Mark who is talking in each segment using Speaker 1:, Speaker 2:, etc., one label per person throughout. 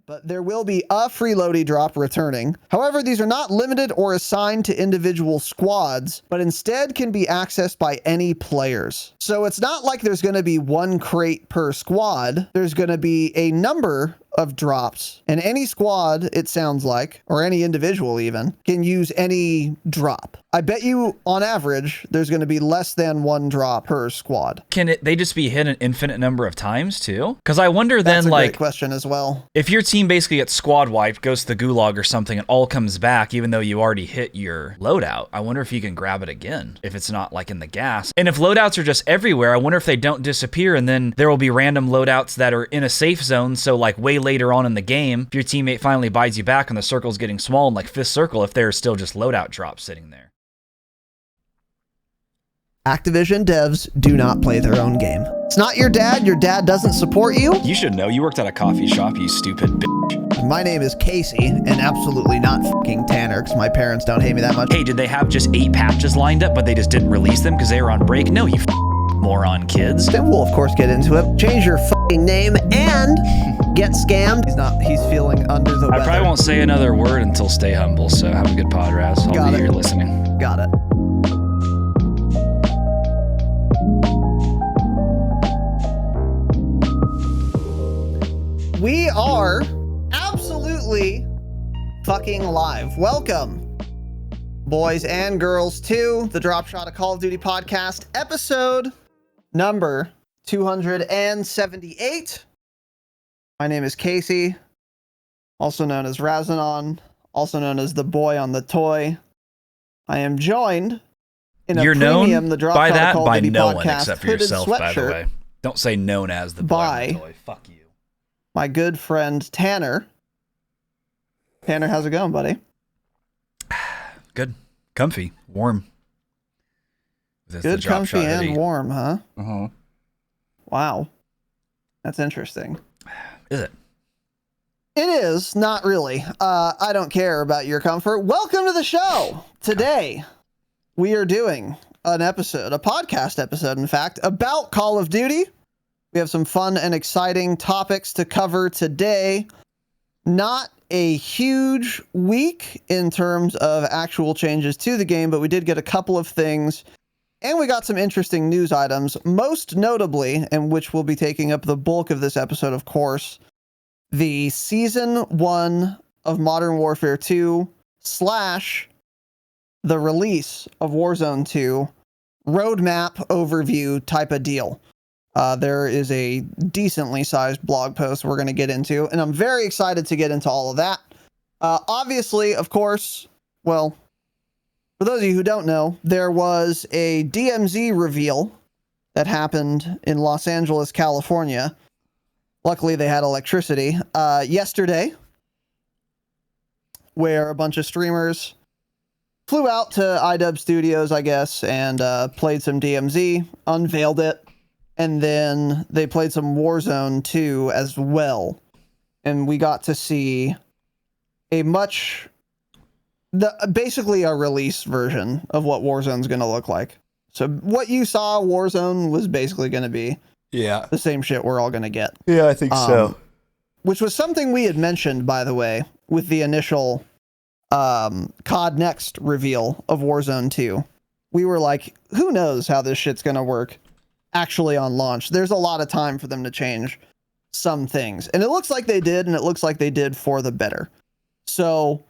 Speaker 1: but there will be a free loadie drop returning. However, these are not limited or assigned to individual squads, but instead can be accessed by any players. So it's not like there's going to be one crate per squad. There's going to be a number of drops, and any squad, it sounds like, or any individual even, can use any drop. I bet you on average there's going to be less than one drop per squad.
Speaker 2: Can they just be hit an infinite number of times too? Because I wonder then,
Speaker 1: that's a
Speaker 2: like,
Speaker 1: great question as well.
Speaker 2: If your team basically gets squad wiped, goes to the gulag or something, and all comes back, even though you already hit your loadout, I wonder if you can grab it again if it's not like in the gas. And if loadouts are just everywhere, I wonder if they don't disappear, and then there will be random loadouts that are in a safe zone. So like way later on in the game, if your teammate finally buys you back and the circle's getting small, and like fifth circle, if there's still just loadout drops sitting there.
Speaker 1: Activision devs do not play their own game. It's not your dad doesn't support you.
Speaker 2: You should know, you worked at a coffee shop, you stupid bitch.
Speaker 1: My name is Casey, and absolutely not fucking Tanner, because my parents don't hate me that much.
Speaker 2: Hey, did they have just 8 patches lined up, but they just didn't release them because they were on break? No, you moron kids.
Speaker 1: Then we'll of course get into it. Change your fucking name and get scammed. He's feeling under the weather.
Speaker 2: I probably won't say another word until Stay Humble, so have a good pod, Raz. I'll be here listening.
Speaker 1: Got it. We are absolutely fucking live. Welcome, boys and girls, to the Dropshot, a Call of Duty podcast, episode number 278. My name is Casey, also known as Razinon, also known as the boy on the toy. I am joined in a premium, the Dropshot,
Speaker 2: by that,
Speaker 1: Call of
Speaker 2: by
Speaker 1: Duty
Speaker 2: no
Speaker 1: podcast,
Speaker 2: one except for yourself, by the way. Don't say known as the boy on the toy. Fuck you.
Speaker 1: My good friend Tanner. Tanner, how's it going, buddy?
Speaker 2: Good. Comfy. Warm.
Speaker 1: Good, comfy, and warm, huh?
Speaker 2: Uh-huh.
Speaker 1: Wow. That's interesting.
Speaker 2: Is it?
Speaker 1: It is. Not really. I don't care about your comfort. Welcome to the show. Today, we are doing an episode, a podcast episode, in fact, about Call of Duty. We have some fun and exciting topics to cover today. Not a huge week in terms of actual changes to the game, but we did get a couple of things, and we got some interesting news items, most notably, and which will be taking up the bulk of this episode, of course, the Season 1 of Modern Warfare 2 / the release of Warzone 2 roadmap overview type of deal. There is a decently sized blog post we're going to get into, and I'm very excited to get into all of that. Obviously, of course, well, for those of you who don't know, there was a DMZ reveal that happened in Los Angeles, California. Luckily, they had electricity yesterday, where a bunch of streamers flew out to iDub Studios, I guess, and played some DMZ, unveiled it. And then they played some Warzone 2 as well. And we got to see a basically a release version of what Warzone's going to look like. So what you saw, Warzone, was basically going to be the same shit we're all going to get.
Speaker 3: Yeah, I think so.
Speaker 1: Which was something we had mentioned, by the way, with the initial COD Next reveal of Warzone 2. We were like, who knows how this shit's going to work actually on launch. There's a lot of time for them to change some things, and it looks like they did, and it looks like they did for the better. So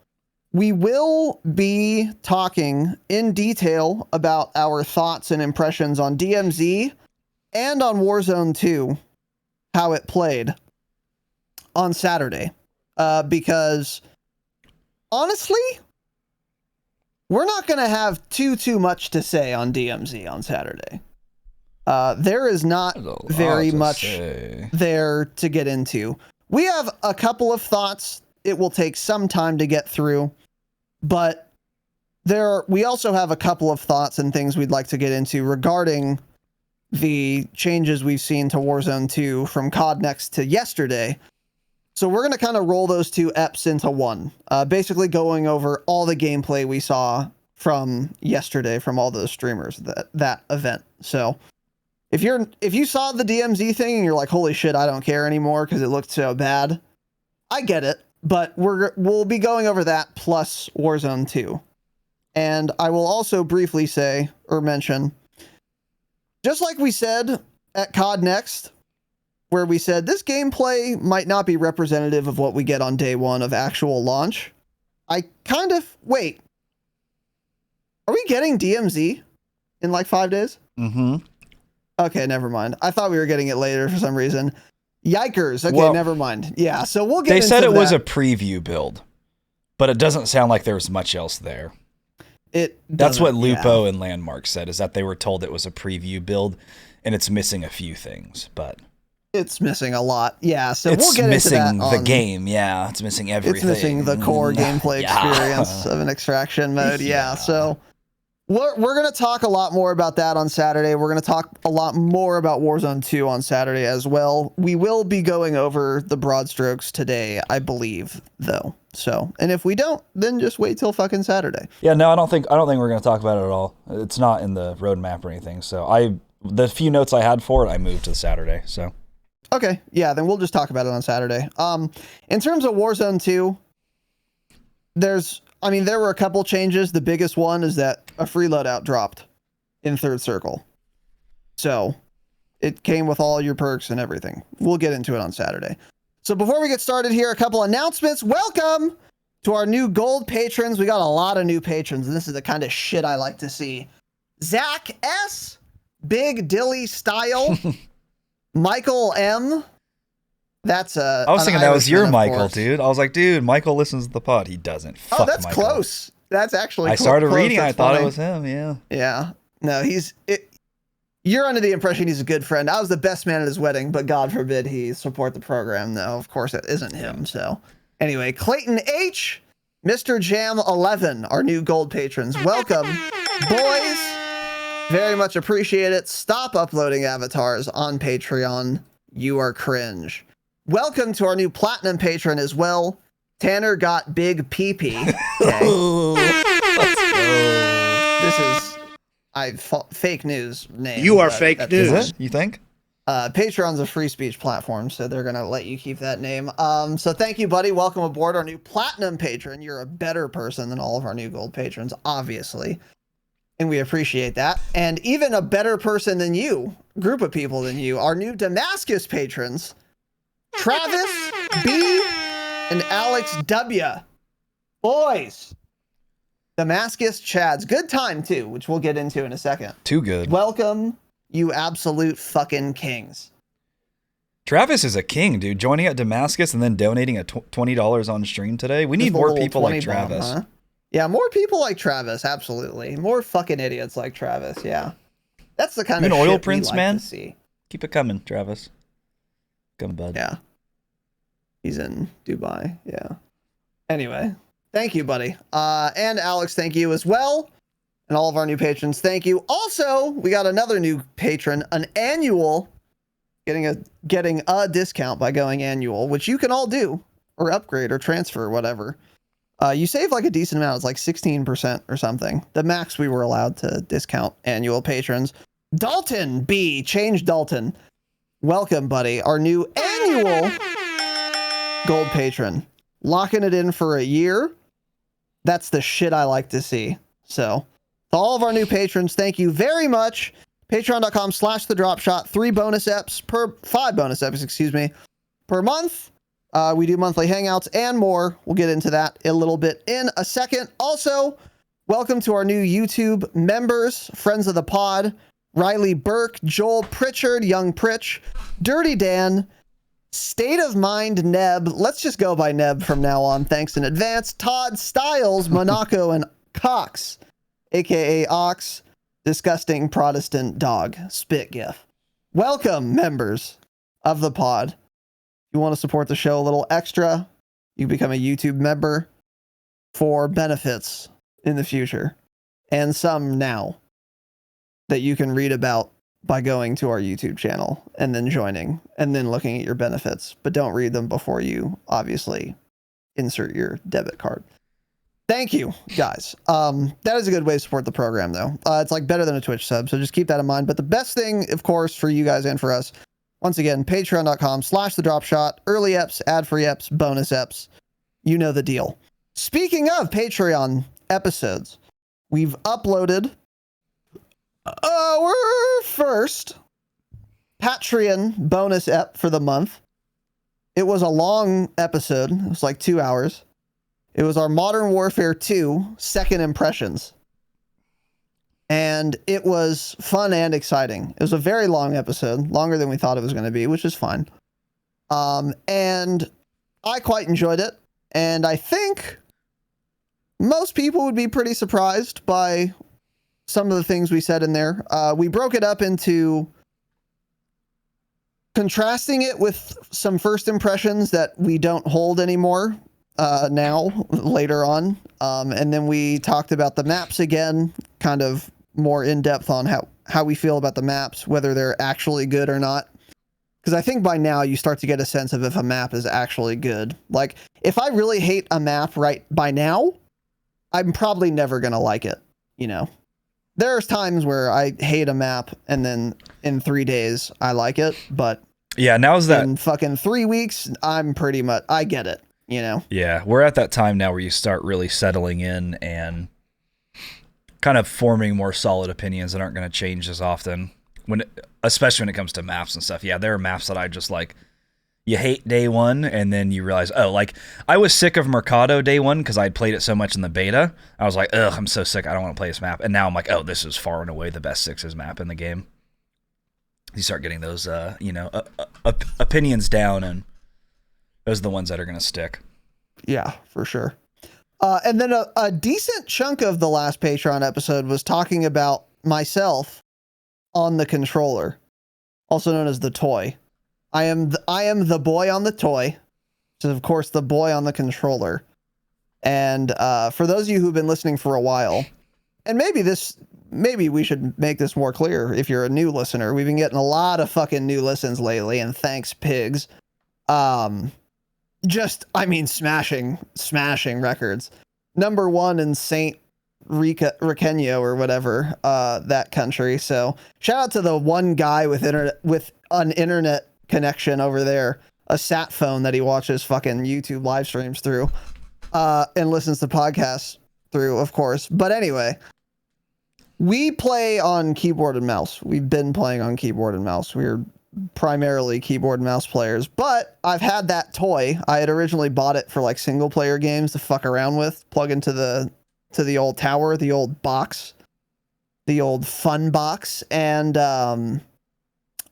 Speaker 1: we will be talking in detail about our thoughts and impressions on DMZ and on Warzone 2, how it played on Saturday, because honestly, we're not going to have too much to say on DMZ on Saturday. There is not very much there to get into. We have a couple of thoughts. It will take some time to get through, but we also have a couple of thoughts and things we'd like to get into regarding the changes we've seen to Warzone 2 from COD Next to yesterday. So we're going to kind of roll those two eps into one, basically going over all the gameplay we saw from yesterday from all those streamers, that event. So if you saw the DMZ thing and you're like, holy shit, I don't care anymore because it looked so bad, I get it, but we'll be going over that plus Warzone 2. And I will also briefly say or mention, just like we said at COD Next, where we said this gameplay might not be representative of what we get on day one of actual launch. Wait, are we getting DMZ in like 5 days?
Speaker 2: Mm-hmm.
Speaker 1: Okay, never mind. I thought we were getting it later for some reason. Yikers. Okay,
Speaker 2: Well,
Speaker 1: never mind. Yeah, so we'll get
Speaker 2: They
Speaker 1: into
Speaker 2: said it was
Speaker 1: that.
Speaker 2: a preview build, but it doesn't sound like there was much else there. That's what Lupo and Landmark said, is that they were told it was a preview build and it's missing a few things, but
Speaker 1: it's missing a lot. Yeah, so
Speaker 2: it's
Speaker 1: we'll get
Speaker 2: missing
Speaker 1: into that
Speaker 2: the game. Yeah, it's missing everything.
Speaker 1: It's missing the core gameplay experience of an extraction mode. Yeah, so we're going to talk a lot more about that on Saturday. We're going to talk a lot more about Warzone 2 on Saturday as well. We will be going over the broad strokes today, I believe, though. So, and if we don't, then just wait till fucking Saturday.
Speaker 2: Yeah, no, I don't think we're going to talk about it at all. It's not in the roadmap or anything. So the few notes I had for it, I moved to Saturday. So
Speaker 1: okay, yeah, then we'll just talk about it on Saturday. In terms of Warzone 2, there were a couple changes. The biggest one is that a free loadout dropped in Third Circle. So it came with all your perks and everything. We'll get into it on Saturday. So before we get started here, a couple announcements. Welcome to our new gold patrons. We got a lot of new patrons, and this is the kind of shit I like to see. Zach S, Big Dilly Style, Michael M. That's
Speaker 2: I was thinking that was your Michael,
Speaker 1: course.
Speaker 2: Dude. I was like, dude, Michael listens to the pod. He doesn't.
Speaker 1: Oh,
Speaker 2: Fuck
Speaker 1: that's
Speaker 2: Michael.
Speaker 1: close. That's actually
Speaker 2: I started
Speaker 1: close.
Speaker 2: reading.
Speaker 1: That's
Speaker 2: I thought
Speaker 1: funny.
Speaker 2: it was him. Yeah.
Speaker 1: Yeah. No, you're under the impression he's a good friend. I was the best man at his wedding, but God forbid he support the program. No, of course it isn't him. So anyway, Clayton H, Mr. Jam 11, our new gold patrons. Welcome, boys. Very much appreciate it. Stop uploading avatars on Patreon. You are cringe. Welcome to our new platinum patron as well. Tanner got big pee-pee. Okay. This is fake news name.
Speaker 3: You are fake news.
Speaker 2: Is it? You think?
Speaker 1: Patreon's a free speech platform, so they're gonna let you keep that name. So thank you, buddy. Welcome aboard, our new platinum patron. You're a better person than all of our new gold patrons, obviously, and we appreciate that. And even a better person than you, group of people than you, our new Damascus patrons, Travis B and Alex W. Boys. Damascus Chads. Good time, too, which we'll get into in a second.
Speaker 2: Too good.
Speaker 1: Welcome, you absolute fucking kings.
Speaker 2: Travis is a king, dude. Joining at Damascus and then donating at $20 on stream today. We need more people like Travis.
Speaker 1: Huh? Yeah, more people like Travis, absolutely. More fucking idiots like Travis, yeah. That's the kind of
Speaker 2: an
Speaker 1: shit
Speaker 2: oil prince,
Speaker 1: we like
Speaker 2: man.
Speaker 1: to see.
Speaker 2: Keep it coming, Travis. Come, bud.
Speaker 1: Yeah. He's in Dubai, yeah. Anyway. Thank you, buddy. And Alex, thank you as well. And all of our new patrons, thank you. Also, we got another new patron, an annual, getting a discount by going annual, which you can all do, or upgrade, or transfer, or whatever. You save like a decent amount. It's like 16% or something. The max we were allowed to discount annual patrons. Dalton B, change Dalton. Welcome, buddy. Our new annual gold patron. Locking it in for a year. That's the shit I like to see. So, to all of our new patrons, thank you very much. Patreon.com/thedropshot. 5 bonus eps, excuse me, per month. We do monthly hangouts and more. We'll get into that a little bit in a second. Also, welcome to our new YouTube members, friends of the pod. Riley Burke, Joel Pritchard, Young Pritch, Dirty Dan, State of Mind Neb. Let's just go by Neb from now on. Thanks in advance. Todd Styles, Monaco, and Cox, aka Ox, disgusting Protestant dog, spit gif. Welcome, members of the pod. If you want to support the show a little extra, you become a YouTube member for benefits in the future, and some now that you can read about by going to our YouTube channel and then joining and then looking at your benefits, but don't read them before you obviously insert your debit card. Thank you, guys. That is a good way to support the program, though. It's like better than a Twitch sub, so just keep that in mind. But the best thing, of course, for you guys and for us, Once again, patreon.com/thedropshot, early eps, ad-free eps, bonus eps. You know the deal. Speaking of Patreon episodes, we've uploaded our first Patreon bonus ep for the month. It was a long episode. It was like 2 hours. It was our Modern Warfare 2 second impressions. And it was fun and exciting. It was a very long episode, longer than we thought it was going to be, which is fine. And I quite enjoyed it. And I think most people would be pretty surprised by some of the things we said in there. We broke it up into contrasting it with some first impressions that we don't hold anymore now, later on. And then we talked about the maps again, kind of more in depth on how we feel about the maps, whether they're actually good or not. Because I think by now you start to get a sense of if a map is actually good. Like, if I really hate a map right by now, I'm probably never going to like it, you know? There's times where I hate a map and then in 3 days I like it, but
Speaker 2: yeah, now's that
Speaker 1: in fucking 3 weeks, I'm pretty much, I get it, you know?
Speaker 2: Yeah, we're at that time now where you start really settling in and kind of forming more solid opinions that aren't going to change as often, especially when it comes to maps and stuff. Yeah, there are maps that I just like, you hate day one, and then you realize, oh, like, I was sick of Mercado day one because I'd played it so much in the beta. I was like, ugh, I'm so sick, I don't want to play this map. And now I'm like, oh, this is far and away the best Sixes map in the game. You start getting those, opinions down, and those are the ones that are going to stick.
Speaker 1: Yeah, for sure. And then a decent chunk of the last Patreon episode was talking about myself on the controller, also known as the toy. I am the boy on the toy, which is of course the boy on the controller. And for those of you who've been listening for a while, and maybe we should make this more clear if you're a new listener. We've been getting a lot of fucking new listens lately, and thanks, pigs. Smashing records. Number one in Saint Riqueño or whatever, that country. So shout out to the one guy with an internet connection over there, a sat phone that he watches fucking YouTube live streams through, and listens to podcasts through, of course. But anyway, we play on keyboard and mouse. We've been playing on keyboard and mouse. We're primarily keyboard and mouse players, but I've had that toy. I had originally bought it for like single player games to fuck around with, plug into the old tower, the old box, the old fun box. And I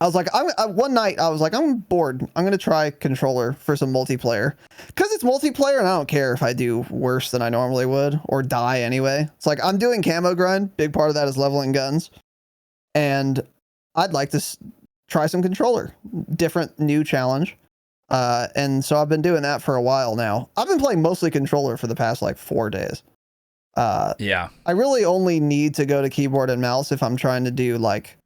Speaker 1: was like, one night I was like, I'm bored. I'm going to try controller for some multiplayer, because it's multiplayer and I don't care if I do worse than I normally would or die anyway. It's like, I'm doing camo grind. Big part of that is leveling guns. And I'd like to try some controller, different new challenge. And so I've been doing that for a while now. I've been playing mostly controller for the past like 4 days.
Speaker 2: Yeah.
Speaker 1: I really only need to go to keyboard and mouse if I'm trying to do like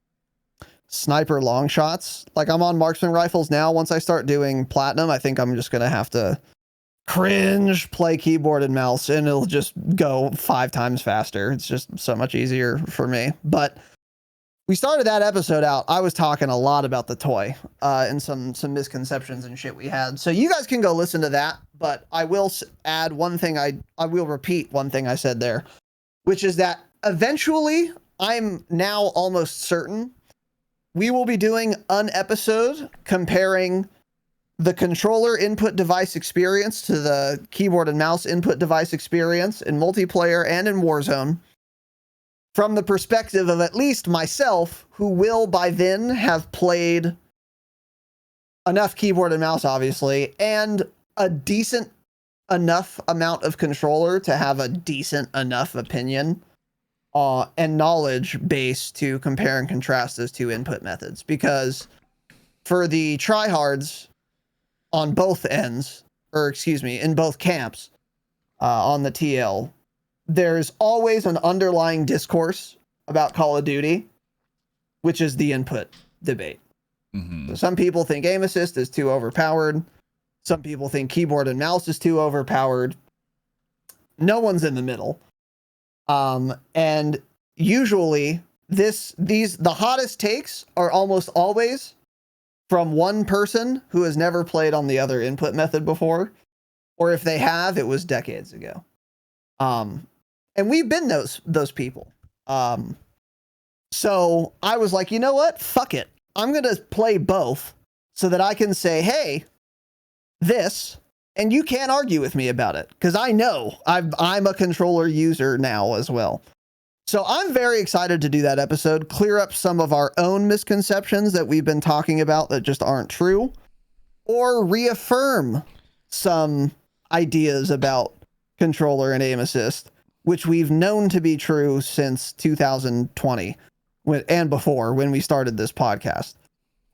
Speaker 1: sniper long shots. Like, I'm on marksman rifles now. Once I start doing platinum, I think I'm just going to have to cringe play keyboard and mouse, and it'll just go 5 times faster. It's just so much easier for me. But we started that episode out. I was talking a lot about the toy, and some misconceptions and shit we had. So you guys can go listen to that, but I will add one thing. I will repeat one thing I said there, which is that eventually, I'm now almost certain, we will be doing an episode comparing the controller input device experience to the keyboard and mouse input device experience in multiplayer and in Warzone, from the perspective of at least myself, who will by then have played enough keyboard and mouse, obviously, and a decent enough amount of controller to have a decent enough opinion and knowledge base to compare and contrast those two input methods. Because for the tryhards on both ends, or excuse me, in both camps on the TL, there's always an underlying discourse about Call of Duty, which is the input debate.
Speaker 2: Mm-hmm.
Speaker 1: So some people think aim assist is too overpowered. Some people think keyboard and mouse is too overpowered. No one's in the middle. And usually the hottest takes are almost always from one person who has never played on the other input method before, or if they have, it was decades ago. And we've been those people. So I was like, you know what? Fuck it. I'm going to play both so that I can say, hey, this, and you can't argue with me about it, because I know I'm a controller user now as well. So I'm very excited to do that episode, clear up some of our own misconceptions that we've been talking about that just aren't true, or reaffirm some ideas about controller and aim assist, which we've known to be true since 2020 and before, when we started this podcast.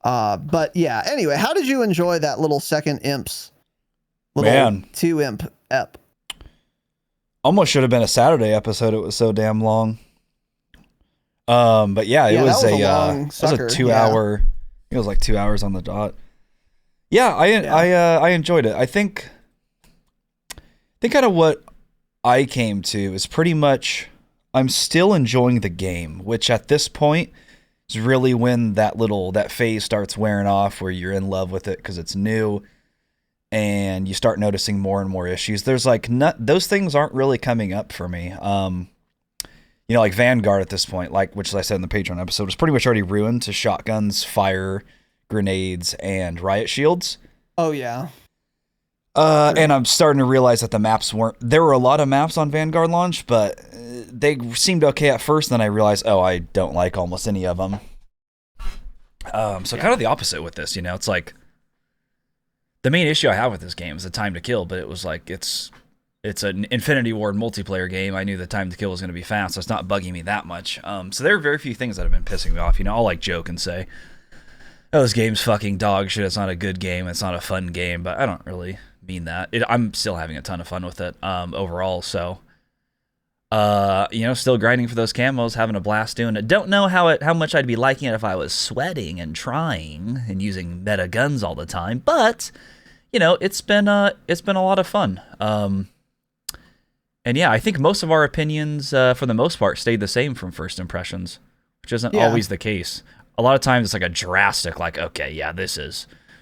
Speaker 1: But yeah, anyway, how did you enjoy that little second Imps? Little 2 Imp ep.
Speaker 2: Almost should have been a Saturday episode. It was so damn long. But yeah, it was a 2 hour. It was like 2 hours on the dot. Yeah, I enjoyed it. I think kind of what I came to is pretty much I'm still enjoying the game, which at this point is really when that phase starts wearing off, where you're in love with it because it's new and you start noticing more and more issues. There's like those things aren't really coming up for me. Like Vanguard at this point, like, which as I said in the Patreon episode, was pretty much already ruined to shotguns, fire, grenades, and riot shields.
Speaker 1: Oh yeah.
Speaker 2: And I'm starting to realize that there were a lot of maps on Vanguard launch, but they seemed okay at first. Then I realized, I don't like almost any of them. Kind of the opposite with this, it's like the main issue I have with this game is the time to kill, but it was like, it's an Infinity Ward multiplayer game. I knew the time to kill was going to be fast, so it's not bugging me that much. So there are very few things that have been pissing me off. I'll like joke and say, oh, this game's fucking dog shit. It's not a good game. It's not a fun game, but I don't really mean that. I'm still having a ton of fun with it overall. So, still grinding for those camos, having a blast doing it. Don't know how much I'd be liking it if I was sweating and trying and using meta guns all the time, but it's been a lot of fun. And yeah, I think most of our opinions, for the most part, stayed the same from first impressions, which isn't always the case. A lot of times it's like a drastic, like, okay, yeah,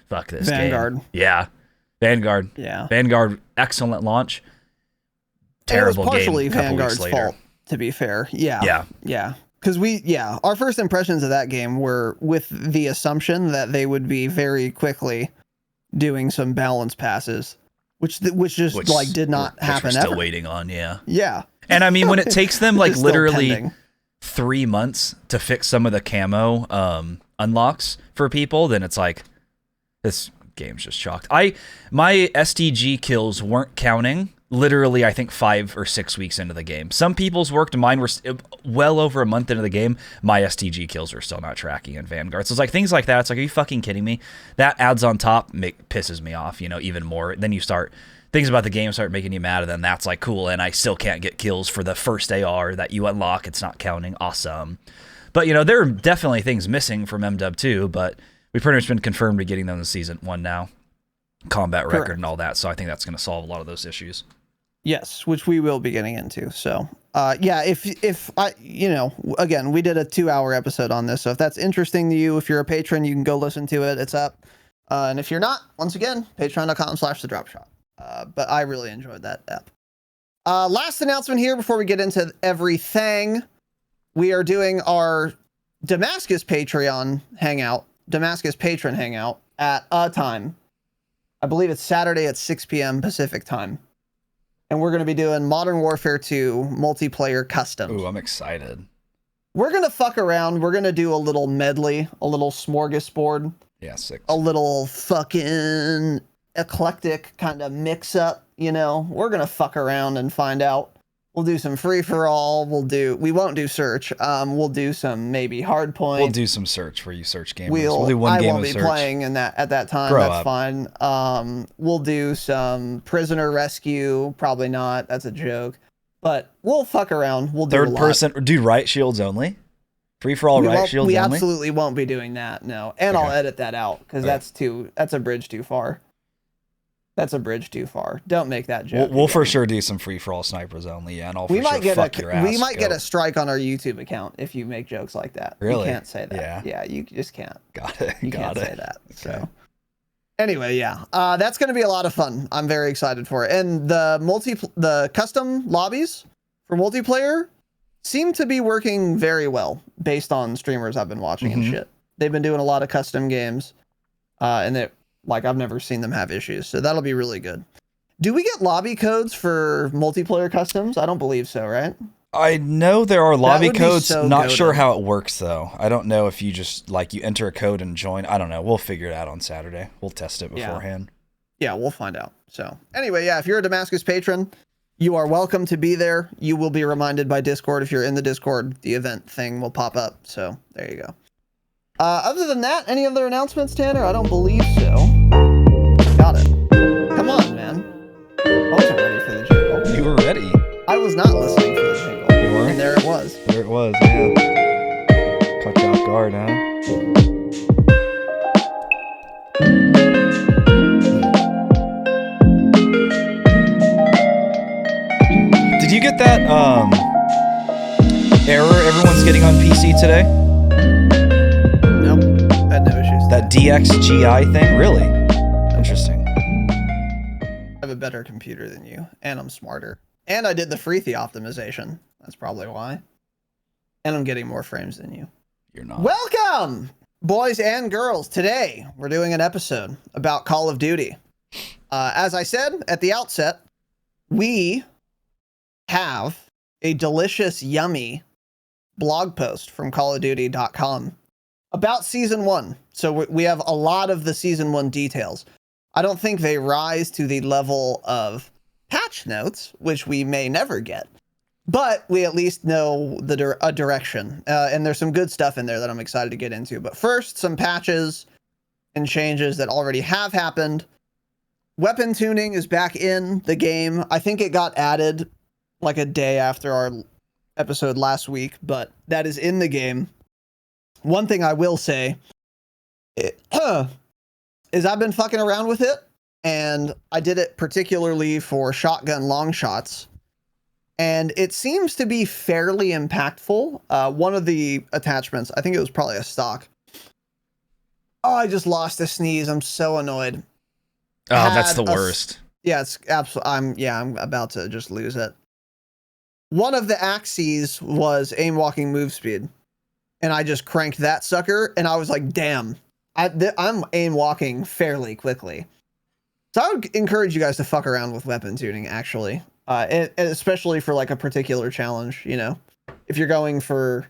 Speaker 2: fuck this
Speaker 1: Vanguard.
Speaker 2: game. Yeah. Vanguard.
Speaker 1: Yeah.
Speaker 2: Vanguard, excellent launch. Terrible game. It was partially
Speaker 1: Vanguard's fault, to be fair. Yeah. Yeah. Because our first impressions of that game were with the assumption that they would be very quickly doing some balance passes, which did not happen.
Speaker 2: We're still
Speaker 1: ever.
Speaker 2: Waiting on, yeah.
Speaker 1: Yeah.
Speaker 2: And I mean, when it takes them like literally 3 months to fix some of the camo unlocks for people, then it's like, this game's just chalked. My STG kills weren't counting literally, I think 5 or 6 weeks into the game. Some people's worked, mine were well over a month into the game. My STG kills were still not tracking in Vanguard. So it's like things like that. It's like, are you fucking kidding me? That adds on top, pisses me off, even more. Then things about the game start making you mad, and then that's like, cool, and I still can't get kills for the first AR that you unlock. It's not counting. Awesome. But, there are definitely things missing from MW 2, but we've pretty much been confirmed to getting them in Season 1 now. Combat record and all that, so I think that's going to solve a lot of those issues.
Speaker 1: Yes, which we will be getting into. So, if I, again, we did a 2-hour episode on this, so if that's interesting to you, if you're a patron, you can go listen to it. It's up. And if you're not, once again, patreon.com/thedropshot. But I really enjoyed that ep. Last announcement here before we get into everything. We are doing our Damascus patron hangout at a time. I believe it's Saturday at 6 p.m. Pacific time. And we're going to be doing Modern Warfare 2 multiplayer customs.
Speaker 2: Ooh, I'm excited.
Speaker 1: We're going to fuck around. We're going to do a little medley, a little smorgasbord.
Speaker 2: Yeah, 6.
Speaker 1: A little fucking eclectic kind of mix up, We're going to fuck around and find out. We'll do some free for all. We won't do search. We'll do some maybe hard point.
Speaker 2: We'll do some search where you search gamers. We'll do one game of search.
Speaker 1: I won't be playing at that time. That's fine. We'll do some prisoner rescue. Probably not. That's a joke. But we'll fuck around. We'll do
Speaker 2: third person. Dude, riot shields only. Free for all riot shields only.
Speaker 1: We absolutely won't be doing that. No, and okay. I'll edit that out because that's a bridge too far. That's a bridge too far. Don't make that joke.
Speaker 2: We'll for sure do some free for all snipers only, yeah, and I'll
Speaker 1: We
Speaker 2: for
Speaker 1: might
Speaker 2: sure
Speaker 1: get
Speaker 2: fuck your ass.
Speaker 1: we might get a strike on our YouTube account if you make jokes like that.
Speaker 2: Really?
Speaker 1: You can't say that.
Speaker 2: Yeah.
Speaker 1: Yeah, you just can't.
Speaker 2: Got it.
Speaker 1: You
Speaker 2: Got
Speaker 1: can't
Speaker 2: it.
Speaker 1: say that.
Speaker 2: Okay.
Speaker 1: So anyway, yeah. That's going to be a lot of fun. I'm very excited for it. And the custom lobbies for multiplayer seem to be working very well based on streamers I've been watching and shit. They've been doing a lot of custom games, and I've never seen them have issues. So that'll be really good. Do we get lobby codes for multiplayer customs? I don't believe so, right?
Speaker 2: I know there are lobby codes.
Speaker 1: So
Speaker 2: not
Speaker 1: goated.
Speaker 2: sure how it works though. I don't know if you just you enter a code and join. I don't know. We'll figure it out on Saturday. We'll test it beforehand.
Speaker 1: Yeah, we'll find out. So anyway, yeah, if you're a Damascus patron, you are welcome to be there. You will be reminded by Discord. If you're in the Discord, the event thing will pop up. So there you go. Other than that, any other announcements, Tanner? I don't believe so. Got it. Come on, man. I wasn't ready for the jingle.
Speaker 2: You were ready.
Speaker 1: I was not listening for the jingle.
Speaker 2: You were?
Speaker 1: And there it was.
Speaker 2: There it was, yeah. Caught you off guard, huh? Did you get that error everyone's getting on PC today?
Speaker 1: Nope. Had no issues.
Speaker 2: That DXGI thing? Really? Interesting.
Speaker 1: I have a better computer than you, and I'm smarter. And I did the Freethy optimization. That's probably why. And I'm getting more frames than you.
Speaker 2: You're not.
Speaker 1: Welcome, boys and girls. Today, we're doing an episode about Call of Duty. As I said at the outset, we have a delicious, yummy blog post from callofduty.com about Season 1. So we have a lot of the Season 1 details. I don't think they rise to the level of patch notes, which we may never get, but we at least know a direction. And there's some good stuff in there that I'm excited to get into. But first, some patches and changes that already have happened. Weapon tuning is back in the game. I think it got added like a day after our episode last week, but that is in the game. One thing I will say is I've been fucking around with it, and I did it particularly for shotgun long shots, and it seems to be fairly impactful. One of the attachments, I think it was probably a stock. Oh, I just lost a sneeze. I'm so annoyed.
Speaker 2: Oh, that's the worst.
Speaker 1: Yeah, it's absolutely. I'm about to just lose it. One of the axes was aim walking move speed, and I just cranked that sucker, and I was like, damn, I'm aim walking fairly quickly. So I would encourage you guys to fuck around with weapon tuning, actually, and especially for like a particular challenge. You know, if you're going for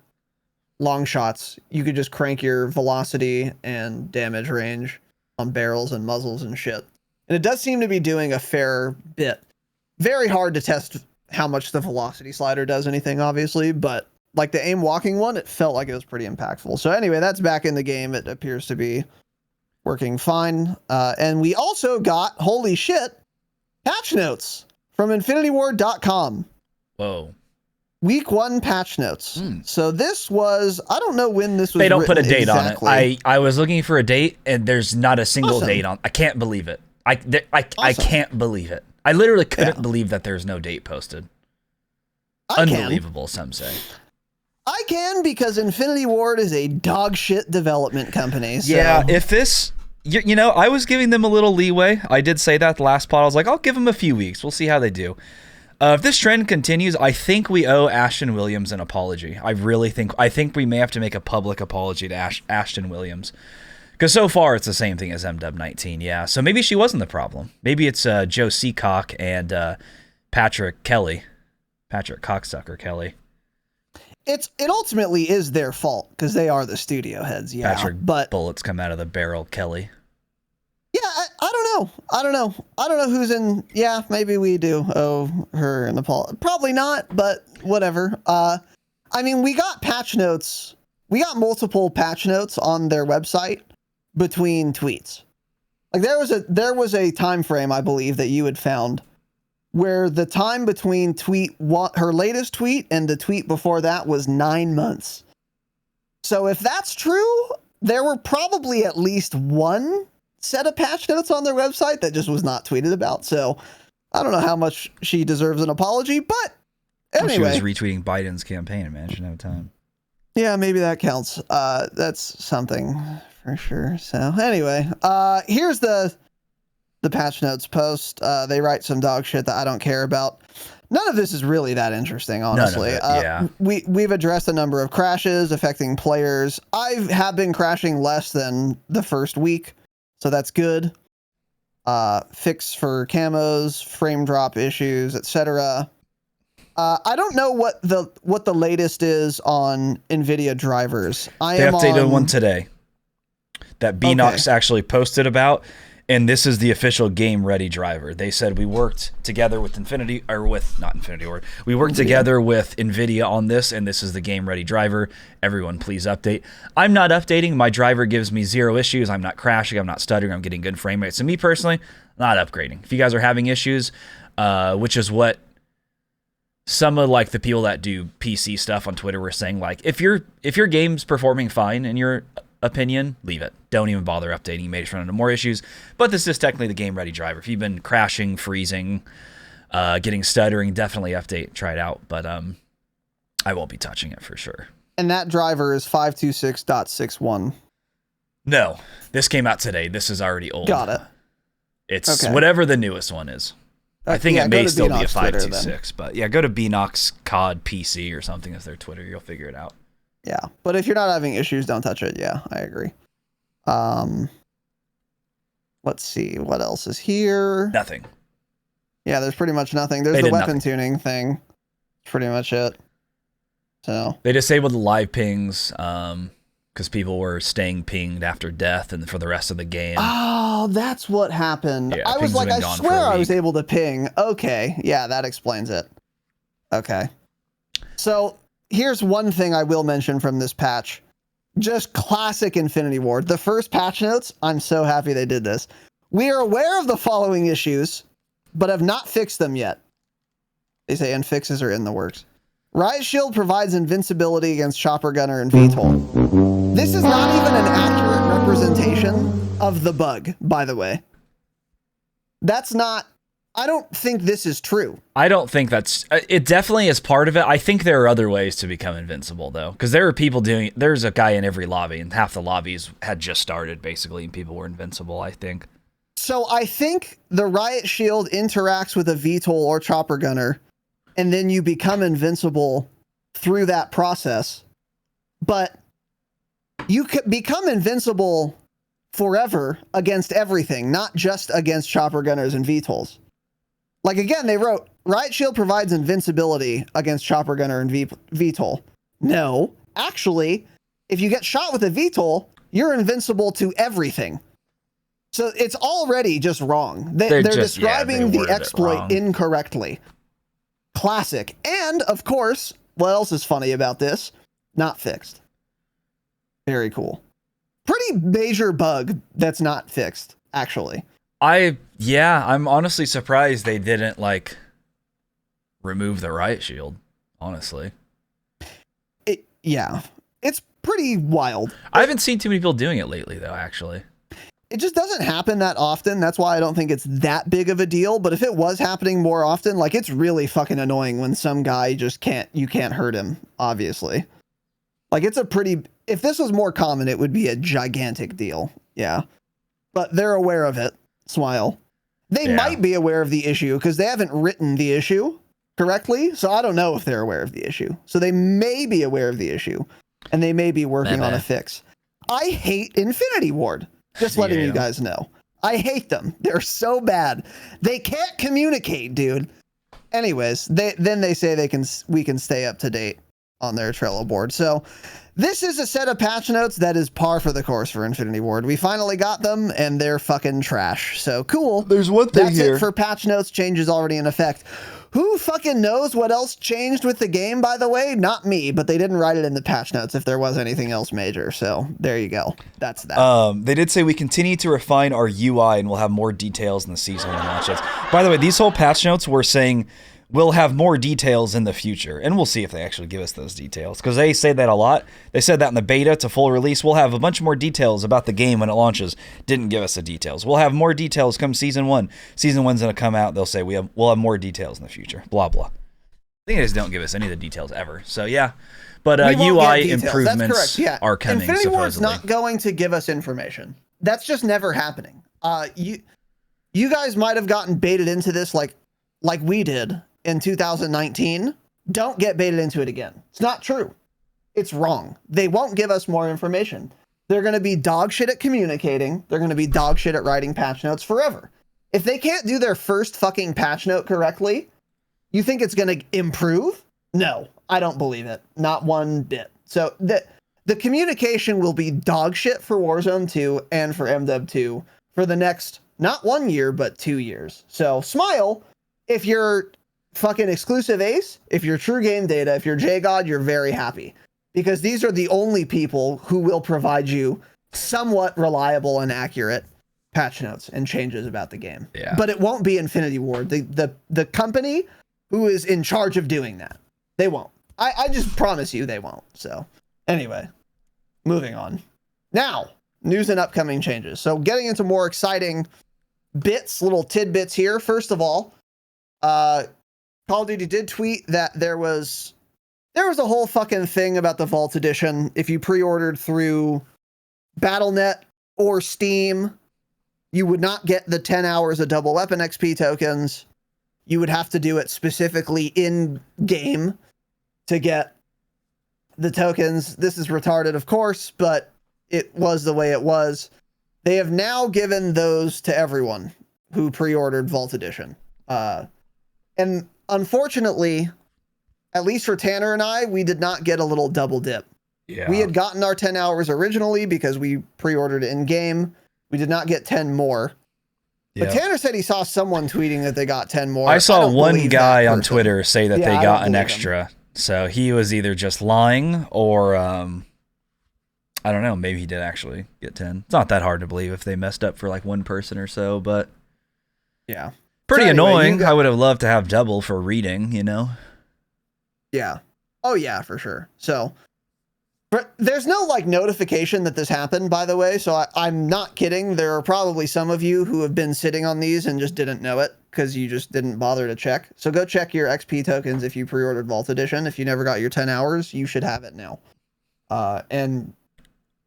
Speaker 1: long shots, you could just crank your velocity and damage range on barrels and muzzles and shit. And it does seem to be doing a fair bit. Very hard to test how much the velocity slider does anything, obviously, but like the aim walking one, it felt like it was pretty impactful. So anyway, that's back in the game. It appears to be working fine. And we also got, holy shit, patch notes from infinityward.com.
Speaker 2: Whoa.
Speaker 1: Week 1 patch notes. So this was, I don't know when this was.
Speaker 2: They don't put a date
Speaker 1: exactly
Speaker 2: on it. I was looking for a date, and there's not a single
Speaker 1: Awesome.
Speaker 2: date on. I can't believe it. I can't believe it. I literally couldn't believe that there's no date posted. Unbelievable, some say.
Speaker 1: I can, because Infinity Ward is a dog shit development company. So.
Speaker 2: Yeah, if this, you know, I was giving them a little leeway. I did say that the last pod. I was like, I'll give them a few weeks. We'll see how they do. If this trend continues, I think we owe Ashton Williams an apology. I think we may have to make a public apology to Ashton Williams. Because so far, it's the same thing as MW19, yeah. So maybe she wasn't the problem. Maybe it's Joe Seacock and Patrick Cocksucker Kelly.
Speaker 1: It ultimately is their fault, because they are the studio heads, yeah.
Speaker 2: Patrick
Speaker 1: but
Speaker 2: bullets come out of the barrel Kelly.
Speaker 1: Yeah, I don't know who's in. Yeah, maybe we do owe her an apology. Probably not, but whatever. I mean, we got patch notes. We got multiple patch notes on their website between tweets. Like there was a time frame, I believe, that you had found where the time between her latest tweet and the tweet before that was 9 months. So if that's true, there were probably at least one set of patch notes on their website that just was not tweeted about. So I don't know how much she deserves an apology, but anyway.
Speaker 2: She was retweeting Biden's campaign, man. She didn't have time.
Speaker 1: Yeah, maybe that counts. That's something for sure. So anyway, here's the patch notes post. They write some dog shit that I don't care about. None of this is really that interesting, honestly.
Speaker 2: Yeah.
Speaker 1: We've addressed a number of crashes affecting players. I have been crashing less than the first week, so that's good. Fix for camos, frame drop issues, etc. I don't know what the latest is on NVIDIA drivers.
Speaker 2: They updated one today that Beanox actually posted about. And this is the official game-ready driver. They said we worked together with we worked together with NVIDIA on this, and this is the game-ready driver. Everyone, please update. I'm not updating. My driver gives me 0 issues. I'm not crashing. I'm not stuttering. I'm getting good frame rate. So me personally, not upgrading. If you guys are having issues, which is what some of like the people that do PC stuff on Twitter were saying, like if your game's performing fine in your opinion, leave it. Don't even bother updating. You may just run into more issues. But this is technically the game ready driver. If you've been crashing, freezing, getting stuttering, definitely update, try it out. But I won't be touching it for sure.
Speaker 1: And that driver is 526.61.
Speaker 2: No, this came out today. This is already old.
Speaker 1: Got it.
Speaker 2: It's whatever the newest one is. I think it may still be a 526, but yeah, go to Beanox COD PC or something as their Twitter. You'll figure it out.
Speaker 1: Yeah, but if you're not having issues, don't touch it. Yeah, I agree. Let's see what else is here.
Speaker 2: Nothing.
Speaker 1: Yeah, there's pretty much nothing. There's the weapon tuning thing. Pretty much it. So
Speaker 2: they disabled the live pings because people were staying pinged after death and for the rest of the game.
Speaker 1: Oh, that's what happened.
Speaker 2: Yeah,
Speaker 1: I was like, I swear I was able to ping. Okay, yeah, that explains it. Okay. So here's one thing I will mention from this patch. Just classic Infinity Ward. The first patch notes, I'm so happy they did this. We are aware of the following issues, but have not fixed them yet. They say, and fixes are in the works. Riot Shield provides invincibility against Chopper Gunner and VTOL. This is not even an accurate representation of the bug, by the way. That's not... I don't think this is true.
Speaker 2: I don't think that's... It definitely is part of it. I think there are other ways to become invincible, though. Because there are people doing... There's a guy in every lobby, and half the lobbies had just started, basically, and people were invincible, I think.
Speaker 1: So I think the Riot Shield interacts with a VTOL or Chopper Gunner, and then you become invincible through that process. But you could become invincible forever against everything, not just against Chopper Gunners and VTOLs. Like, again, they wrote, Riot Shield provides invincibility against Chopper Gunner and VTOL. No, actually, if you get shot with a VTOL, you're invincible to everything. So it's already just wrong. They're describing the exploit incorrectly. Classic. And, of course, what else is funny about this? Not fixed. Very cool. Pretty major bug that's not fixed, actually. I'm honestly surprised they didn't, like, remove the Riot Shield, honestly. Yeah. It's pretty wild.
Speaker 2: I haven't seen too many people doing it lately, though, actually.
Speaker 1: It just doesn't happen that often. That's why I don't think it's that big of a deal. But if it was happening more often, like, it's really fucking annoying when some guy just you can't hurt him, obviously. Like, it's a pretty... If this was more common, it would be a gigantic deal. Yeah. But they're aware of it. Smile. They might be aware of the issue because they haven't written the issue correctly. So I don't know if they're aware of the issue. So they may be aware of the issue and they may be working on a fix. I hate Infinity Ward. Just letting you guys know. I hate them. They're so bad. They can't communicate, dude. Anyways, then they say we can stay up to date on their Trello board. So this is a set of patch notes that is par for the course for Infinity Ward. We finally got them, and they're fucking trash. So cool.
Speaker 2: There's one thing
Speaker 1: That's it for patch notes. Changes already in effect. Who fucking knows what else changed with the game, by the way? Not me, but they didn't write it in the patch notes if there was anything else major. So there you go. That's that.
Speaker 2: They did say we continue to refine our UI and we'll have more details in the season when launch. By the way, these whole patch notes were saying we'll have more details in the future, and we'll see if they actually give us those details, because they say that a lot. They said that in the beta to full release. We'll have a bunch more details about the game when it launches. Didn't give us the details. We'll have more details come season 1. Season 1's going to come out. They'll say we'll have more details in the future. Blah, blah. I think they just don't give us any of the details ever. So, yeah. But UI improvements are coming,
Speaker 1: Infinity Ward's
Speaker 2: supposedly.
Speaker 1: not going to give us information. That's just never happening. You guys might have gotten baited into this like we did in 2019. Don't get baited into it again. It's not true. It's wrong. They won't give us more information. They're going to be dog shit at communicating. They're going to be dog shit at writing patch notes forever. If they can't do their first fucking patch note correctly, you think it's going to improve? No, I don't believe it. Not one bit. So the communication will be dog shit for Warzone 2 and for MW 2 for the next, not 1 year, but 2 years. So smile if you're fucking exclusive ace, if you're true game data, if you're JGod, you're very happy, because these are the only people who will provide you somewhat reliable and accurate patch notes and changes about the game.
Speaker 2: Yeah.
Speaker 1: But it won't be Infinity Ward, the company who is in charge of doing that. They won't. I just promise you they won't. So anyway, moving on. Now, news and upcoming changes. So getting into more exciting bits, little tidbits here. First of all, Call of Duty did tweet that there was a whole fucking thing about the Vault Edition. If you pre-ordered through Battle.net or Steam, you would not get the 10 hours of double weapon XP tokens. You would have to do it specifically in game to get the tokens. This is retarded, of course, but it was the way it was. They have now given those to everyone who pre-ordered Vault Edition. And unfortunately, at least for Tanner and I, we did not get a little double dip.
Speaker 2: Yeah.
Speaker 1: We had gotten our 10 hours originally because we pre-ordered it in game. We did not get 10 more. But Tanner said he saw someone tweeting that they got 10 more.
Speaker 2: I saw one guy on Twitter say that they got an extra.
Speaker 1: Him.
Speaker 2: So he was either just lying or, I don't know, maybe he did actually get 10. It's not that hard to believe if they messed up for like one person or so, but
Speaker 1: yeah.
Speaker 2: Pretty annoying. I would have loved to have double for reading, you know?
Speaker 1: Yeah. Oh yeah, for sure. So, but there's no like notification that this happened, by the way. So I'm not kidding. There are probably some of you who have been sitting on these and just didn't know it because you just didn't bother to check. So go check your XP tokens if you pre-ordered Vault Edition. If you never got your 10 hours, you should have it now. And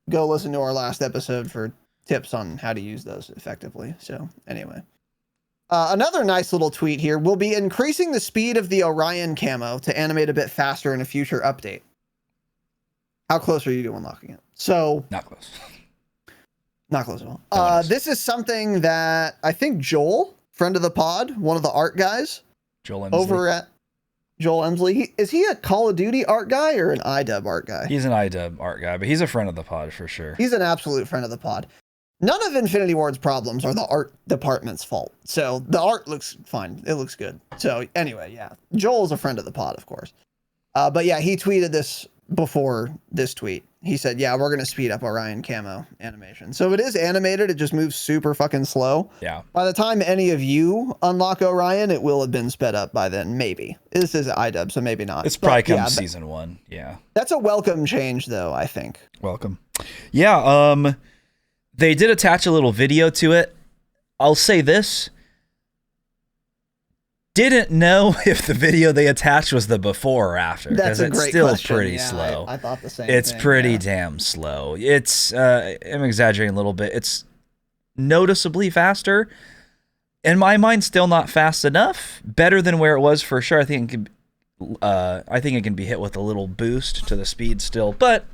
Speaker 1: go listen to our last episode for tips on how to use those effectively. So anyway. Another nice little tweet here. We'll be increasing the speed of the Orion camo to animate a bit faster in a future update. How close are you to unlocking it? So
Speaker 2: not close.
Speaker 1: Not close at all. This is something that I think Joel, friend of the pod, one of the art guys,
Speaker 2: Joel Emsley.
Speaker 1: over at Joel Emsley. Is he a Call of Duty art guy or an iDub art guy?
Speaker 2: He's an iDub art guy, but he's a friend of the pod for sure.
Speaker 1: He's an absolute friend of the pod. None of Infinity Ward's problems are the art department's fault. So the art looks fine. It looks good. So anyway, yeah. Joel's a friend of the pod, of course. But yeah, he tweeted this before this tweet. He said, yeah, we're going to speed up Orion camo animation. So it is animated. It just moves super fucking slow.
Speaker 2: Yeah.
Speaker 1: By the time any of you unlock Orion, it will have been sped up by then. Maybe. This is iDub, so maybe not.
Speaker 2: It's probably come season 1. Yeah.
Speaker 1: That's a welcome change, though, I think.
Speaker 2: Welcome. Yeah. They did attach a little video to it. I'll say this. Didn't know if the video they attached was the before or after.
Speaker 1: That's a
Speaker 2: it's
Speaker 1: great
Speaker 2: still
Speaker 1: question.
Speaker 2: pretty
Speaker 1: Yeah,
Speaker 2: slow.
Speaker 1: I thought the same
Speaker 2: It's
Speaker 1: thing,
Speaker 2: pretty damn slow. It's, I'm exaggerating a little bit. It's noticeably faster. In my mind, still not fast enough. Better than where it was for sure. I think it can be hit with a little boost to the speed still, but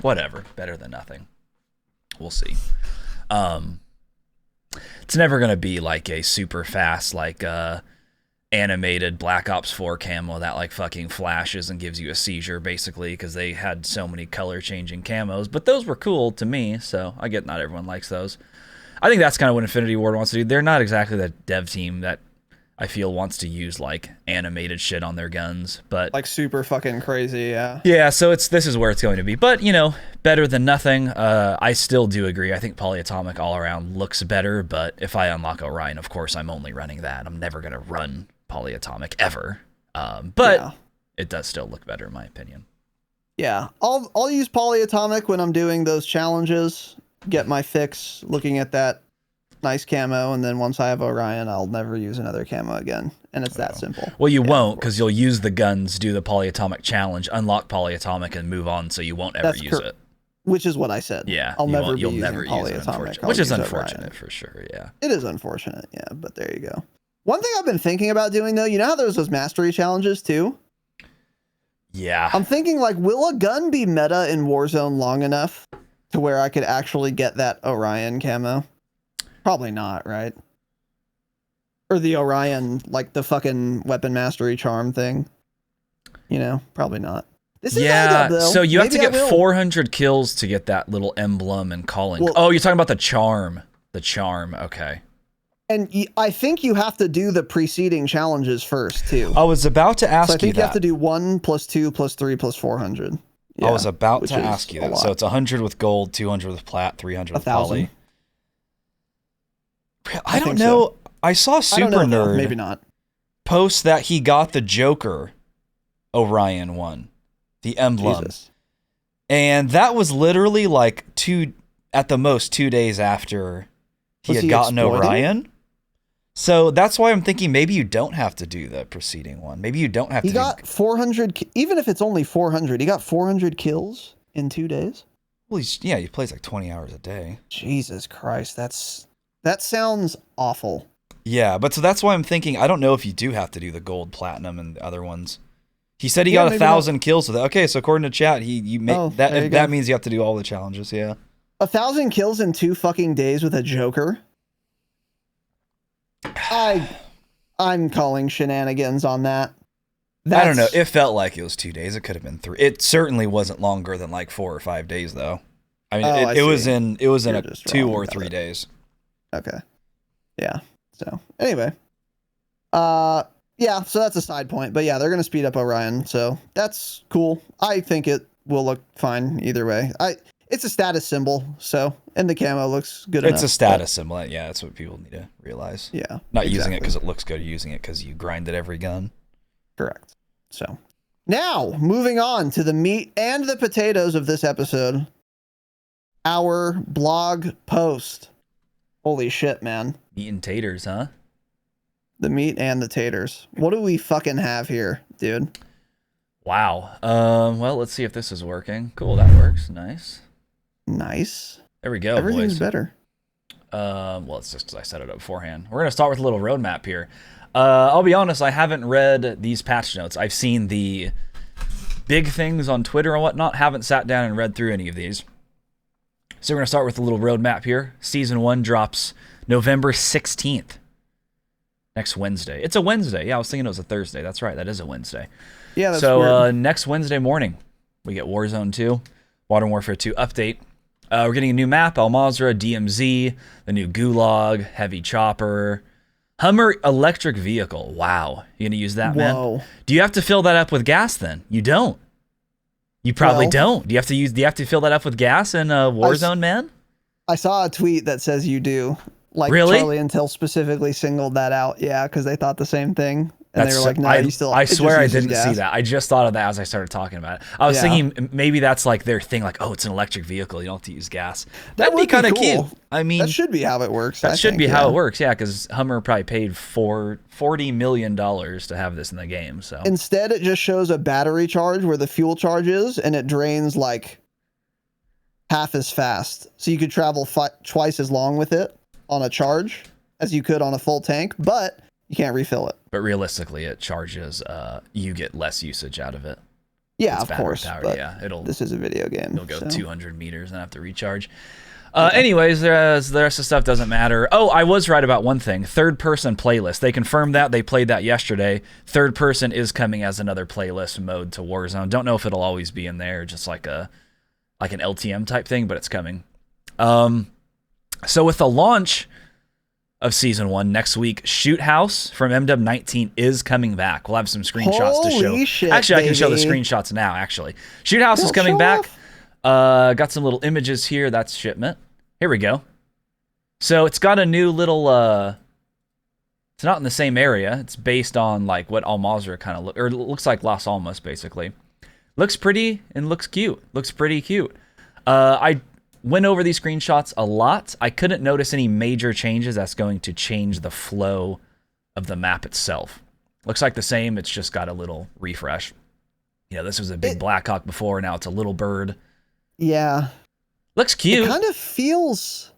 Speaker 2: whatever. Better than nothing. We'll see. It's never going to be like a super fast, like, animated Black Ops 4 camo that like fucking flashes and gives you a seizure basically because they had so many color changing camos, but those were cool to me, so I get not everyone likes those. I think that's kind of what Infinity Ward wants to do. They're not exactly the dev team that I feel wants to use like animated shit on their guns, but
Speaker 1: like super fucking crazy.
Speaker 2: Yeah, so this is where it's going to be, but you know, better than nothing. I still do agree. I think Polyatomic all around looks better, but if I unlock Orion, of course I'm only running that. I'm never going to run Polyatomic ever. But
Speaker 1: Yeah.
Speaker 2: it does still look better in my opinion.
Speaker 1: Yeah, I'll use polyatomic when I'm doing those challenges. Get my fix looking at that nice camo, and then once I have Orion, I'll never use another camo again, and it's that simple.
Speaker 2: Well, you won't, because you'll use the guns, do the polyatomic challenge, unlock polyatomic, and move on. So you won't ever use it.
Speaker 1: Which is what I said.
Speaker 2: Yeah,
Speaker 1: you'll
Speaker 2: never use
Speaker 1: polyatomic,
Speaker 2: which is unfortunate for sure. Yeah,
Speaker 1: it is unfortunate. Yeah, but there you go. One thing I've been thinking about doing though, you know how there's those mastery challenges too?
Speaker 2: Yeah.
Speaker 1: I'm thinking like, will a gun be meta in Warzone long enough to where I could actually get that Orion camo? Probably not, right? Or the Orion, like the fucking weapon mastery charm thing. You know, probably not. This is
Speaker 2: so you have to get 400 kills to get that little emblem and calling. Oh, you're talking about the charm. The charm, okay.
Speaker 1: And I think you have to do the preceding challenges first, too.
Speaker 2: I was about to ask you that.
Speaker 1: I think you have to do 1 + 2 + 3 + 400. Yeah,
Speaker 2: I was about to ask you that. So it's 100 with gold, 200 with plat, 300 with poly. I don't know. So. I saw Super Nerd
Speaker 1: maybe not.
Speaker 2: Post that he got the Joker Orion one, the emblem. Jesus. And that was literally like at the most 2 days after he had gotten Orion. So that's why I'm thinking maybe you don't have to do the preceding one. Maybe you don't have to.
Speaker 1: He got 400, even if it's only 400, he got 400 kills in 2 days.
Speaker 2: Well, he plays like 20 hours a day.
Speaker 1: Jesus Christ, that sounds awful.
Speaker 2: Yeah, but so that's why I'm thinking, I don't know if you do have to do the gold, platinum, and the other ones. He said he got 1,000 kills with that. Okay, so according to chat, that means you have to do all the challenges, yeah.
Speaker 1: 1,000 kills in 2 fucking days with a Joker? I'm calling shenanigans on that.
Speaker 2: I don't know. It felt like it was 2 days. It could have been 3. It certainly wasn't longer than like 4 or 5 days, though. I mean, it was in 2 or 3 days.
Speaker 1: Okay. Yeah. So anyway, yeah. So that's a side point, but yeah, they're gonna speed up Orion, so that's cool. I think it will look fine either way. It's a status symbol, so and the camo looks good.
Speaker 2: It's a status symbol. Yeah, that's what people need to realize.
Speaker 1: Yeah.
Speaker 2: Not using it because it looks good. Using it because you grinded every gun.
Speaker 1: Correct. So now moving on to the meat and the potatoes of this episode. Our blog post. Holy shit, man.
Speaker 2: Meat and taters, huh?
Speaker 1: The meat and the taters. What do we fucking have here, dude?
Speaker 2: Wow. Well, let's see if this is working. Cool, that works. Nice.
Speaker 1: Nice.
Speaker 2: There we go,
Speaker 1: Everything's
Speaker 2: boys.
Speaker 1: better.
Speaker 2: Well, it's just because I set it up beforehand. We're going to start with a little roadmap here. I'll be honest, I haven't read these patch notes. I've seen the big things on Twitter and whatnot. Haven't sat down and read through any of these. So we're going to start with a little roadmap here. Season 1 drops November 16th. Next Wednesday. It's a Wednesday. Yeah, I was thinking it was a Thursday. That's right. That is a Wednesday.
Speaker 1: Yeah, that's
Speaker 2: so
Speaker 1: weird.
Speaker 2: Next Wednesday morning, we get Warzone 2, Modern Warfare 2 update. We're getting a new map, Al Mazrah, DMZ, the new Gulag, Heavy Chopper, Hummer electric vehicle. Wow. You going to use that, man? Do you have to fill that up with gas then? You don't. You probably don't. Do you have to fill that up with gas in Warzone, man? I
Speaker 1: saw a tweet that says you do. Like
Speaker 2: really?
Speaker 1: Charlie and Till specifically singled that out. Yeah, because they thought the same thing. And they were like, no, you still.
Speaker 2: I swear I didn't see that. I just thought of that as I started talking about it. I was thinking maybe that's like their thing, like, oh, it's an electric vehicle. You don't have to use gas. That'd be kind of cool. I mean,
Speaker 1: that should be how it works.
Speaker 2: That should be how it works, yeah, because Hummer probably paid $40 million to have this in the game. So
Speaker 1: instead, it just shows a battery charge where the fuel charge is, and it drains like half as fast. So you could travel twice as long with it on a charge as you could on a full tank, but you can't refill it.
Speaker 2: But realistically, it charges. You get less usage out of it.
Speaker 1: Yeah, of course.
Speaker 2: But yeah,
Speaker 1: this is a video game.
Speaker 2: It'll go 200 meters and have to recharge. Anyways, the rest of the stuff doesn't matter. Oh, I was right about one thing. Third-person playlist. They confirmed that. They played that yesterday. Third person is coming as another playlist mode to Warzone. Don't know if it'll always be in there, just like an LTM type thing, but it's coming. So with the launch of Season 1 next week, Shoot House from MW19 is coming back. We'll have some screenshots to show.
Speaker 1: Shit,
Speaker 2: actually, I can show the screenshots now, actually. Shoot House is coming back. Got some little images here. That's shipment. Here we go. So it's got a new little It's not in the same area. It's based on like what Al Mazrah kind of or it looks like Las Almas basically. Looks pretty and looks cute. Looks pretty cute. I went over these screenshots a lot. I couldn't notice any major changes that's going to change the flow of the map itself. Looks like the same. It's just got a little refresh. You know, this was a big Blackhawk before. Now it's a little bird.
Speaker 1: Yeah.
Speaker 2: Looks cute.
Speaker 1: It kind of feels...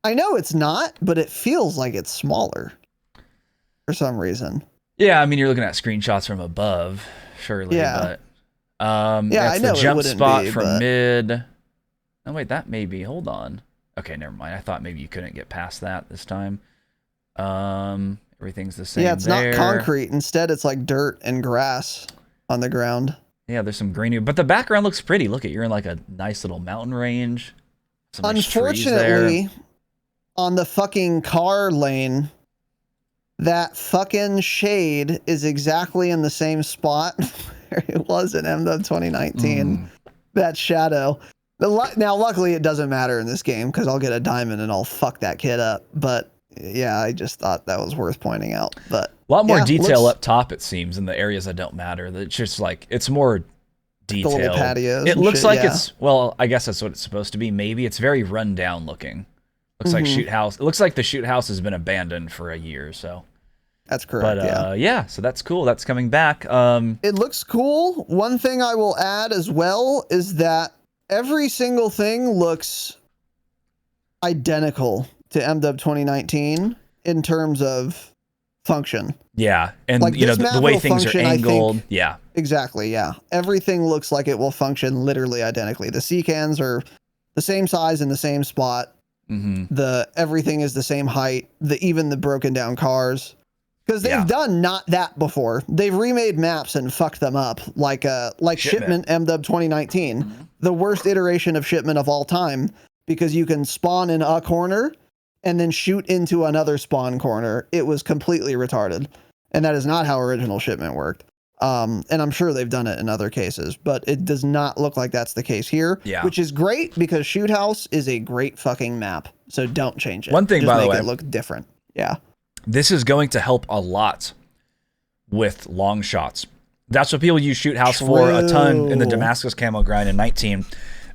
Speaker 1: I know it's not, but it feels like it's smaller for some reason.
Speaker 2: Yeah, I mean, you're looking at screenshots from above, surely.
Speaker 1: Yeah.
Speaker 2: But,
Speaker 1: yeah,
Speaker 2: that's
Speaker 1: I know
Speaker 2: the jump spot
Speaker 1: be,
Speaker 2: from
Speaker 1: but...
Speaker 2: mid. Oh, wait, that may be. Hold on. Okay, never mind. I thought maybe you couldn't get past that this time. Everything's the same.
Speaker 1: Yeah, it's
Speaker 2: there.
Speaker 1: not concrete. Instead, it's like dirt and grass on the ground.
Speaker 2: Yeah, there's some greenery, but the background looks pretty. Look at, you're in like a nice little mountain range. Some nice trees there.
Speaker 1: Unfortunately, on the fucking car lane, that fucking shade is exactly in the same spot where it was in MW 2019. That shadow. Now, luckily, it doesn't matter in this game because I'll get a diamond and I'll fuck that kid up. But yeah, I just thought that was worth pointing out. But
Speaker 2: a lot more detail up top, it seems, in the areas that don't matter. It's just like, it's more detail.
Speaker 1: The little patios.
Speaker 2: It looks like it's, well, I guess that's what it's supposed to be. Maybe it's very run down looking. Looks like shoot house. It looks like the shoot house has been abandoned for a year or so.
Speaker 1: That's correct.
Speaker 2: But yeah, so that's cool. That's coming back.
Speaker 1: It looks cool. One thing I will add as well is that every single thing looks identical to MW 2019 in terms of function.
Speaker 2: Yeah, and
Speaker 1: like,
Speaker 2: you know the way things are angled. Yeah,
Speaker 1: exactly. Yeah, everything looks like it will function literally identically. The C cans are the same size in the same spot. Everything is the same height. Even the broken down cars, because they've done not that before. They've remade maps and fucked them up, like Shipment MW 2019, the worst iteration of Shipment of all time, because you can spawn in a corner and then shoot into another spawn corner. It was completely retarded, and that is not how original Shipment worked. And I'm sure they've done it in other cases, but it does not look like that's the case here, which is great because Shoot House is a great fucking map. So don't change it.
Speaker 2: One thing,
Speaker 1: just
Speaker 2: by the way,
Speaker 1: make it look different. Yeah.
Speaker 2: This is going to help a lot with long shots. That's what people use Shoot House for a ton in the Damascus camo grind in 19.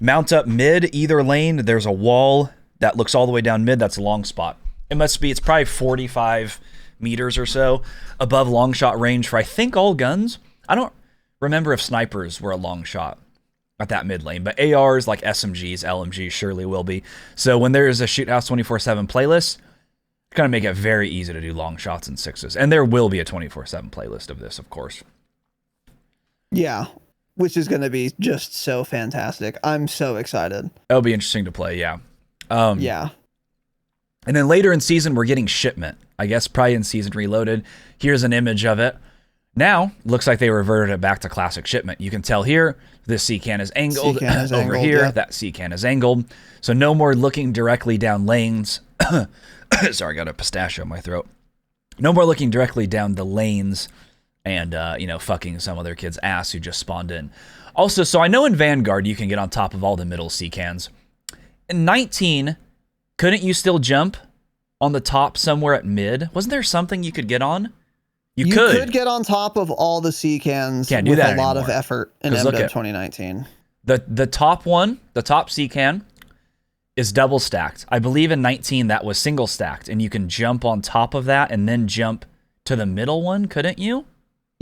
Speaker 2: Mount up mid, either lane. There's a wall that looks all the way down mid. That's a long spot. It's probably 45 meters or so above long shot range for I think all guns. I don't remember if snipers were a long shot at that mid lane, but ARs like SMGs, LMGs surely will be. So when there's a Shoot House 24/7 playlist, it's going to make it very easy to do long shots and sixes. And there will be a 24/7 playlist of this, of course.
Speaker 1: Yeah, which is going to be just so fantastic. I'm so excited.
Speaker 2: It'll be interesting to play, yeah.
Speaker 1: Yeah.
Speaker 2: And then later in season, we're getting Shipment. I guess probably in Season Reloaded. Here's an image of it. Now, looks like they reverted it back to classic Shipment. You can tell here, this C-can is angled. Over here, that C-can is angled. So no more looking directly down lanes. Sorry, I got a pistachio in my throat. No more looking directly down the lanes and, fucking some other kid's ass who just spawned in. Also, so I know in Vanguard you can get on top of all the middle C-cans. In 19, couldn't you still jump on the top somewhere at mid? Wasn't there something you could get on? You could
Speaker 1: get on top of all the C-cans
Speaker 2: with
Speaker 1: a lot of effort in MW 2019.
Speaker 2: The top one, the top C-can, is double stacked. I believe in 19 that was single stacked, and you can jump on top of that and then jump to the middle one, couldn't you?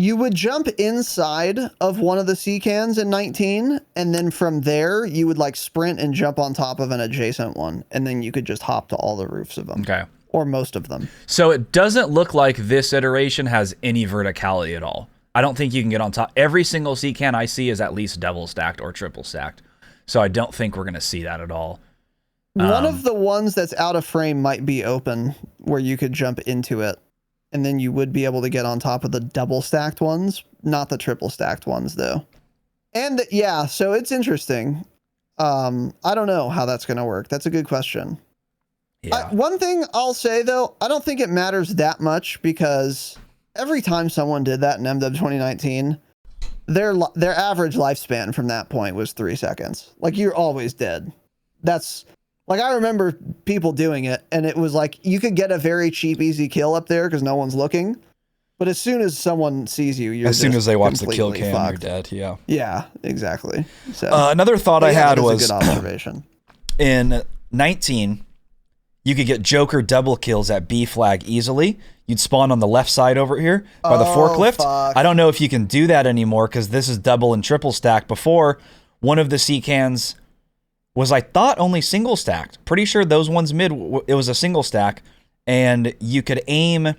Speaker 1: You would jump inside of one of the C-cans in 19, and then from there, you would like sprint and jump on top of an adjacent one, and then you could just hop to all the roofs of them.
Speaker 2: Okay.
Speaker 1: Or most of them.
Speaker 2: So it doesn't look like this iteration has any verticality at all. I don't think you can get on top. Every single C-can I see is at least double stacked or triple stacked. So I don't think we're going to see that at all.
Speaker 1: One of the ones that's out of frame might be open where you could jump into it. And then you would be able to get on top of the double stacked ones, not the triple stacked ones though. And yeah, so it's interesting. I don't know how that's going to work. That's a good question.
Speaker 2: Yeah.
Speaker 1: One thing I'll say though, I don't think it matters that much because every time someone did that in MW 2019, their average lifespan from that point was 3 seconds. Like you're always dead. That's Like, I remember people doing it, and it was like you could get a very cheap, easy kill up there because no one's looking. But as soon as someone sees you, you're
Speaker 2: as soon as they watch the kill
Speaker 1: completely
Speaker 2: cam,
Speaker 1: fucked.
Speaker 2: you're dead. Yeah.
Speaker 1: Yeah, exactly. So
Speaker 2: Another thought I had
Speaker 1: that is
Speaker 2: was
Speaker 1: a good observation.
Speaker 2: in 19, you could get Joker double kills at B flag easily. You'd spawn on the left side over here by the forklift.
Speaker 1: Fuck.
Speaker 2: I don't know if you can do that anymore because this is double and triple stack. Before, one of the C cans was, I thought, only single stacked. Pretty sure those ones mid, it was a single stack, and you could aim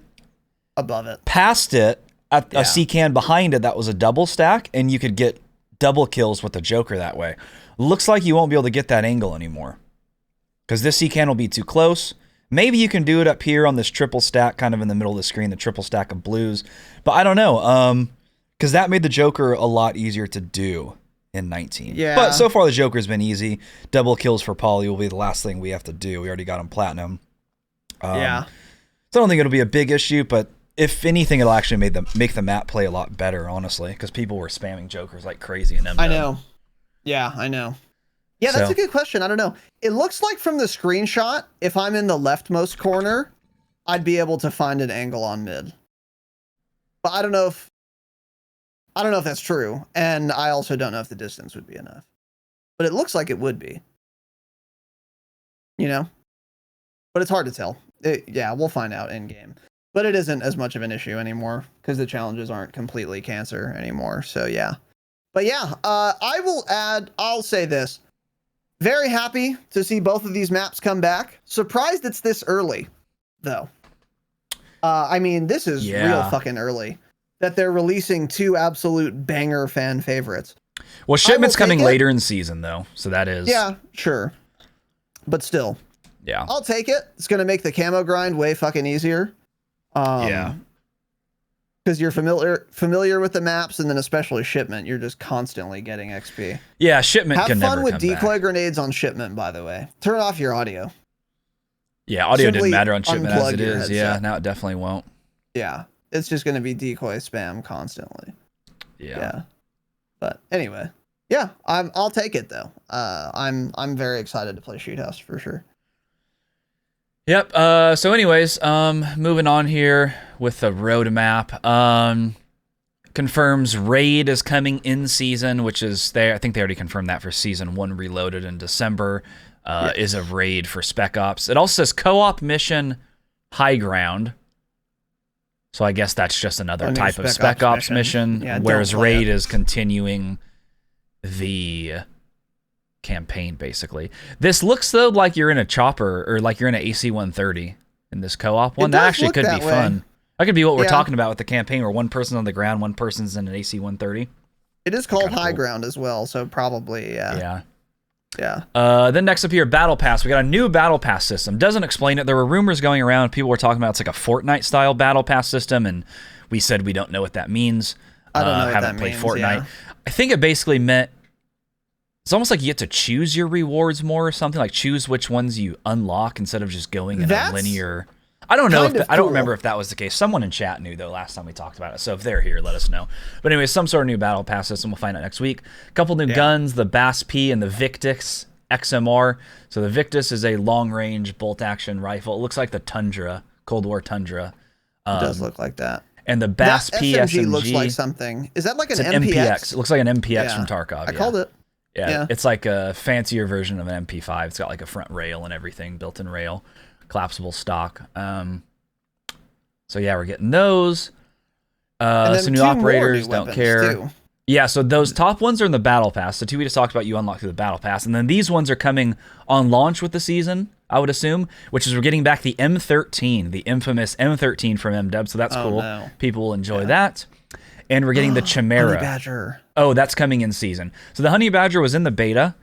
Speaker 1: Above it,
Speaker 2: past it at a C can behind it that was a double stack, and you could get double kills with the Joker that way. Looks like you won't be able to get that angle anymore because this C can will be too close. Maybe you can do it up here on this triple stack, kind of in the middle of the screen, the triple stack of blues, but I don't know, because that made the Joker a lot easier to do in 19.
Speaker 1: Yeah.
Speaker 2: But so far the Joker's been easy. Double kills for Polly will be the last thing we have to do. We already got him platinum.
Speaker 1: yeah.
Speaker 2: So I don't think it'll be a big issue, but if anything, it'll actually make the map play a lot better, honestly, because people were spamming Jokers like crazy in MW.
Speaker 1: I know. Yeah, I know. Yeah, that's
Speaker 2: So-
Speaker 1: a good question. I don't know. It looks like from the screenshot, if I'm in the leftmost corner, I'd be able to find an angle on mid. But I don't know if that's true, and I also don't know if the distance would be enough. But it looks like it would be. You know? But it's hard to tell. Yeah, we'll find out in game. But it isn't as much of an issue anymore because the challenges aren't completely cancer anymore. So yeah. But yeah, I'll say this. Very happy to see both of these maps come back. Surprised it's this early, though. I mean, this is real fucking early that they're releasing two absolute banger fan favorites.
Speaker 2: Well, shipment's coming later in season, though, so that is...
Speaker 1: Yeah, sure. But still.
Speaker 2: Yeah.
Speaker 1: I'll take it. It's going to make the camo grind way fucking easier.
Speaker 2: Yeah.
Speaker 1: Because you're familiar with the maps, and then especially shipment, you're just constantly getting XP.
Speaker 2: Yeah, shipment can never
Speaker 1: Have fun with
Speaker 2: come
Speaker 1: decoy
Speaker 2: back.
Speaker 1: grenades on shipment, by the way. Turn off your audio.
Speaker 2: Yeah, audio
Speaker 1: Simply
Speaker 2: didn't matter on shipment as
Speaker 1: unplug
Speaker 2: it
Speaker 1: your
Speaker 2: is. Yeah,
Speaker 1: headset.
Speaker 2: now it definitely won't.
Speaker 1: Yeah, it's just going to be decoy spam constantly. Yeah. But anyway, yeah, I'll take it though. I'm very excited to play Shoot House for sure.
Speaker 2: Yep. So anyways, moving on here with the roadmap. Confirms Raid is coming in season, which is I think they already confirmed that for season 1 Reloaded in December. Is a raid for Spec Ops. It also says co-op mission High Ground. So I guess that's just another type of Spec Ops mission, whereas Raid is continuing the campaign, basically. This looks, though, like you're in a chopper, or like you're in an AC-130 in this co-op one. That actually could be fun. That could be what we're talking about with the campaign, where one person's on the ground, one person's in an AC-130.
Speaker 1: It is called High Ground as well, so probably, yeah.
Speaker 2: Then next up here, Battle Pass. We got a new Battle Pass system. Doesn't explain it. There were rumors going around. People were talking about it's like a Fortnite-style Battle Pass system, and we said we don't know what that means.
Speaker 1: I don't know what
Speaker 2: haven't
Speaker 1: that
Speaker 2: played
Speaker 1: means,
Speaker 2: Fortnite.
Speaker 1: yeah.
Speaker 2: I think it basically meant it's almost like you get to choose your rewards more or something, like choose which ones you unlock instead of just going in a linear. I don't know. I don't remember if that was the case. Someone in chat knew, though, last time we talked about it. So if they're here, let us know. But anyway, some sort of new Battle Pass system. We'll find out next week. A couple new guns, the Bass P and the Victus XMR. So the Victus is a long-range bolt-action rifle. It looks like the Tundra, Cold War Tundra.
Speaker 1: It does look like that.
Speaker 2: And the Bass P SMG
Speaker 1: looks like something. Is that like an
Speaker 2: MPX?
Speaker 1: MPX?
Speaker 2: It looks like an MPX from Tarkov.
Speaker 1: I called it.
Speaker 2: Yeah, it's like a fancier version of an MP5. It's got like a front rail and everything, built-in rail, collapsible stock. So yeah, we're getting those. Some new operators, don't care.
Speaker 1: Too.
Speaker 2: Yeah, so those top ones are in the Battle Pass. The two we just talked about, you unlock through the Battle Pass. And then these ones are coming on launch with the season, I would assume, which is we're getting back the M13, the infamous M13 from MW. So that's cool.
Speaker 1: No.
Speaker 2: People will enjoy that. And we're getting the Chimera.
Speaker 1: Honey Badger.
Speaker 2: Oh, that's coming in season. So the Honey Badger was in the beta.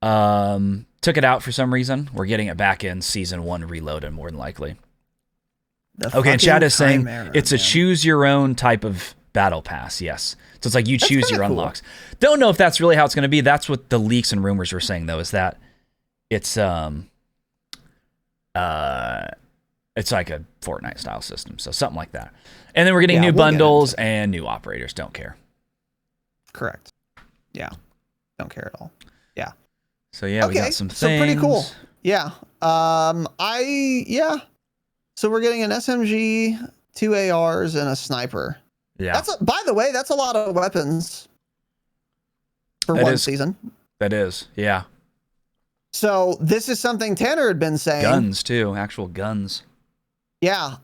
Speaker 2: Took it out for some reason. We're getting it back in season 1 Reloaded, more than likely. Okay, and chat is saying it's a choose your own type of battle pass. Yes. So it's like you choose your unlocks. Don't know if that's really how it's going to be. That's what the leaks and rumors were saying, though, is that it's like a Fortnite style system. So something like that. And then we're getting new bundles and new operators. Don't care.
Speaker 1: Correct. Yeah. Don't care at all. Yeah.
Speaker 2: So yeah, we got some things.
Speaker 1: So pretty cool. Yeah. Yeah. So we're getting an SMG, 2 ARs, and a sniper.
Speaker 2: Yeah.
Speaker 1: By the way, that's a lot of weapons for one season.
Speaker 2: That is, yeah.
Speaker 1: So this is something Tanner had been saying.
Speaker 2: Guns too, actual guns.
Speaker 1: Yeah.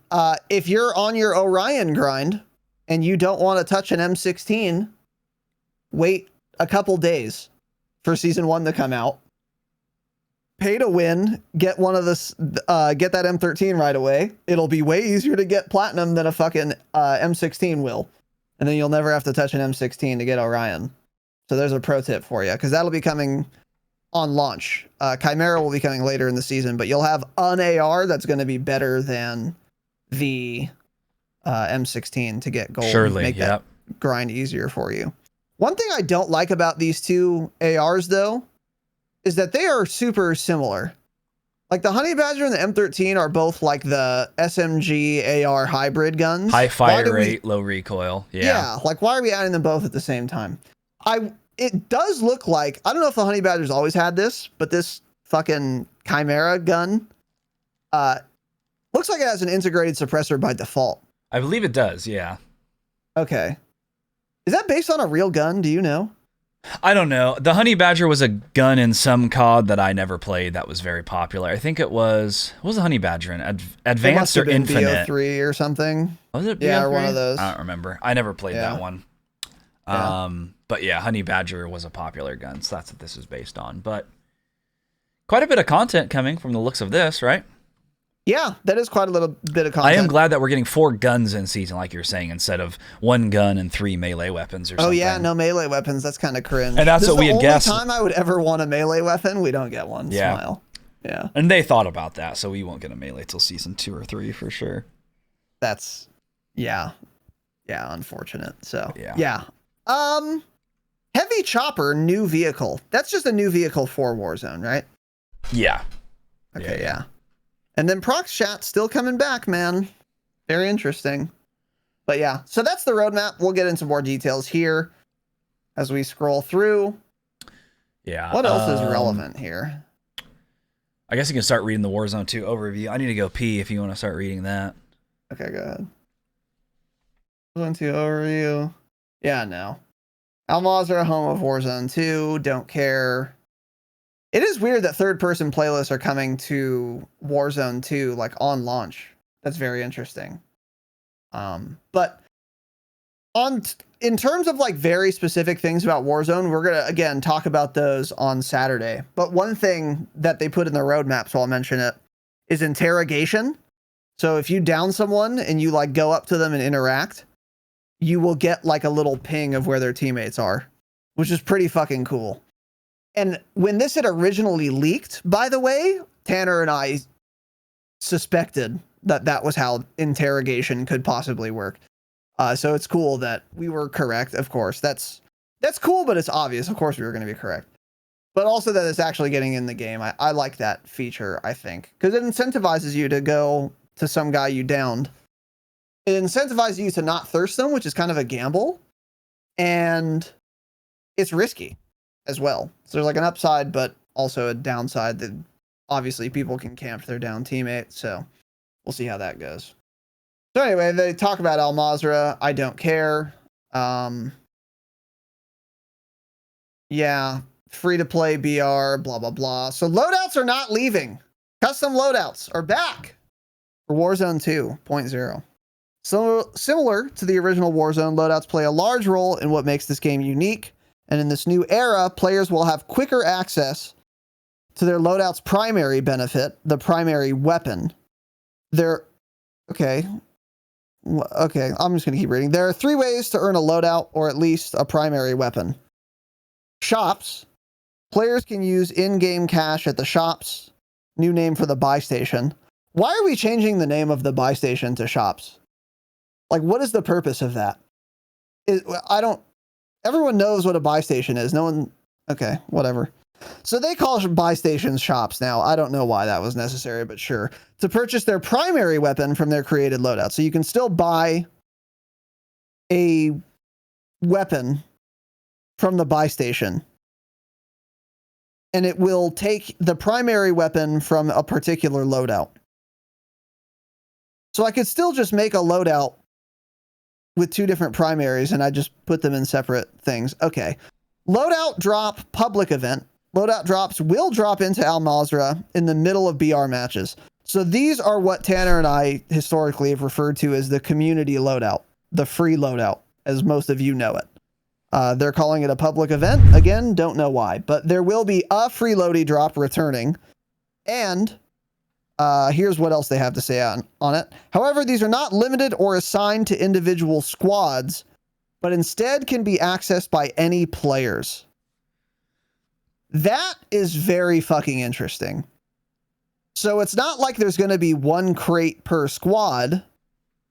Speaker 1: If you're on your Orion grind and you don't want to touch an M16, wait a couple days for season 1 to come out. Pay to win, get one of this, get that M13 right away. It'll be way easier to get platinum than a fucking M16 will. And then you'll never have to touch an M16 to get Orion. So there's a pro tip for you, because that'll be coming on launch. Chimera will be coming later in the season, but you'll have an AR that's going to be better than the M16 to get gold.
Speaker 2: Surely,
Speaker 1: make that grind easier for you. One thing I don't like about these two ARs, though, is that they are super similar. Like the Honey Badger and the M13 are both like the SMG AR hybrid guns.
Speaker 2: High fire rate, low recoil.
Speaker 1: Yeah. Like, why are we adding them both at the same time? It does look like, I don't know if the Honey Badger's always had this, but this fucking Chimera gun looks like it has an integrated suppressor by default.
Speaker 2: I believe it does, yeah.
Speaker 1: Okay. Is that based on a real gun? Do you know?
Speaker 2: I don't know. The Honey Badger was a gun in some COD that I never played that was very popular. I think it was... What was the Honey Badger in? Advanced or Infinite?
Speaker 1: BO3 or something.
Speaker 2: Was it BO3?
Speaker 1: Yeah, or one of those.
Speaker 2: I don't remember. I never played that one.
Speaker 1: Yeah.
Speaker 2: But yeah, Honey Badger was a popular gun, so that's what this is based on. But quite a bit of content coming from the looks of this, right?
Speaker 1: Yeah, that is quite a little bit of content.
Speaker 2: I am glad that we're getting 4 guns in season, like you're saying, instead of 1 gun and 3 melee weapons or something.
Speaker 1: Oh yeah, no melee weapons. That's kind of cringe.
Speaker 2: And that's what we had guessed.
Speaker 1: The only time I would ever want a melee weapon, we don't get one.
Speaker 2: Yeah.
Speaker 1: Smile. Yeah.
Speaker 2: And they thought about that, so we won't get a melee till season 2 or 3 for sure.
Speaker 1: That's, yeah, unfortunate. So
Speaker 2: yeah.
Speaker 1: Heavy chopper, new vehicle. That's just a new vehicle for Warzone, right?
Speaker 2: Yeah.
Speaker 1: Okay, yeah. And then Prox Chat still coming back, man. Very interesting. But yeah, so that's the roadmap. We'll get into more details here as we scroll through.
Speaker 2: Yeah.
Speaker 1: What else is relevant here?
Speaker 2: I guess you can start reading the Warzone 2 overview. I need to go pee if you want to start reading that.
Speaker 1: Okay, go ahead. Warzone 2 overview. Yeah, no. Al-Mazrah, home of Warzone 2. Don't care. It is weird that third-person playlists are coming to Warzone 2, like, on launch. That's very interesting. But in terms of, like, very specific things about Warzone, we're going to, again, talk about those on Saturday. But one thing that they put in the roadmap, so I'll mention it, is interrogation. So if you down someone and you, like, go up to them and interact, you will get, like, a little ping of where their teammates are, which is pretty fucking cool. And when this had originally leaked, by the way, Tanner and I suspected that that was how interrogation could possibly work. So it's cool that we were correct, of course. That's cool, but it's obvious. Of course we were going to be correct. But also that it's actually getting in the game. I like that feature, I think. Because it incentivizes you to go to some guy you downed. It incentivizes you to not thirst them, which is kind of a gamble. And it's risky as well. So there's like an upside, but also a downside that obviously people can camp their down teammate. So we'll see how that goes. So anyway, they talk about Al-Mazrah. I don't care. Yeah, free to play BR, blah, blah, blah. So loadouts are not leaving. Custom loadouts are back for Warzone 2.0. So similar to the original Warzone, loadouts play a large role in what makes this game unique. And in this new era, players will have quicker access to their loadout's primary benefit, the primary weapon. Okay, I'm just going to keep reading. There are 3 ways to earn a loadout, or at least a primary weapon. Shops. Players can use in-game cash at the shops. New name for the buy station. Why are we changing the name of the buy station to shops? Like, what is the purpose of that? Everyone knows what a buy station is. No one... Okay, whatever. So they call buy stations shops now. I don't know why that was necessary, but sure. To purchase their primary weapon from their created loadout. So you can still buy a weapon from the buy station. and it will take the primary weapon from a particular loadout. So I could still just make a loadout with two different primaries, and I just put them in separate things. Okay. Loadout drop public event. Loadout drops will drop into Al Mazrah in the middle of BR matches. So these are what Tanner and I historically have referred to as the community loadout, the free loadout, as most of you know it. They're calling it a public event. Again, don't know why, but there will be a free loadie drop returning. And here's what else they have to say on it. However, these are not limited or assigned to individual squads, but instead can be accessed by any players. That is very fucking interesting. So it's not like there's going to be one crate per squad.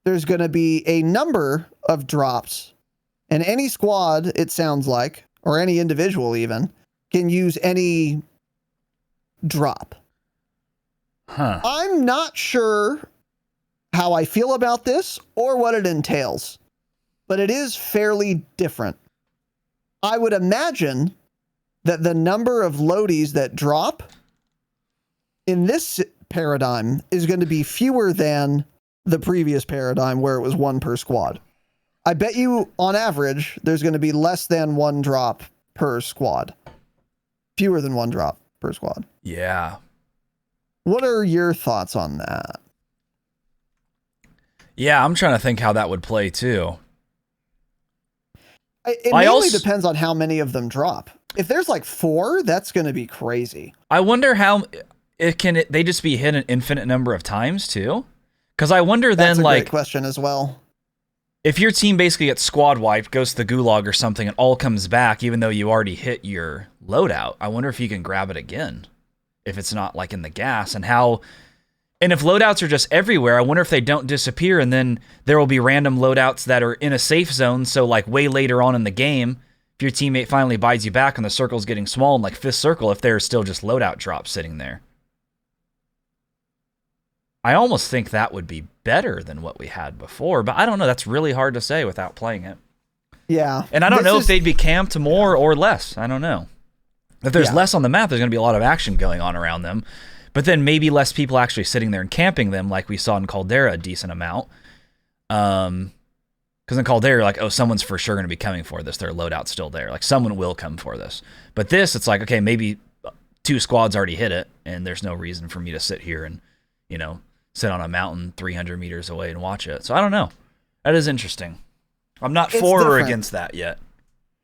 Speaker 1: There's going to be a number of drops, and any squad, it sounds like, or any individual even, can use any drop.
Speaker 2: Huh.
Speaker 1: I'm not sure how I feel about this or what it entails, but it is fairly different. I would imagine that the number of loadies that drop in this paradigm is going to be fewer than the previous paradigm where it was one per squad. I bet you on average, there's going to be less than one drop per squad. Fewer than one drop per squad.
Speaker 2: Yeah.
Speaker 1: What are your thoughts on that?
Speaker 2: Yeah, I'm trying to think how that would play too.
Speaker 1: It mainly depends on how many of them drop. If there's like 4, that's going to be crazy.
Speaker 2: I wonder how they just be hit an infinite number of times too? Because I wonder
Speaker 1: That's
Speaker 2: then,
Speaker 1: a
Speaker 2: like,
Speaker 1: great question as well.
Speaker 2: If your team basically gets squad wiped, goes to the gulag or something, and all comes back, even though you already hit your loadout, I wonder if you can grab it again. If it's not like in the gas, and if loadouts are just everywhere, I wonder if they don't disappear, and then there will be random loadouts that are in a safe zone. So like way later on in the game, if your teammate finally buys you back and the circle's getting small, and like 5th circle, if there's still just loadout drops sitting there. I almost think that would be better than what we had before, but I don't know. That's really hard to say without playing it.
Speaker 1: Yeah.
Speaker 2: And I don't know if they'd be camped more or less. I don't know. If there's less on the map, there's going to be a lot of action going on around them. But then maybe less people actually sitting there and camping them like we saw in Caldera a decent amount. Because in Caldera, you're like, oh, someone's for sure going to be coming for this. Their loadout's still there. Like, someone will come for this. But this, it's like, okay, maybe 2 squads already hit it, and there's no reason for me to sit here and, sit on a mountain 300 meters away and watch it. So I don't know. That is interesting. I'm not for or against that yet.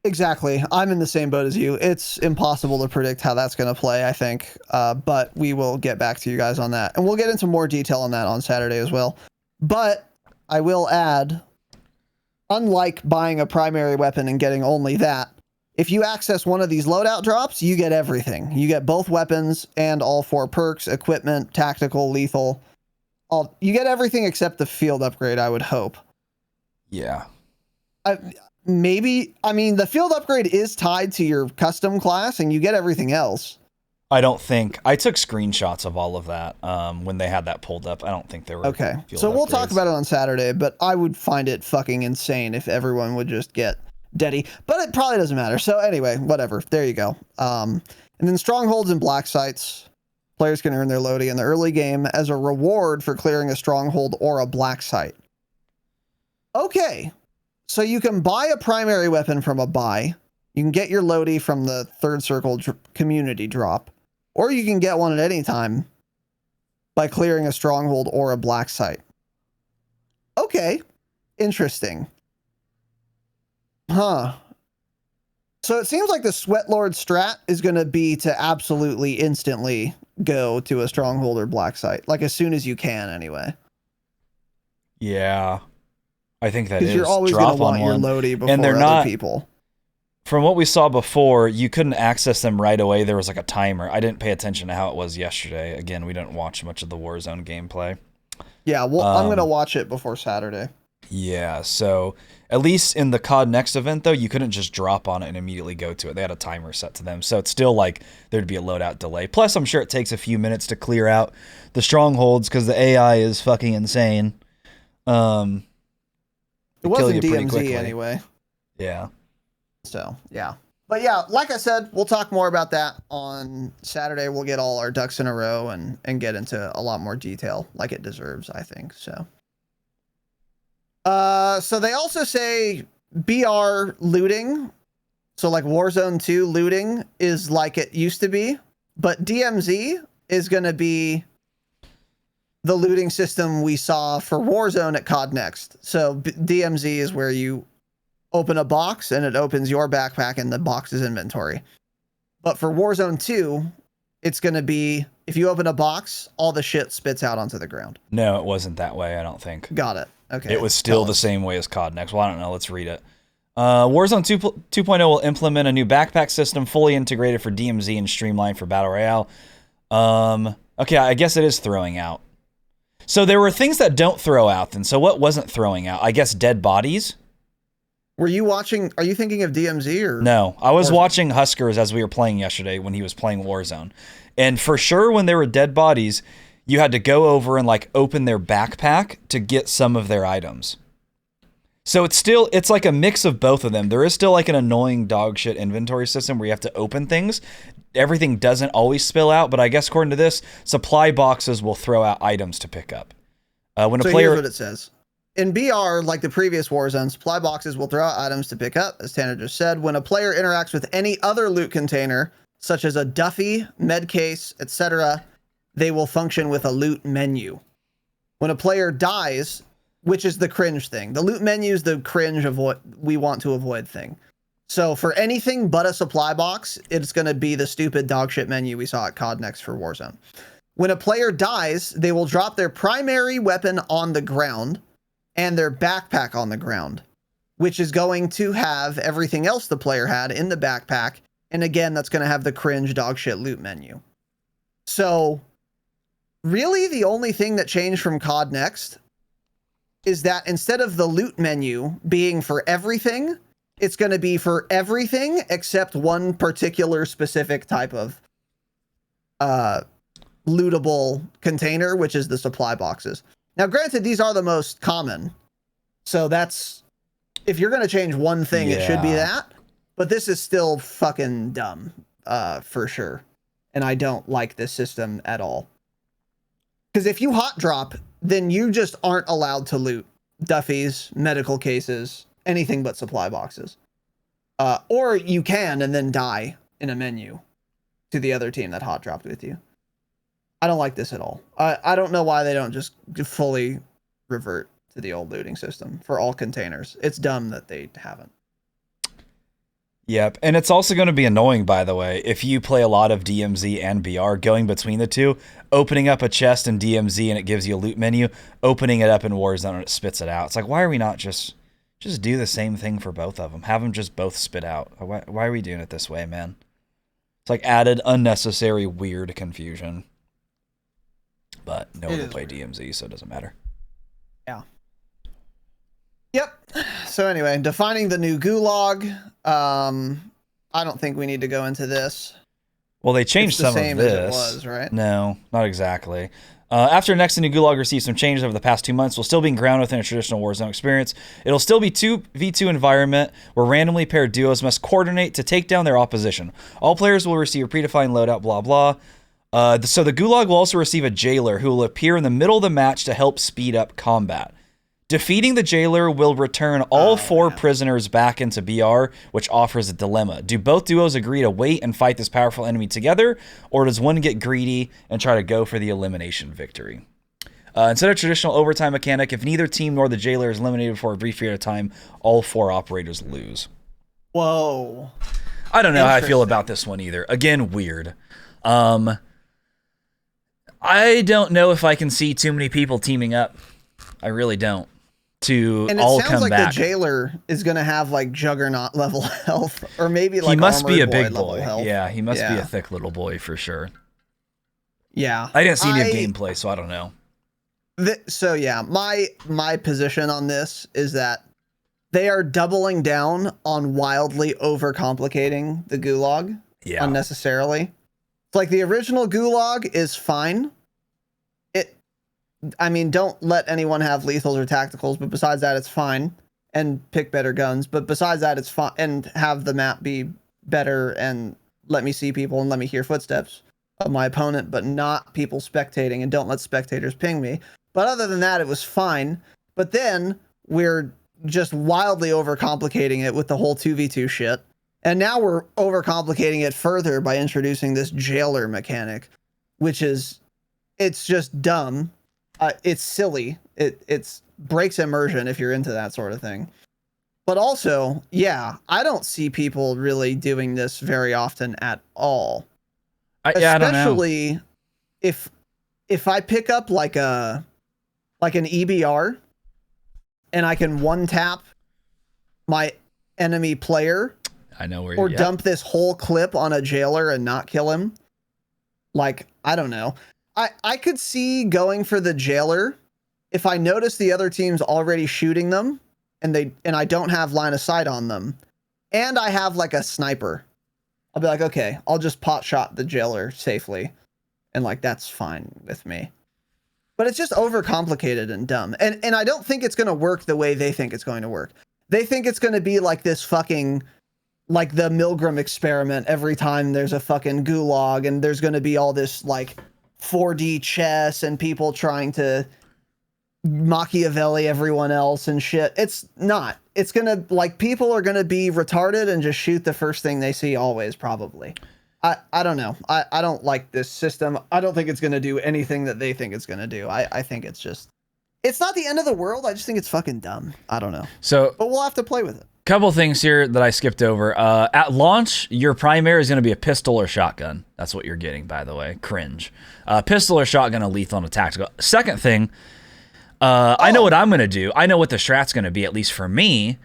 Speaker 1: Exactly. I'm in the same boat as you. It's impossible to predict how that's going to play, I think. But we will get back to you guys on that. And we'll get into more detail on that on Saturday as well. But I will add, unlike buying a primary weapon and getting only that, if you access one of these loadout drops, you get everything. You get both weapons and all 4 perks, equipment, tactical, lethal. You get everything except the field upgrade, I would hope.
Speaker 2: Yeah.
Speaker 1: The field upgrade is tied to your custom class, and you get everything else.
Speaker 2: I don't think. I took screenshots of all of that when they had that pulled up. I don't think there were.
Speaker 1: Okay. So we'll talk about it on Saturday, but I would find it fucking insane if everyone would just get Deady. But it probably doesn't matter. So anyway, whatever. There you go. And then strongholds and black sites. Players can earn their loadie in the early game as a reward for clearing a stronghold or a black site. Okay. So you can buy a primary weapon from a buy. You can get your loadie from the 3rd circle community drop. Or you can get one at any time by clearing a stronghold or a black site. Okay. Interesting. Huh. So it seems like the Sweat Lord strat is going to be to absolutely instantly go to a stronghold or black site. Like as soon as you can, anyway.
Speaker 2: Yeah. I think that is.
Speaker 1: Because you're always going to want your loadie before other people.
Speaker 2: From what we saw before, you couldn't access them right away. There was like a timer. I didn't pay attention to how it was yesterday. Again, we didn't watch much of the Warzone gameplay.
Speaker 1: Yeah, well, I'm going to watch it before Saturday.
Speaker 2: Yeah, so at least in the COD Next event, though, you couldn't just drop on it and immediately go to it. They had a timer set to them. So it's still like there'd be a loadout delay. Plus, I'm sure it takes a few minutes to clear out the strongholds because the AI is fucking insane.
Speaker 1: It wasn't DMZ anyway.
Speaker 2: Yeah.
Speaker 1: So, yeah. But yeah, like I said, we'll talk more about that on Saturday. We'll get all our ducks in a row and get into a lot more detail like it deserves, I think. So so they also say BR looting, so like Warzone 2 looting is like it used to be, but DMZ is going to be the looting system we saw for Warzone at COD Next. So DMZ is where you open a box and it opens your backpack and the box's inventory. But for Warzone 2, it's going to be, if you open a box, all the shit spits out onto the ground.
Speaker 2: No, it wasn't that way, I don't think.
Speaker 1: Got it. Okay.
Speaker 2: It was still the same way as COD Next. Well, I don't know. Let's read it. Warzone 2.0 will implement a new backpack system fully integrated for DMZ and streamlined for Battle Royale. Okay, I guess it is throwing out. So there were things that don't throw out then. So what wasn't throwing out? I guess dead bodies?
Speaker 1: Were you watching, are you thinking of DMZ or?
Speaker 2: No, I was
Speaker 1: Warzone?
Speaker 2: Watching Huskers as we were playing yesterday when he was playing Warzone. And for sure when there were dead bodies, you had to go over and like open their backpack to get some of their items. So it's like a mix of both of them. There is still like an annoying dog shit inventory system where you have to open things. Everything doesn't always spill out, but I guess according to this, supply boxes will throw out items to pick up. When a player,
Speaker 1: here's what it says. In BR, like the previous Warzone, supply boxes will throw out items to pick up, as Tanner just said. When a player interacts with any other loot container, such as a Duffy, med case, etc., they will function with a loot menu. When a player dies, which is the cringe thing. The loot menu is the cringe of what we want to avoid thing. So for anything but a supply box, it's going to be the stupid dogshit menu we saw at COD Next for Warzone. When a player dies, they will drop their primary weapon on the ground and their backpack on the ground, which is going to have everything else the player had in the backpack. And again, that's going to have the cringe dogshit loot menu. So really the only thing that changed from COD Next is that instead of the loot menu being for everything, it's going to be for everything except one particular specific type of lootable container, which is the supply boxes. Now, granted, these are the most common. So that's, if you're going to change one thing, it should be that. But this is still fucking dumb, for sure. And I don't like this system at all. Because if you hot drop, then you just aren't allowed to loot Duffys, medical cases, anything but supply boxes. Or you can and then die in a menu to the other team that hot dropped with you. I don't like this at all. I don't know why they don't just fully revert to the old looting system for all containers. It's dumb that they haven't.
Speaker 2: Yep, and it's also going to be annoying, by the way, if you play a lot of DMZ and BR, going between the two, opening up a chest in DMZ and it gives you a loot menu, opening it up in Warzone and it spits it out. It's like, why are we not just do the same thing for both of them? Have them just both spit out. Why are we doing it this way, man? It's like added unnecessary weird confusion. But no one will play DMZ, so it doesn't matter.
Speaker 1: Yeah. Yep. So anyway, defining the new gulag. I don't think we need to go into this.
Speaker 2: Well, they changed some of this.
Speaker 1: It's the same as it was, right?
Speaker 2: No, not exactly. After Next, the new gulag received some changes over the past 2 months. Will still be grounded within a traditional Warzone experience. It'll still be 2v2 environment where randomly paired duos must coordinate to take down their opposition. All players will receive a predefined loadout, blah, blah. So the gulag will also receive a jailer who will appear in the middle of the match to help speed up combat. Defeating the jailer will return all four prisoners back into BR, which offers a dilemma. Do both duos agree to wait and fight this powerful enemy together, or does one get greedy and try to go for the elimination victory? Instead of traditional overtime mechanic, if neither team nor the jailer is eliminated for a brief period of time, all four operators lose.
Speaker 1: Whoa.
Speaker 2: I don't know how I feel about this one either. Again, weird. I don't know if I can see too many people teaming up. I really don't.
Speaker 1: And it
Speaker 2: all
Speaker 1: sounds
Speaker 2: come
Speaker 1: like
Speaker 2: back.
Speaker 1: The jailer is going to have like Juggernaut level health, or maybe like
Speaker 2: he must be a
Speaker 1: Armored
Speaker 2: big
Speaker 1: boy.
Speaker 2: boy. Yeah, he must be a thick little boy for sure.
Speaker 1: Yeah,
Speaker 2: I didn't see any gameplay, so I don't know.
Speaker 1: So yeah, my position on this is that they are doubling down on wildly overcomplicating the gulag unnecessarily. It's like the original gulag is fine. I mean, don't let anyone have lethals or tacticals, but besides that, it's fine. And pick better guns. But besides that, it's fine. And have the map be better and let me see people and let me hear footsteps of my opponent, but not people spectating, and don't let spectators ping me. But other than that, it was fine. But then we're just wildly overcomplicating it with the whole 2v2 shit. And now we're overcomplicating it further by introducing this jailer mechanic, which is, it's just dumb. It's silly. It's breaks immersion if you're into that sort of thing. But also, yeah, I don't see people really doing this very often at all. Especially if I pick up like an EBR and I can one tap my enemy player,
Speaker 2: I know where
Speaker 1: or dump this whole clip on a jailer and not kill him. Like, I don't know. I could see going for the jailer if I notice the other team's already shooting them and I don't have line of sight on them, and I have like a sniper. I'll be like, okay, I'll just pot shot the jailer safely, and like that's fine with me. But it's just overcomplicated and dumb, and I don't think it's gonna work the way they think it's going to work. They think it's gonna be like this fucking, like the Milgram experiment every time there's a fucking gulag, and there's gonna be all this like 4D chess and people trying to Machiavelli everyone else and shit. It's not. It's gonna, like, people are gonna be retarded and just shoot the first thing they see always, probably. I don't know. I don't like this system. I don't think it's gonna do anything that they think it's gonna do. I think it's just, it's not the end of the world. I just think it's fucking dumb. I don't know.
Speaker 2: So,
Speaker 1: but we'll have to play with it.
Speaker 2: Couple things here that I skipped over. At launch, your primary is going to be a pistol or shotgun. That's what you're getting, by the way. Cringe. Pistol or shotgun, a lethal and a tactical. Second thing, I know what I'm going to do. I know what the strat's going to be, at least for me.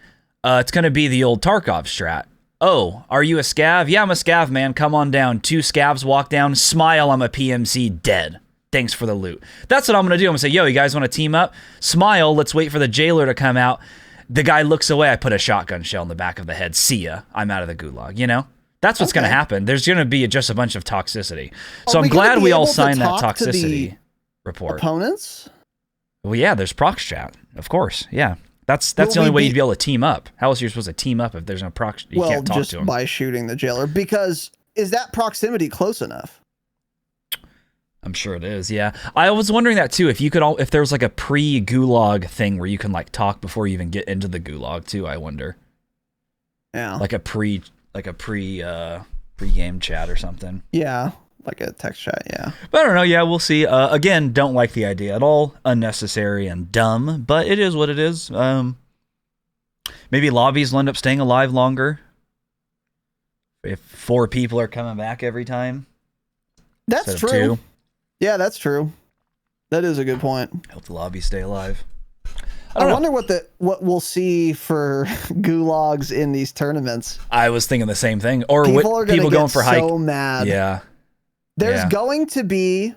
Speaker 2: It's going to be the old Tarkov strat. Oh, are you a scav? Yeah, I'm a scav, man. Come on down. 2 scavs walk down. Smile, I'm a PMC. Dead. Thanks for the loot. That's what I'm going to do. I'm going to say, yo, you guys want to team up? Smile, let's wait for the jailer to come out. The guy looks away. I put a shotgun shell in the back of the head. See ya. I'm out of the gulag. You know? That's what's going to happen. There's going to be just a bunch of toxicity. So I'm glad we all signed that toxicity report.
Speaker 1: Opponents?
Speaker 2: Well, yeah, there's prox chat. Of course. Yeah. That's the only way you'd be able to team up. How else are you supposed to team up if there's no prox? You can't talk to him.
Speaker 1: By shooting the jailer. Because is that proximity close enough?
Speaker 2: I'm sure it is, yeah. I was wondering that too. If you could, if there was like a pre-gulag thing where you can like talk before you even get into the gulag too. I wonder. Yeah. Like a pre-game chat or something.
Speaker 1: Yeah, like a text chat. Yeah.
Speaker 2: But I don't know. Yeah, we'll see. Again, don't like the idea at all. Unnecessary and dumb. But it is what it is. Maybe lobbies will end up staying alive longer if 4 people are coming back every time.
Speaker 1: That's true. 2. Yeah, that's true. That is a good point.
Speaker 2: Help the lobby stay alive.
Speaker 1: I wonder what we'll see for gulags in these tournaments.
Speaker 2: I was thinking the same thing. Or people going for hike.
Speaker 1: So mad.
Speaker 2: Yeah.
Speaker 1: There's going to be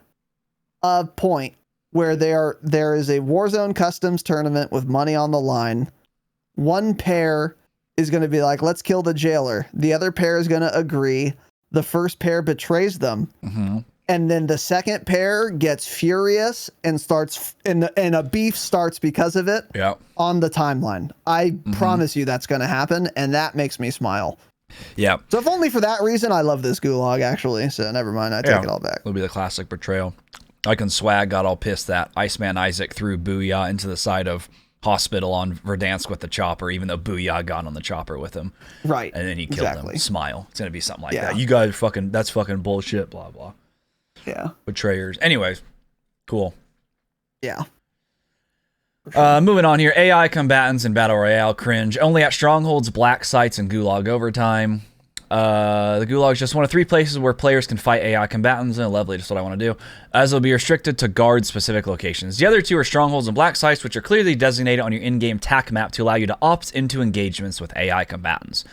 Speaker 1: a point where there is a Warzone customs tournament with money on the line. One pair is going to be like, let's kill the jailer. The other pair is going to agree. The first pair betrays them. Mm-hmm. And then the second pair gets furious and starts, and a beef starts because of it on the timeline. I promise you that's going to happen, and that makes me smile.
Speaker 2: Yeah.
Speaker 1: So if only for that reason, I love this gulag, actually. So never mind, I take it all back.
Speaker 2: It'll be the classic betrayal. Like when Swag got all pissed that Iceman Isaac threw Booyah into the side of Hospital on Verdansk with the chopper, even though Booyah got on the chopper with him.
Speaker 1: Right.
Speaker 2: And then he killed him. Smile. It's going to be something like that. You guys that's fucking bullshit, blah, blah.
Speaker 1: Yeah.
Speaker 2: Betrayers. Anyways, cool.
Speaker 1: Yeah.
Speaker 2: Sure. Moving on here. AI combatants in Battle Royale cringe. Only at strongholds, black sites, and gulag overtime. The gulag is just one of 3 places where players can fight AI combatants. And lovely, just what I want to do. As will be restricted to guard specific locations. The other 2 are strongholds and black sites, which are clearly designated on your in-game TAC map to allow you to opt into engagements with AI combatants.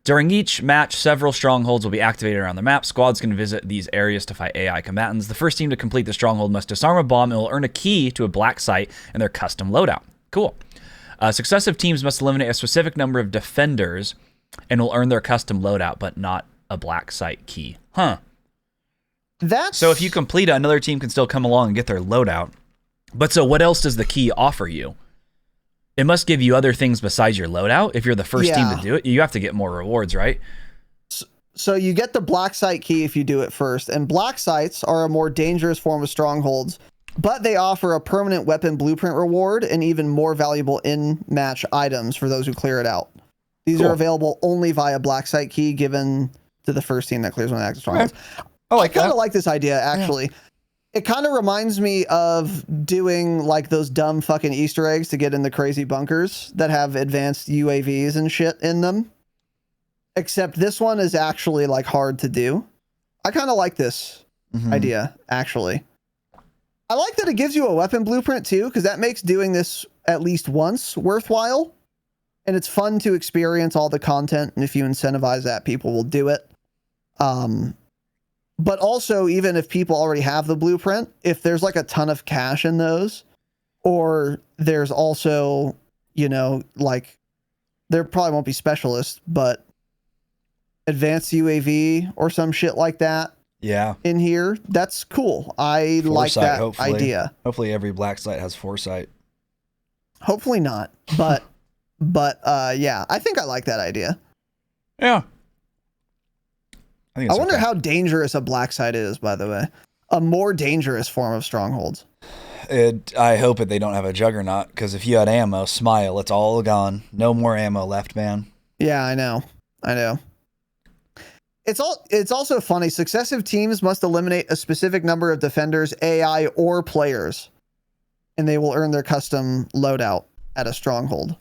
Speaker 2: During each match, several strongholds will be activated around the map. Squads can visit these areas to fight AI combatants. The first team to complete the stronghold must disarm a bomb and will earn a key to a black site in their custom loadout. Cool. Successive teams must eliminate a specific number of defenders and will earn their custom loadout, but not a black site key. Huh. So if you complete it, another team can still come along and get their loadout. But so what else does the key offer you? It must give you other things besides your loadout. If you're the first team to do it, you have to get more rewards, right?
Speaker 1: So you get the black site key if you do it first, and black sites are a more dangerous form of strongholds, but they offer a permanent weapon blueprint reward and even more valuable in-match items for those who clear it out. These are available only via black site key given to the first team that clears one of the active strongholds. I kind of like this idea, actually. Yeah. It kind of reminds me of doing like those dumb fucking Easter eggs to get in the crazy bunkers that have advanced UAVs and shit in them. Except this one is actually like hard to do. I kind of like this idea, actually. I like that it gives you a weapon blueprint too, because that makes doing this at least once worthwhile. And it's fun to experience all the content. And if you incentivize that, people will do it. But also, even if people already have the blueprint, if there's like a ton of cash in those, or there's also, you know, like there probably won't be specialists, but advanced UAV or some shit like that.
Speaker 2: Yeah.
Speaker 1: In here, that's cool. I like that idea.
Speaker 2: Hopefully every black site has foresight.
Speaker 1: Hopefully not, but yeah, I think I like that idea.
Speaker 2: Yeah.
Speaker 1: I wonder how dangerous a black site is, by the way. A more dangerous form of strongholds.
Speaker 2: I hope that they don't have a juggernaut, because if you had ammo, smile, it's all gone. No more ammo left, man.
Speaker 1: Yeah, I know. It's also funny. Successive teams must eliminate a specific number of defenders, AI, or players, and they will earn their custom loadout at a stronghold.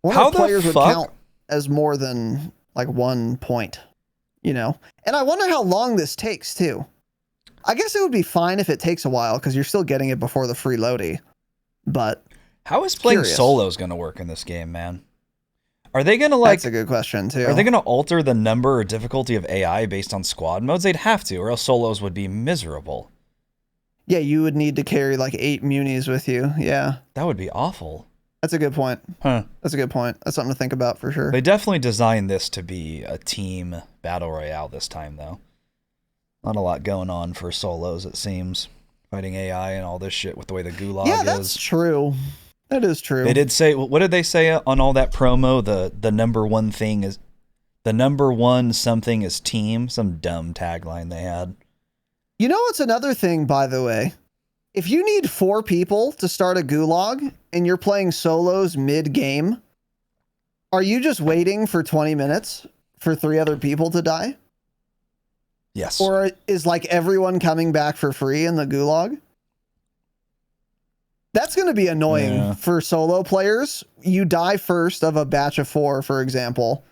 Speaker 1: How players would count as more than like 1 point. You know, and I wonder how long this takes too. I guess it would be fine if it takes a while because you're still getting it before the free loadie. But
Speaker 2: how is playing solos going to work in this game, man? Are they going to like?
Speaker 1: That's a good question too.
Speaker 2: Are they going to alter the number or difficulty of AI based on squad modes? They'd have to, or else solos would be miserable.
Speaker 1: Yeah, you would need to carry like 8 munis with you. Yeah,
Speaker 2: that would be awful.
Speaker 1: That's a good point.
Speaker 2: Huh.
Speaker 1: That's a good point. That's something to think about for sure.
Speaker 2: They definitely designed this to be a team battle royale this time, though. Not a lot going on for solos, it seems. Fighting AI and all this shit with the way the gulag is.
Speaker 1: Yeah, that's true. That is true.
Speaker 2: They did say, what did they say on all that promo? The number one thing is, the number one something is team. Some dumb tagline they had.
Speaker 1: You know what's another thing, by the way? If you need 4 people to start a gulag and you're playing solos mid-game, are you just waiting for 20 minutes for 3 other people to die?
Speaker 2: Yes.
Speaker 1: Or is like everyone coming back for free in the gulag? That's going to be annoying for solo players. You die first of a batch of 4, for example.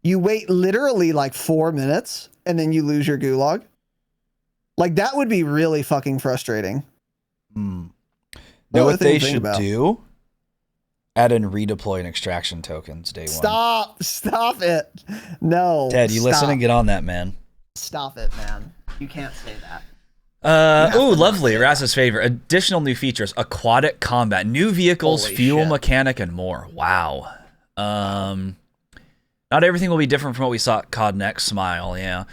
Speaker 1: You wait literally like 4 minutes and then you lose your gulag. Like that would be really fucking frustrating.
Speaker 2: Know what they should do? Add in redeploy and extraction tokens day 1.
Speaker 1: Stop it. No.
Speaker 2: Ted, you listen and get on that, man.
Speaker 1: Stop it, man. You can't say that.
Speaker 2: Ooh, lovely. Raz's favorite. Additional new features. Aquatic combat. New vehicles, fuel mechanic, and more. Wow. Not everything will be different from what we saw at COD Next. Smile, yeah.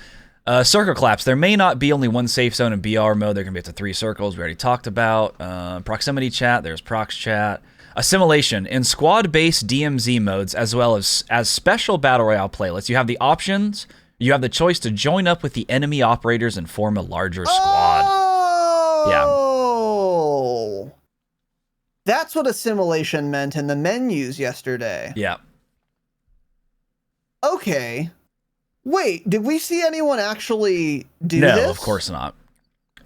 Speaker 2: Circle collapse. There may not be only one safe zone in BR mode. There can be up to 3 circles. We already talked about. Proximity chat. There's prox chat. Assimilation. In squad-based DMZ modes, as well as special Battle Royale playlists, you have the options. You have the choice to join up with the enemy operators and form a larger squad.
Speaker 1: Oh! Yeah. That's what assimilation meant in the menus yesterday.
Speaker 2: Yeah.
Speaker 1: Okay. Wait, did we see anyone actually do this?
Speaker 2: No, of course not.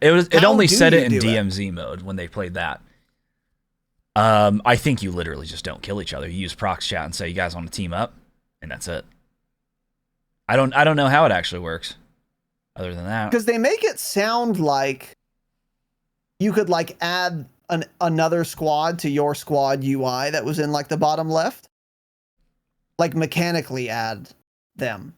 Speaker 2: It only said it in DMZ mode when they played that. I think you literally just don't kill each other. You use prox chat and say you guys want to team up, and that's it. I don't know how it actually works. Other than that,
Speaker 1: because they make it sound like you could like add another squad to your squad UI that was in like the bottom left, like mechanically add them.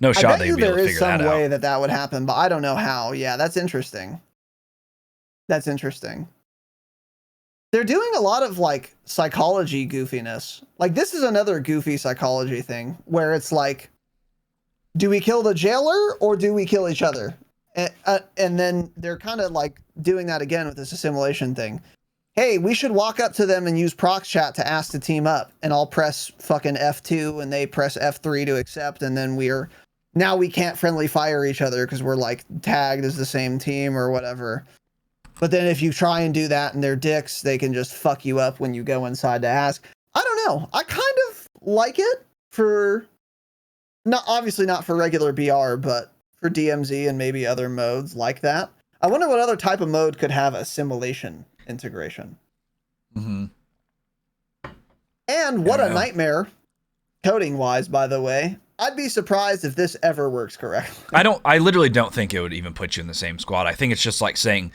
Speaker 2: No shot they'd be able to figure that out.
Speaker 1: There is some way that would happen, but I don't know how. Yeah, that's interesting. That's interesting. They're doing a lot of like psychology goofiness. Like this is another goofy psychology thing where it's like, do we kill the jailer or do we kill each other? And then they're kind of like doing that again with this assimilation thing. hey, we should walk up to them and use prox chat to ask to team up, and I'll press fucking F2 and they press F3 to accept, and then now we can't friendly fire each other because we're like tagged as the same team or whatever. But then if you try and do that and they're dicks, they can just fuck you up when you go inside to ask. I don't know. I kind of like it for, obviously not for regular BR, but for DMZ and maybe other modes like that. I wonder what other type of mode could have assimilation integration.
Speaker 2: Mm-hmm.
Speaker 1: And what a nightmare, coding wise, by the way. I'd be surprised if this ever works correctly.
Speaker 2: I literally don't think it would even put you in the same squad. I think it's just like saying,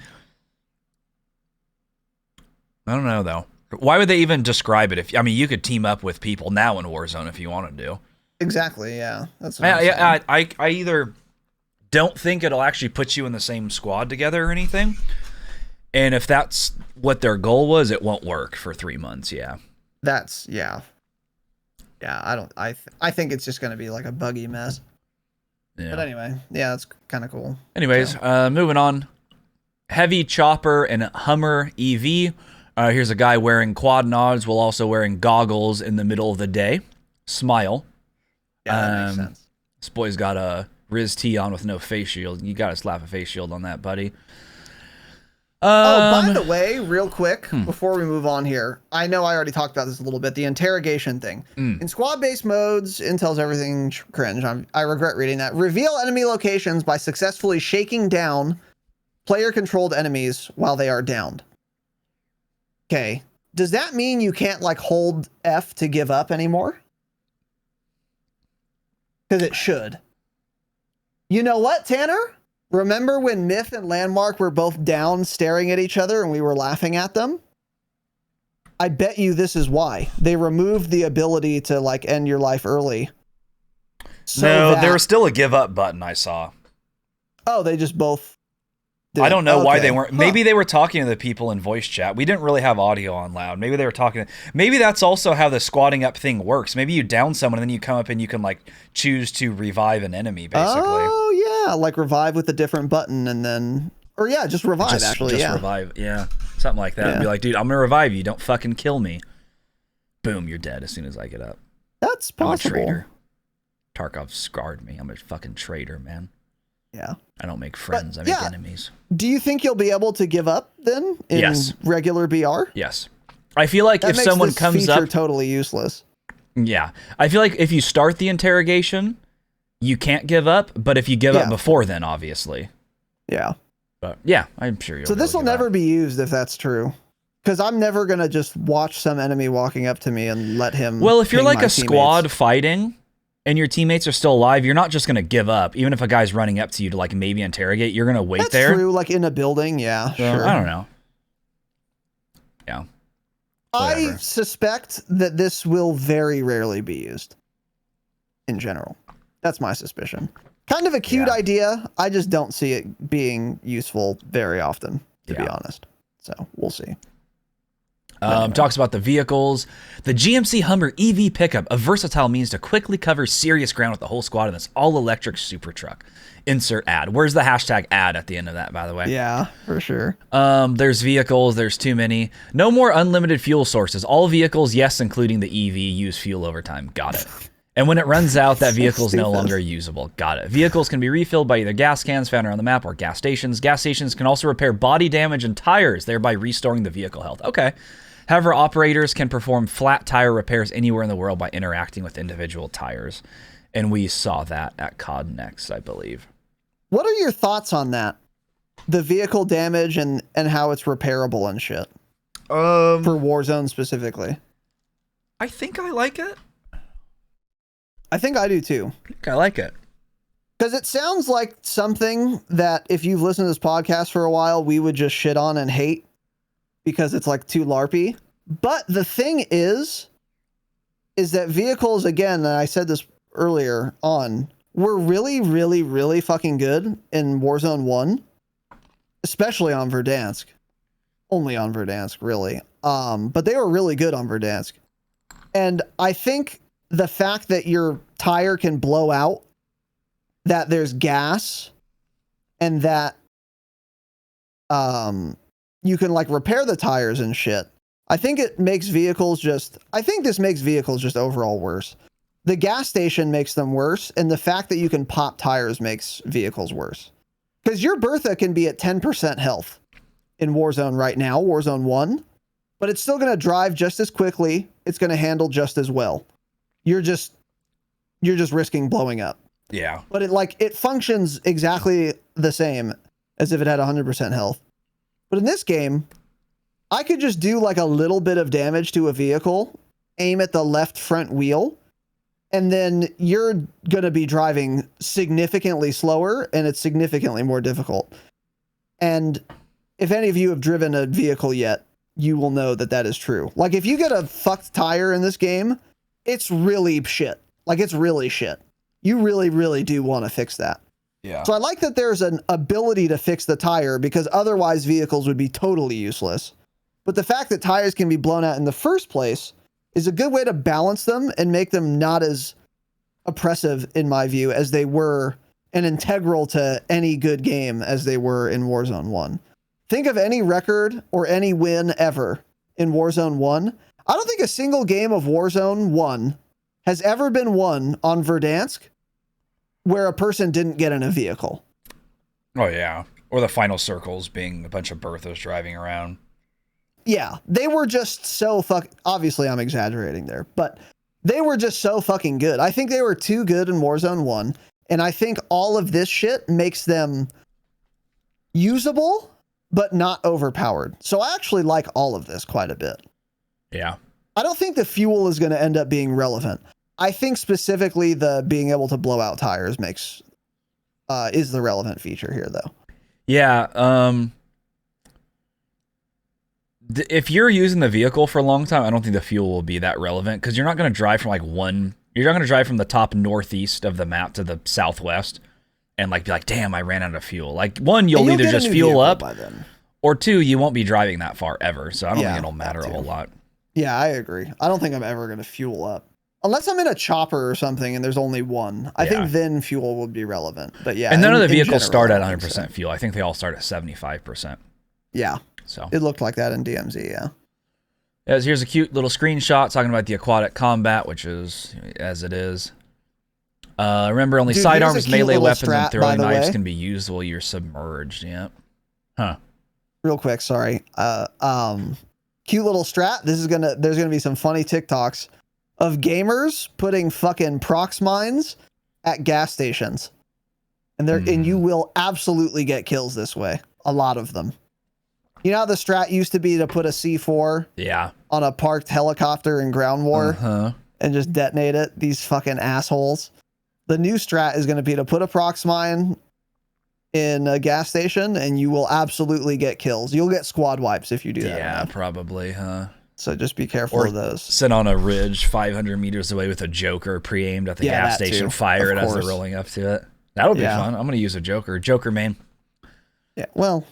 Speaker 2: I don't know though. Why would they even describe it? You could team up with people now in Warzone if you wanted to.
Speaker 1: Exactly. Yeah. That's what I'm saying.
Speaker 2: I either don't think it'll actually put you in the same squad together or anything. And if that's what their goal was, it won't work for 3 months. Yeah.
Speaker 1: Yeah, I think it's just going to be like a buggy mess. Yeah. But anyway, yeah, that's kind of cool.
Speaker 2: Anyways, moving on. Heavy Chopper and Hummer EV. Here's a guy wearing quad nods while also wearing goggles in the middle of the day. Smile.
Speaker 1: Yeah, that makes sense.
Speaker 2: This boy's got a Riz T on with no face shield. You got to slap a face shield on that, buddy.
Speaker 1: By the way, real quick, before we move on here, I know I already talked about this a little bit, the interrogation thing. In squad-based modes, Intel's everything cringe. I regret reading that. Reveal enemy locations by successfully shaking down player-controlled enemies while they are downed. Okay. Does that mean you can't, like, hold F to give up anymore? Because it should. You know what, Tanner? Remember when Myth and Landmark were both down staring at each other and we were laughing at them? I bet you this is why. They removed the ability to like end your life early.
Speaker 2: So there was still a give up button I saw.
Speaker 1: Oh, they just both
Speaker 2: I don't know why they weren't. Maybe they were talking to the people in voice chat. We didn't really have audio on loud. Maybe they were talking. Maybe that's also how the squatting up thing works. Maybe you down someone and then you come up and you can like choose to revive an enemy, basically.
Speaker 1: Oh yeah, like revive with a different button and then, or yeah, just revive. Just
Speaker 2: revive. Yeah, something like that. Yeah. Be like, dude, I'm gonna revive you. Don't fucking kill me. Boom, you're dead as soon as I get up.
Speaker 1: That's possible.
Speaker 2: I'm a traitor. Tarkov scarred me. I'm a fucking traitor, man.
Speaker 1: Yeah.
Speaker 2: I don't make friends. I make enemies.
Speaker 1: Do you think you'll be able to give up then in regular BR?
Speaker 2: Yes. I feel like if someone comes up,
Speaker 1: totally useless.
Speaker 2: Yeah. I feel like if you start the interrogation, you can't give up, but if you give up before then, obviously.
Speaker 1: Yeah.
Speaker 2: But yeah, I'm sure you'll.
Speaker 1: So this will never be used if that's true. Because I'm never going to just watch some enemy walking up to me and let him.
Speaker 2: Well, if you're like a squad fighting and your teammates are still alive, you're not just going to give up. Even if a guy's running up to you to like maybe interrogate, you're going to wait there.
Speaker 1: That's true, like in a building, yeah, sure.
Speaker 2: I don't know. Yeah.
Speaker 1: Whatever. I suspect that this will very rarely be used in general. That's my suspicion. Kind of a cute idea. I just don't see it being useful very often, to be honest. So we'll see.
Speaker 2: Talks about the vehicles. The GMC Hummer EV pickup, a versatile means to quickly cover serious ground with the whole squad in this all-electric super truck. Insert ad. Where's the hashtag ad at the end of that, by the way?
Speaker 1: Yeah, for sure.
Speaker 2: There's vehicles. There's too many. No more unlimited fuel sources. All vehicles, yes, including the EV, use fuel over time. Got it. And when it runs out, that vehicle is no longer usable. Got it. Vehicles can be refilled by either gas cans found around the map or gas stations. Gas stations can also repair body damage and tires, thereby restoring the vehicle health. Okay. However, operators can perform flat tire repairs anywhere in the world by interacting with individual tires. And we saw that at COD Next, I believe.
Speaker 1: What are your thoughts on that? The vehicle damage and how it's repairable and shit. For Warzone specifically.
Speaker 2: I think I like it.
Speaker 1: I think I do too.
Speaker 2: I think I like it.
Speaker 1: Because it sounds like something that if you've listened to this podcast for a while, we would just shit on and hate because it's like too LARPy. But the thing is that vehicles, again, and I said this earlier on, were really, really, really fucking good in Warzone 1, especially on Verdansk. Only on Verdansk, really. But they were really good on Verdansk. And I think the fact that your tire can blow out, that there's gas, and that you can like repair the tires and shit. I think this makes vehicles just overall worse. The gas station makes them worse, and the fact that you can pop tires makes vehicles worse. Because your Bertha can be at 10% health in Warzone right now, Warzone 1, but it's still going to drive just as quickly. It's going to handle just as well. You're just risking blowing up.
Speaker 2: Yeah.
Speaker 1: But it functions exactly the same as if it had 100% health. But in this game, I could just do like a little bit of damage to a vehicle, aim at the left front wheel, and then you're going to be driving significantly slower, and it's significantly more difficult. And if any of you have driven a vehicle yet, you will know that that is true. Like, if you get a fucked tire in this game, it's really shit. Like, it's really shit. You really, really do want to fix that.
Speaker 2: Yeah.
Speaker 1: So I like that there's an ability to fix the tire, because otherwise vehicles would be totally useless. But the fact that tires can be blown out in the first place is a good way to balance them and make them not as oppressive, in my view, as they were, and integral to any good game as they were in Warzone 1. Think of any record or any win ever in Warzone 1. I don't think a single game of Warzone 1 has ever been won on Verdansk where a person didn't get in a vehicle.
Speaker 2: Oh, yeah. Or the final circles being a bunch of Berthas driving around.
Speaker 1: Yeah, they were just so obviously I'm exaggerating there, but they were just so fucking good. I think they were too good in Warzone 1, and I think all of this shit makes them usable, but not overpowered. So I actually like all of this quite a bit.
Speaker 2: Yeah.
Speaker 1: I don't think the fuel is going to end up being relevant. I think specifically the being able to blow out tires is the relevant feature here, though.
Speaker 2: Yeah, if you're using the vehicle for a long time, I don't think the fuel will be that relevant, because you're not going to drive from you're not going to drive from the top northeast of the map to the southwest and be like, damn, I ran out of fuel. Like, one, you'll either just fuel up, or two, you won't be driving that far ever. So I don't think it'll matter a whole lot.
Speaker 1: Yeah, I agree. I don't think I'm ever going to fuel up. Unless I'm in a chopper or something and there's only one. I think then fuel would be relevant. But yeah.
Speaker 2: And none of the vehicles start at 100% fuel. I think they all start at 75%.
Speaker 1: Yeah.
Speaker 2: So
Speaker 1: it looked like that in DMZ, yeah.
Speaker 2: Here's a cute little screenshot talking about the aquatic combat, which is as it is. Remember, only sidearms, melee weapons, and throwing knives can be used while you're submerged. Yep. Huh.
Speaker 1: Real quick, sorry. Cute little strat. There's gonna be some funny TikToks of gamers putting fucking prox mines at gas stations. And you will absolutely get kills this way. A lot of them. You know how the strat used to be to put a C4 on a parked helicopter in ground war and just detonate it? These fucking assholes. The new strat is going to be to put a prox mine in a gas station, and you will absolutely get kills. You'll get squad wipes if you do that.
Speaker 2: Yeah, probably, huh?
Speaker 1: So just be careful of those.
Speaker 2: Sit on a ridge 500 meters away with a Joker pre-aimed at the gas station, fire it as they're rolling up to it. That'll be fun. I'm going to use a Joker. Joker main.
Speaker 1: Yeah, well...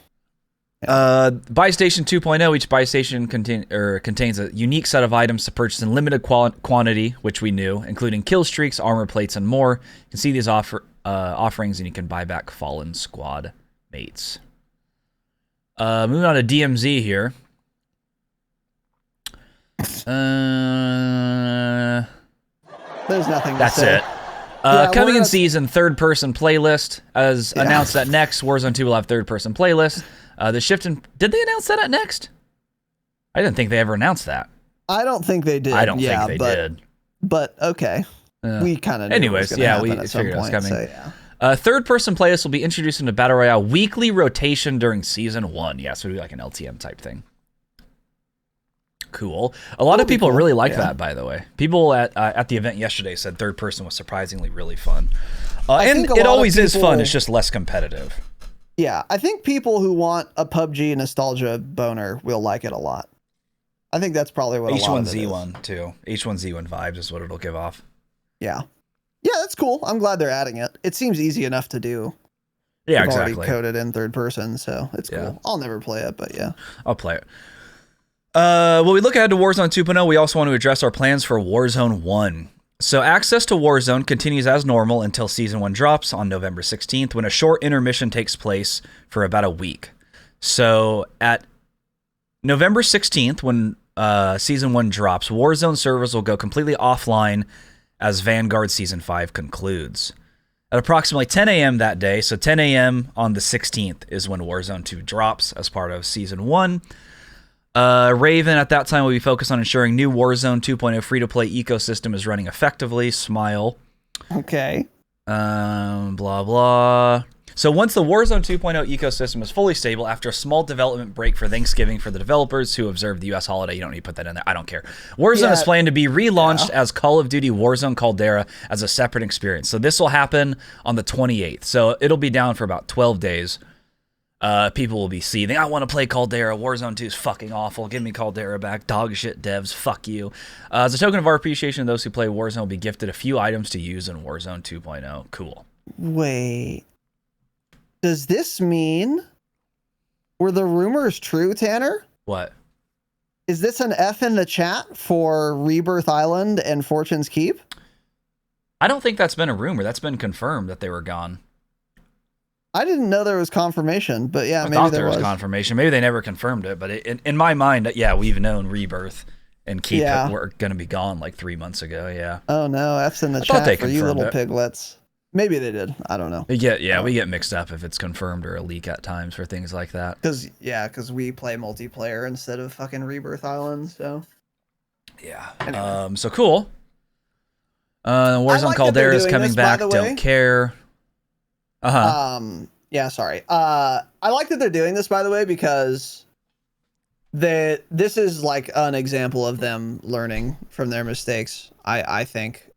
Speaker 2: Buy Station 2.0. Each buy station contains a unique set of items to purchase in limited quantity, which we knew, including kill streaks, armor plates, and more. You can see these offerings, and you can buy back fallen squad mates. Moving on to DMZ here.
Speaker 1: There's nothing.
Speaker 2: That's
Speaker 1: to say.
Speaker 2: it. Coming in season, third-person playlist. As announced at Next, Warzone 2 will have third-person playlist. The shift in... Did they announce that at Next? I didn't think they ever announced that.
Speaker 1: I don't think they did.
Speaker 2: I don't think they did.
Speaker 1: But, okay. We kind of knew
Speaker 2: anyways,
Speaker 1: it was gonna happen
Speaker 2: we
Speaker 1: at some
Speaker 2: figured
Speaker 1: point,
Speaker 2: it was coming.
Speaker 1: So, yeah.
Speaker 2: Third-person playlist will be introduced into Battle Royale weekly rotation during Season 1. Yeah, so it'll be like an LTM type thing. Cool. A lot of people really like that, by the way. People at the event yesterday said third person was surprisingly really fun. And it always is fun. It's just less competitive.
Speaker 1: Yeah, I think people who want a PUBG nostalgia boner will like it a lot. I think that's probably what
Speaker 2: H1Z1 too. H1Z1 vibes is what it'll give off.
Speaker 1: Yeah. Yeah, that's cool. I'm glad they're adding it. It seems easy enough to do.
Speaker 2: Yeah,
Speaker 1: I've
Speaker 2: exactly.
Speaker 1: already coded in third person, so it's cool. I'll never play it, but yeah.
Speaker 2: I'll play it. When we look ahead to Warzone 2.0, we also want to address our plans for Warzone 1. So access to Warzone continues as normal until Season 1 drops on November 16th, when a short intermission takes place for about a week. So at November 16th, when Season 1 drops, Warzone servers will go completely offline as Vanguard Season 5 concludes. At approximately 10 a.m. that day, so 10 a.m. on the 16th is when Warzone 2 drops as part of Season 1. Raven at that time will be focused on ensuring new Warzone 2.0 free-to-play ecosystem is running effectively. Smile.
Speaker 1: Okay.
Speaker 2: Blah, blah. So once the Warzone 2.0 ecosystem is fully stable, after a small development break for Thanksgiving for the developers who observed the U.S. holiday, you don't need to put that in there. I don't care. Warzone is planned to be relaunched as Call of Duty Warzone Caldera as a separate experience. So this will happen on the 28th. So it'll be down for about 12 days. People will be seething. I want to play Caldera. Warzone 2 is fucking awful. Give me Caldera back. Dog shit devs. Fuck you. As a token of our appreciation, those who play Warzone will be gifted a few items to use in Warzone 2.0. Cool.
Speaker 1: Wait. Does this mean, were the rumors true, Tanner?
Speaker 2: What?
Speaker 1: Is this an F in the chat for Rebirth Island and Fortune's Keep?
Speaker 2: I don't think that's been a rumor. That's been confirmed that they were gone.
Speaker 1: I didn't know there was confirmation, but yeah,
Speaker 2: I
Speaker 1: maybe
Speaker 2: thought
Speaker 1: there was
Speaker 2: confirmation. Maybe they never confirmed it, but in my mind, yeah, we've known Rebirth and Keep were going to be gone like 3 months ago. Yeah.
Speaker 1: Oh no, F's in the chat for you little piglets. Maybe they did. I don't know.
Speaker 2: We get mixed up if it's confirmed or a leak at times for things like that.
Speaker 1: Because we play multiplayer instead of fucking Rebirth Island, so.
Speaker 2: Yeah.
Speaker 1: Anyway.
Speaker 2: So cool. Warzone Caldera is coming back. Don't care.
Speaker 1: Yeah, sorry. I like that they're doing this, by the way, because this is like an example of them learning from their mistakes, I think.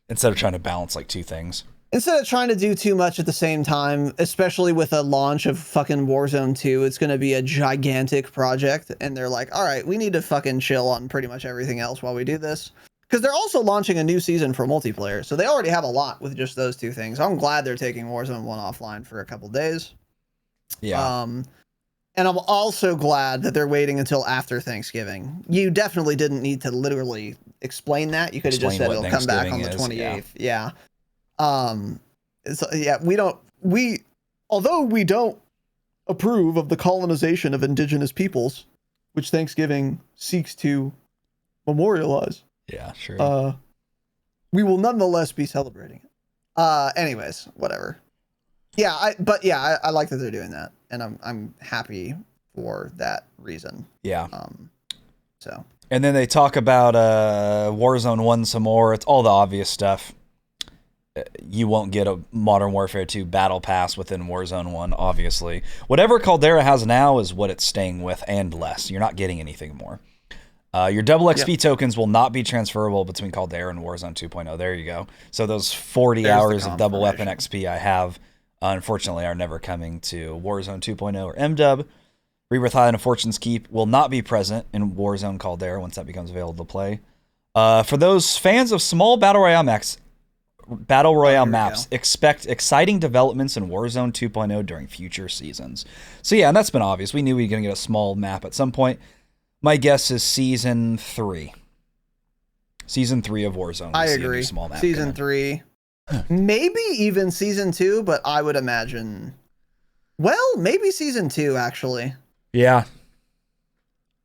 Speaker 2: Instead of trying to balance like two things.
Speaker 1: Instead of trying to do too much at the same time, especially with a launch of fucking Warzone 2, it's going to be a gigantic project. And they're like, all right, we need to fucking chill on pretty much everything else while we do this. Because they're also launching a new season for multiplayer. So they already have a lot with just those two things. I'm glad they're taking Warzone 1 offline for a couple days.
Speaker 2: Yeah.
Speaker 1: And I'm also glad that they're waiting until after Thanksgiving. You definitely didn't need to literally explain that. You could have just said it'll come back on the 28th. Yeah. Although we don't approve of the colonization of indigenous peoples, which Thanksgiving seeks to memorialize.
Speaker 2: Yeah, sure.
Speaker 1: We will nonetheless be celebrating it. Anyways, whatever. Yeah, I like that they're doing that, and I'm happy for that reason.
Speaker 2: Yeah.
Speaker 1: So. And
Speaker 2: then they talk about Warzone 1 some more. It's all the obvious stuff. You won't get a Modern Warfare 2 Battle Pass within Warzone 1, obviously. Whatever Caldera has now is what it's staying with, and less. You're not getting anything more. Your double XP tokens will not be transferable between Caldera and Warzone 2.0. There you go. So those 40 hours of double weapon XP I have, unfortunately, are never coming to Warzone 2.0 or MW. Rebirth Island and Fortune's Keep will not be present in Warzone Caldera once that becomes available to play. For those fans of small Battle Royale maps, expect exciting developments in Warzone 2.0 during future seasons. So yeah, and that's been obvious. We knew we were going to get a small map at some point. My guess is Season 3. Season 3 of Warzone.
Speaker 1: I agree.
Speaker 2: Small map
Speaker 1: Season 3. Maybe even Season 2, but I would imagine... Well, maybe Season 2, actually.
Speaker 2: Yeah.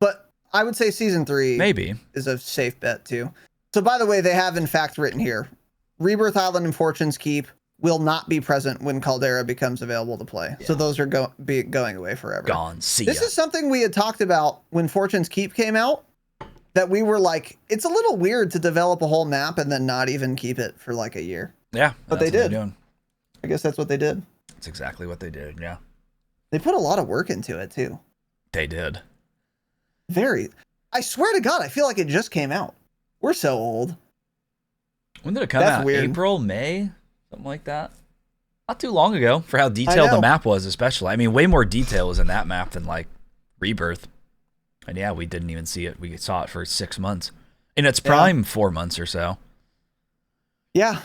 Speaker 1: But I would say Season 3
Speaker 2: maybe
Speaker 1: is a safe bet, too. So, by the way, they have, in fact, written here, Rebirth Island and Fortune's Keep will not be present when Caldera becomes available to play. Yeah. So those are going away forever.
Speaker 2: Gone. See ya.
Speaker 1: This is something we had talked about when Fortune's Keep came out, that we were like, it's a little weird to develop a whole map and then not even keep it for like a year.
Speaker 2: Yeah.
Speaker 1: But they did. I guess that's what they did.
Speaker 2: That's exactly what they did, yeah.
Speaker 1: They put a lot of work into it, too.
Speaker 2: They did.
Speaker 1: I swear to God, I feel like it just came out. We're so old.
Speaker 2: When did it come out? Weird. April, May? Something like that. Not too long ago for how detailed the map was, especially. I mean, way more detail was in that map than like Rebirth. And yeah, we didn't even see it. We saw it for 6 months. In its prime, 4 months or so.
Speaker 1: Yeah.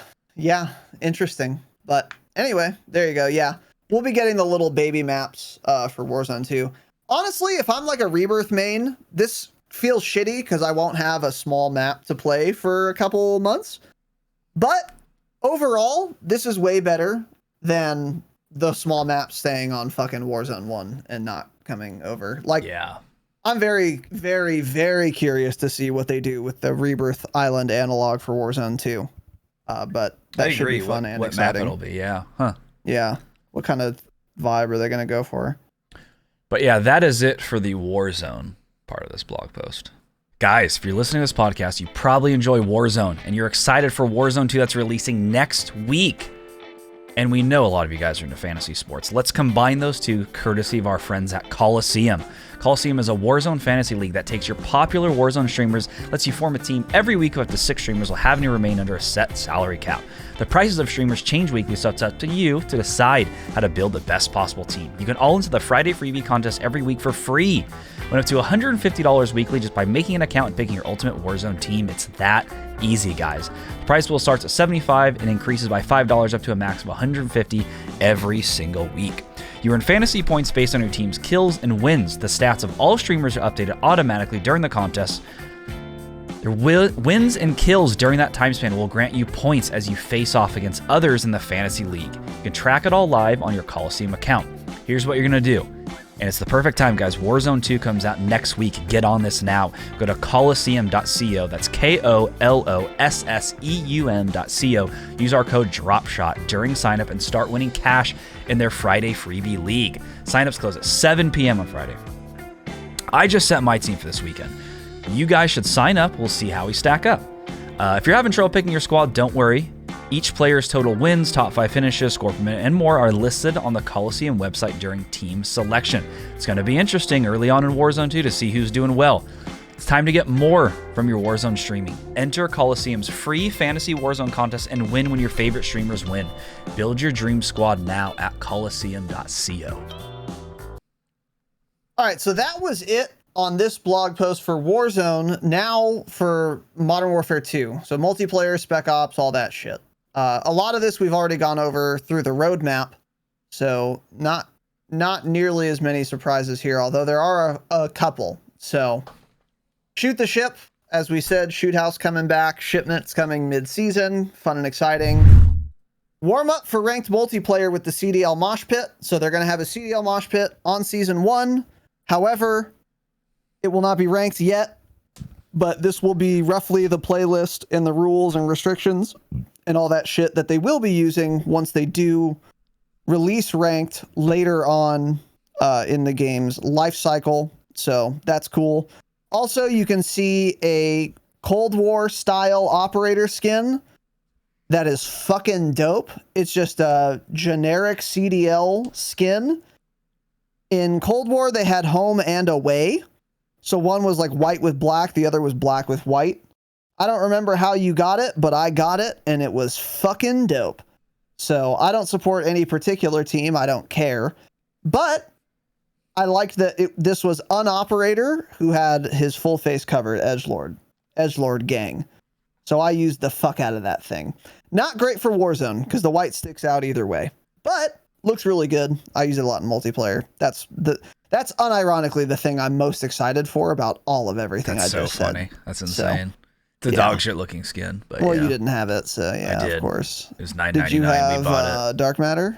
Speaker 1: Interesting. But anyway, there you go. Yeah. We'll be getting the little baby maps for Warzone 2. Honestly, if I'm like a Rebirth main, this feels shitty because I won't have a small map to play for a couple months. But overall, this is way better than the small map staying on fucking Warzone 1 and not coming over. Like, I'm very, very, very curious to see what they do with the Rebirth Island analog for Warzone 2. But that should be fun and exciting.
Speaker 2: What map it'll be, yeah. Huh.
Speaker 1: Yeah. What kind of vibe are they going to go for?
Speaker 2: But yeah, that is it for the Warzone part of this blog post. Guys, if you're listening to this podcast, you probably enjoy Warzone, and you're excited for Warzone 2 that's releasing next week. And we know a lot of you guys are into fantasy sports. Let's combine those two courtesy of our friends at Kolosseum. Kolosseum is a Warzone fantasy league that takes your popular Warzone streamers, lets you form a team every week of up to 6 streamers while having to remain under a set salary cap. The prices of streamers change weekly, so it's up to you to decide how to build the best possible team. You can all into the Friday freebie contest every week for free. Win up to $150 weekly just by making an account and picking your ultimate Warzone team. It's that easy, guys. The price pool starts at $75 and increases by $5 up to a max of $150 every single week. You earn fantasy points based on your team's kills and wins. The stats of all streamers are updated automatically during the contest. Their wins and kills during that time span will grant you points as you face off against others in the fantasy league. You can track it all live on your Kolosseum account. Here's what you're going to do. And it's the perfect time, guys. Warzone 2 comes out next week. Get on this now. Go to kolosseum.co. That's KOLOSSEUM.co. Use our code DROPSHOT during signup and start winning cash in their Friday freebie league. Signups close at 7 p.m. on Friday. I just set my team for this weekend. You guys should sign up. We'll see how we stack up. If you're having trouble picking your squad, don't worry. Each player's total wins, top 5 finishes, score per minute, and more are listed on the Kolosseum website during team selection. It's going to be interesting early on in Warzone 2 to see who's doing well. It's time to get more from your Warzone streaming. Enter Kolosseum's free fantasy Warzone contest and win when your favorite streamers win. Build your dream squad now at kolosseum.co.
Speaker 1: All right, so that was it on this blog post for Warzone. Now for Modern Warfare 2. So multiplayer, spec ops, all that shit. A lot of this we've already gone over through the roadmap, so not nearly as many surprises here, although there are a couple. So shoot the ship, as we said, shoot house coming back, shipments coming mid-season, fun and exciting. Warm up for ranked multiplayer with the CDL Mosh Pit. So they're going to have a CDL Mosh Pit on Season 1. However, it will not be ranked yet, but this will be roughly the playlist and the rules and restrictions and all that shit that they will be using once they do release ranked later on in the game's life cycle. So that's cool. Also, you can see a Cold War style operator skin that is fucking dope. It's just a generic CDL skin. In Cold War, they had home and away. So one was like white with black, the other was black with white. I don't remember how you got it, but I got it, and it was fucking dope. So I don't support any particular team. I don't care. But I liked that this was an operator who had his full face covered, Edgelord gang. So I used the fuck out of that thing. Not great for Warzone, because the white sticks out either way. But looks really good. I use it a lot in multiplayer. That's unironically the thing I'm most excited for about all of everything I just said. That's so funny.
Speaker 2: That's insane. The dog shit looking skin. But
Speaker 1: well, you didn't have it, so yeah, I did. Of course.
Speaker 2: It was $9.99.
Speaker 1: Did you have
Speaker 2: we bought it.
Speaker 1: Dark Matter?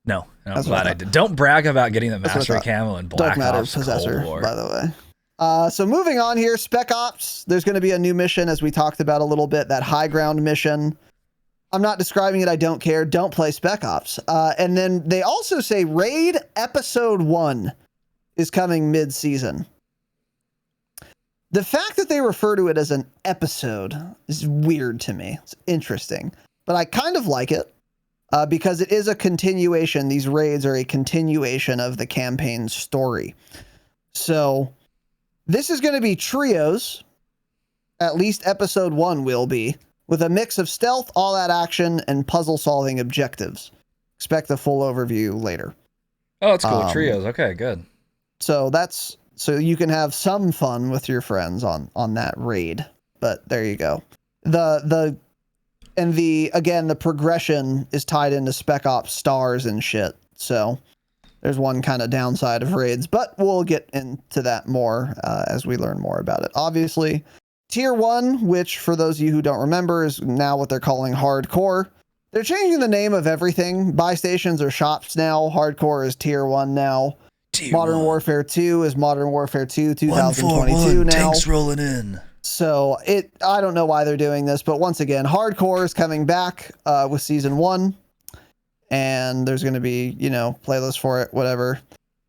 Speaker 2: No, I'm glad I did. Don't brag about getting the Mastery Camo and Black
Speaker 1: Dark Matter
Speaker 2: Ops
Speaker 1: Possessor,
Speaker 2: Cold War.
Speaker 1: by the way. So moving on here, Spec Ops. There's going to be a new mission, as we talked about a little bit, that high ground mission. I'm not describing it. I don't care. Don't play Spec Ops. And then they also say Raid Episode 1 is coming mid-season. The fact that they refer to it as an episode is weird to me. It's interesting. But I kind of like it because it is a continuation. These raids are a continuation of the campaign story. So this is going to be trios. At least Episode 1 will be, with a mix of stealth, all-out action, and puzzle-solving objectives. Expect the full overview later.
Speaker 2: Oh, that's cool. Trios. Okay, good.
Speaker 1: So you can have some fun with your friends on that raid. But there you go. The progression is tied into Spec Ops stars and shit. So there's one kind of downside of raids, but we'll get into that more as we learn more about it. Obviously, Tier 1, which for those of you who don't remember is now what they're calling Hardcore. They're changing the name of everything. Buy stations are shops now. Hardcore is Tier 1 now. Modern Warfare 2 is Modern Warfare 2 2022 now.
Speaker 2: Tanks rolling in.
Speaker 1: So I don't know why they're doing this, but once again, hardcore is coming back with season 1, and there's going to be, playlist for it, whatever.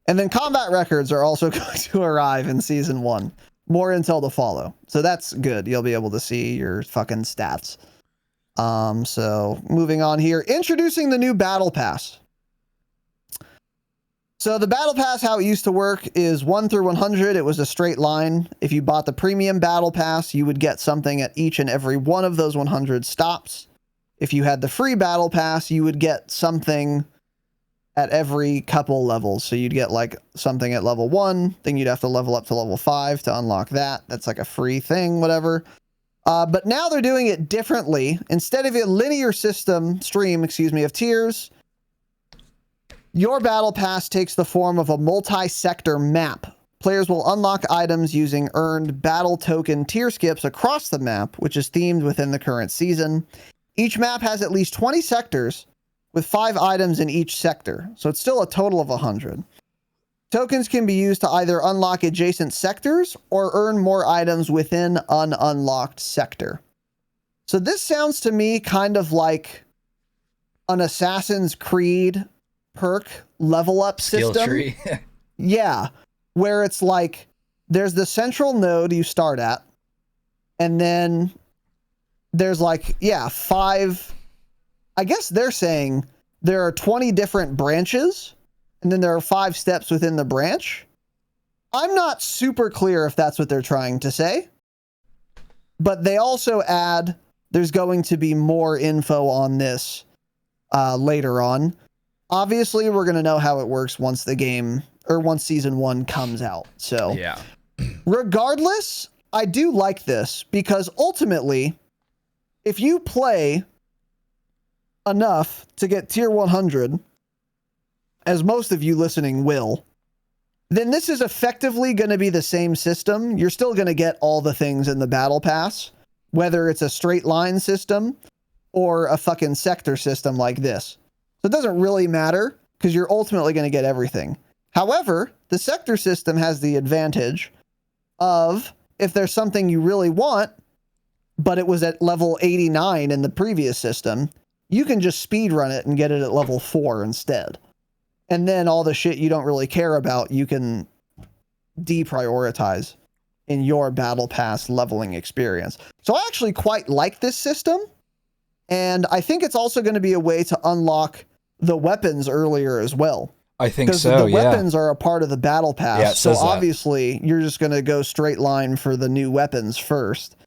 Speaker 1: And then combat records are also going to arrive in season 1. More intel to follow. So that's good. You'll be able to see your fucking stats. So moving on here, introducing the new battle pass. So the battle pass, how it used to work is 1 through 100. It was a straight line. If you bought the premium battle pass, you would get something at each and every one of those 100 stops. If you had the free battle pass, you would get something at every couple levels. So you'd get like something at level 1, then you'd have to level up to level 5 to unlock that. That's like a free thing, whatever. But now they're doing it differently. Instead of a linear stream of tiers, your battle pass takes the form of a multi-sector map. Players will unlock items using earned battle token tier skips across the map, which is themed within the current season. Each map has at least 20 sectors with 5 items in each sector, so it's still a total of 100. Tokens can be used to either unlock adjacent sectors or earn more items within an unlocked sector. So this sounds to me kind of like an Assassin's Creed perk level up system.
Speaker 2: Skill tree.
Speaker 1: Yeah, where it's like there's the central node you start at, and then there's like 5. I guess they're saying there are 20 different branches, and then there are 5 steps within the branch. I'm not super clear if that's what they're trying to say, but they also add there's going to be more info on this later on. Obviously, we're going to know how it works once once season 1 comes out. So,
Speaker 2: yeah.
Speaker 1: Regardless, I do like this because ultimately, if you play enough to get tier 100, as most of you listening will, then this is effectively going to be the same system. You're still going to get all the things in the battle pass, whether it's a straight line system or a fucking sector system like this. So it doesn't really matter because you're ultimately going to get everything. However, the sector system has the advantage of if there's something you really want, but it was at level 89 in the previous system, you can just speed run it and get it at level 4 instead. And then all the shit you don't really care about, you can deprioritize in your battle pass leveling experience. So I actually quite like this system. And I think it's also going to be a way to unlock the weapons earlier as well.
Speaker 2: I think so,
Speaker 1: because the weapons are a part of the battle pass.
Speaker 2: Yeah,
Speaker 1: so obviously you're just going to go straight line for the new weapons first.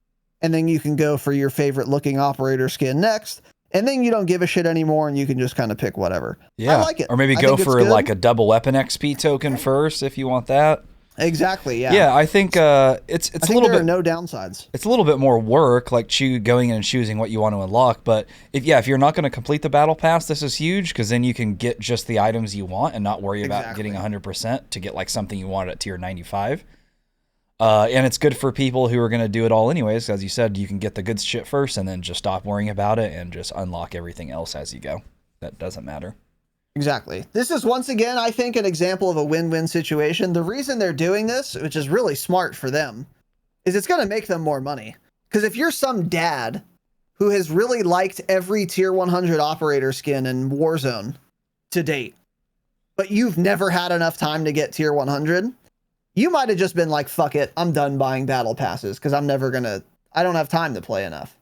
Speaker 1: And then you can go for your favorite looking operator skin next. And then you don't give a shit anymore and you can just kind of pick whatever.
Speaker 2: Yeah.
Speaker 1: I like it.
Speaker 2: Or maybe go for like a double weapon XP token first if you want that.
Speaker 1: Exactly, yeah.
Speaker 2: Yeah, I think it's a little bit
Speaker 1: no downsides.
Speaker 2: It's a little bit more work, like going in and choosing what you want to unlock. But if you're not going to complete the battle pass, this is huge because then you can get just the items you want and not worry about getting 100% to get like something you want at tier 95. And it's good for people who are going to do it all anyways. As you said, you can get the good shit first and then just stop worrying about it and just unlock everything else as you go. That doesn't matter.
Speaker 1: Exactly. This is once again, I think, an example of a win-win situation. The reason they're doing this, which is really smart for them, is it's going to make them more money. Because if you're some dad who has really liked every tier 100 operator skin in Warzone to date, but you've never had enough time to get tier 100, you might have just been like, fuck it, I'm done buying battle passes because I don't have time to play enough.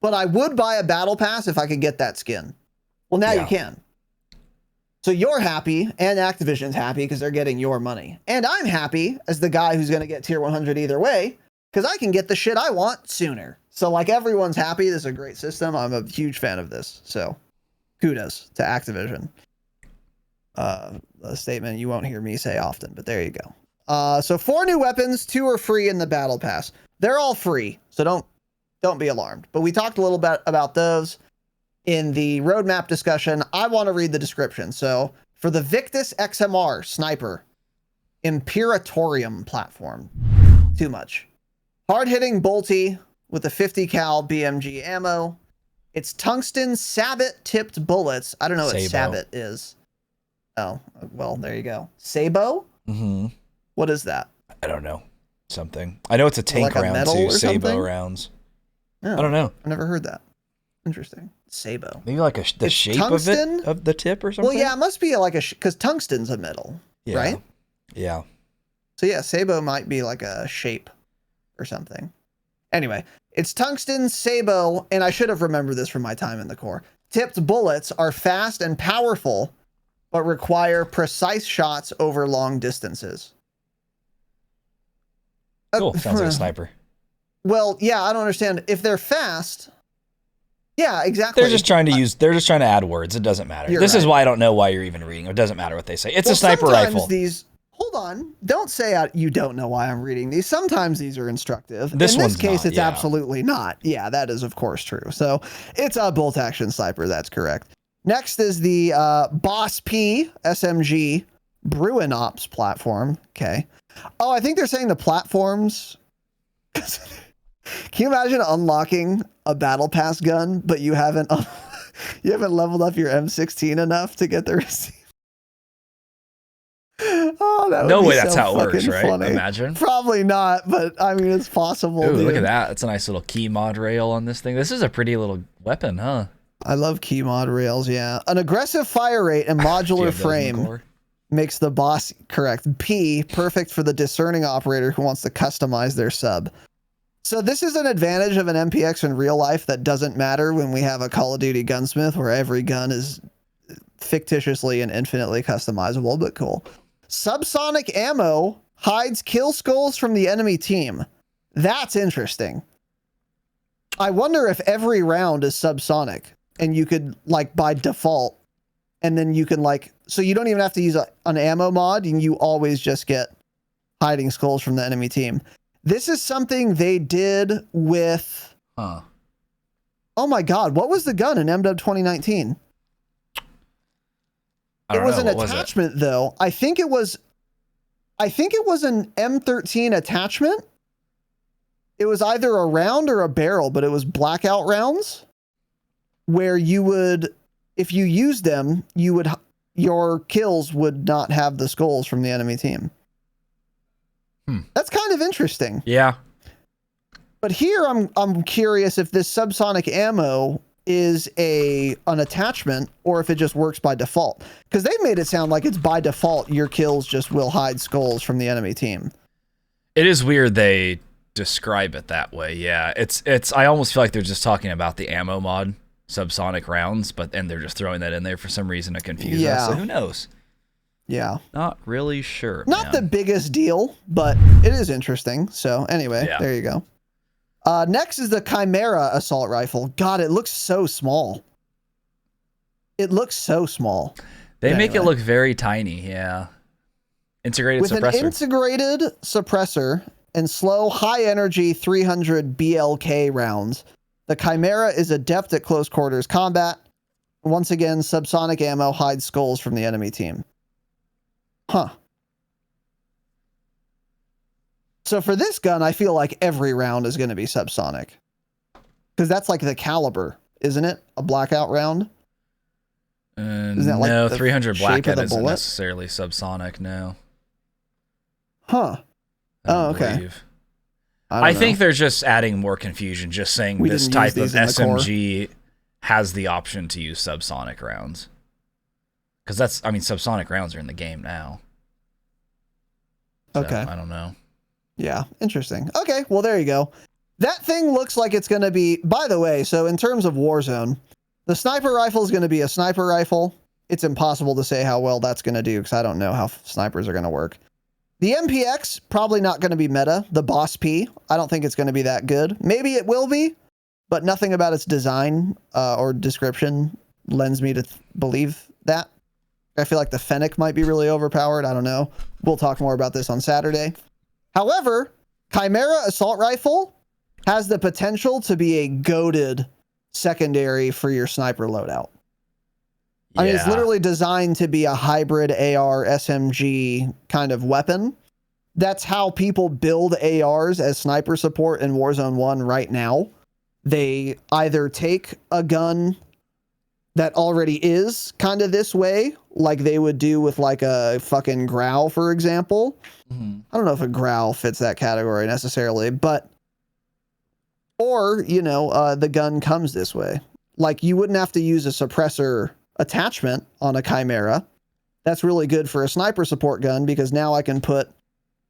Speaker 1: But I would buy a battle pass if I could get that skin. Well, now you can. So you're happy, and Activision's happy because they're getting your money. And I'm happy as the guy who's going to get tier 100 either way because I can get the shit I want sooner. So like everyone's happy. This is a great system. I'm a huge fan of this. So kudos to Activision. A statement you won't hear me say often, but there you go. So 4 new weapons, 2 are free in the battle pass. They're all free, so don't be alarmed. But we talked a little bit about those in the roadmap discussion. I want to read the description. So for the Victus XMR Sniper Imperatorium platform, too much. Hard-hitting bolty with a 50 cal BMG ammo. It's tungsten sabot-tipped bullets. I don't know what sabot is. Oh, well, there you go. Sabo?
Speaker 2: Mm-hmm.
Speaker 1: What is that?
Speaker 2: I don't know. Something. I know it's a tank
Speaker 1: Like a
Speaker 2: round
Speaker 1: metal
Speaker 2: too.
Speaker 1: or
Speaker 2: Sabo
Speaker 1: something?
Speaker 2: rounds.
Speaker 1: Oh,
Speaker 2: I don't know.
Speaker 1: I've never heard that. Interesting. Sabo.
Speaker 2: Maybe like the
Speaker 1: It's
Speaker 2: shape
Speaker 1: tungsten?
Speaker 2: of it, of the tip or something?
Speaker 1: Well, yeah, it must be like because tungsten's a metal,
Speaker 2: Yeah.
Speaker 1: right?
Speaker 2: Yeah.
Speaker 1: So yeah, Sabo might be like a shape or something. Anyway, it's tungsten, Sabo, and I should have remembered this from my time in the Corps. Tipped bullets are fast and powerful, but require precise shots over long distances.
Speaker 2: Cool. Sounds like a sniper.
Speaker 1: Well, yeah, I don't understand. If they're fast, yeah, exactly.
Speaker 2: They're just trying to add words. It doesn't matter. This is why I don't know why you're even reading. It doesn't matter what they say. It's a sniper rifle.
Speaker 1: Hold on. Don't say you don't know why I'm reading these. Sometimes these are instructive. In
Speaker 2: This
Speaker 1: case, it's absolutely not. Yeah, that is of course true. So it's a bolt action sniper. That's correct. Next is the Boss P SMG Bruin Ops platform. Okay. Oh, I think they're saying the platforms. Can you imagine unlocking a battle pass gun, but you haven't leveled up your M16 enough to get the receiver? Oh, that would
Speaker 2: no
Speaker 1: be
Speaker 2: way that's
Speaker 1: so
Speaker 2: how it works, right?
Speaker 1: funny.
Speaker 2: Imagine.
Speaker 1: Probably not, but I mean, it's possible.
Speaker 2: Ooh,
Speaker 1: dude.
Speaker 2: look at that. That's a nice little key mod rail on this thing. This is a pretty little weapon, huh?
Speaker 1: I love key mod rails, yeah. An aggressive fire rate and modular frame makes the boss, correct, P perfect for the discerning operator who wants to customize their sub. So this is an advantage of an MPX in real life that doesn't matter when we have a Call of Duty gunsmith where every gun is fictitiously and infinitely customizable, but cool. Subsonic ammo hides kill skulls from the enemy team. That's interesting. I wonder if every round is subsonic and you could like by default, and then you can like, so you don't even have to use an ammo mod and you always just get hiding skulls from the enemy team. This is something they did with, oh my God, what was the gun in MW 2019? It was an attachment though. I think it was an M13 attachment. It was either a round or a barrel, but it was blackout rounds where you would, if you used them, your kills would not have the skulls from the enemy team. That's kind of interesting.
Speaker 2: Yeah.
Speaker 1: But here I'm curious if this subsonic ammo is an attachment or if it just works by default. Because they made it sound like it's by default your kills just will hide skulls from the enemy team.
Speaker 2: It is weird they describe it that way. Yeah. It's I almost feel like they're just talking about the ammo mod, subsonic rounds, but then they're just throwing that in there for some reason to confuse us. So who knows? Yeah. Not really sure.
Speaker 1: Not the biggest deal, but it is interesting. So anyway, there you go. Next is the Chimera assault rifle. God, it looks so small. It looks so small.
Speaker 2: They make it look very tiny. Yeah. Integrated suppressor.
Speaker 1: With an integrated suppressor and slow, high energy 300 BLK rounds, the Chimera is adept at close quarters combat. Once again, subsonic ammo hides skulls from the enemy team. Huh. So for this gun, I feel like every round is going to be subsonic. Because that's like the caliber, isn't it? A blackout round?
Speaker 2: Isn't that no, 300 blackout isn't necessarily subsonic, no.
Speaker 1: Huh. Oh, okay.
Speaker 2: I think they're just adding more confusion, just saying this type of SMG has the option to use subsonic rounds. Because that's, I mean, subsonic rounds are in the game now. So,
Speaker 1: okay.
Speaker 2: I don't know.
Speaker 1: Yeah, interesting. Okay, well, there you go. That thing looks like it's going to be, by the way, so in terms of Warzone, the sniper rifle is going to be a sniper rifle. It's impossible to say how well that's going to do because I don't know how snipers are going to work. The MPX, probably not going to be meta. The Boss P, I don't think it's going to be that good. Maybe it will be, but nothing about its design or description lends me to believe that. I feel like the Fennec might be really overpowered. I don't know. We'll talk more about this on Saturday. However, Chimera Assault Rifle has the potential to be a goated secondary for your sniper loadout. I mean, it's literally designed to be a hybrid AR SMG kind of weapon. That's how people build ARs as sniper support in Warzone 1 right now. They either take a gun that already is kind of this way, like they would do with like a fucking growl, for example.
Speaker 2: Mhm.
Speaker 1: I don't know if a growl fits that category necessarily, but, or, you know, the gun comes this way. Like you wouldn't have to use a suppressor attachment on a Chimera. That's really good for a sniper support gun because now I can put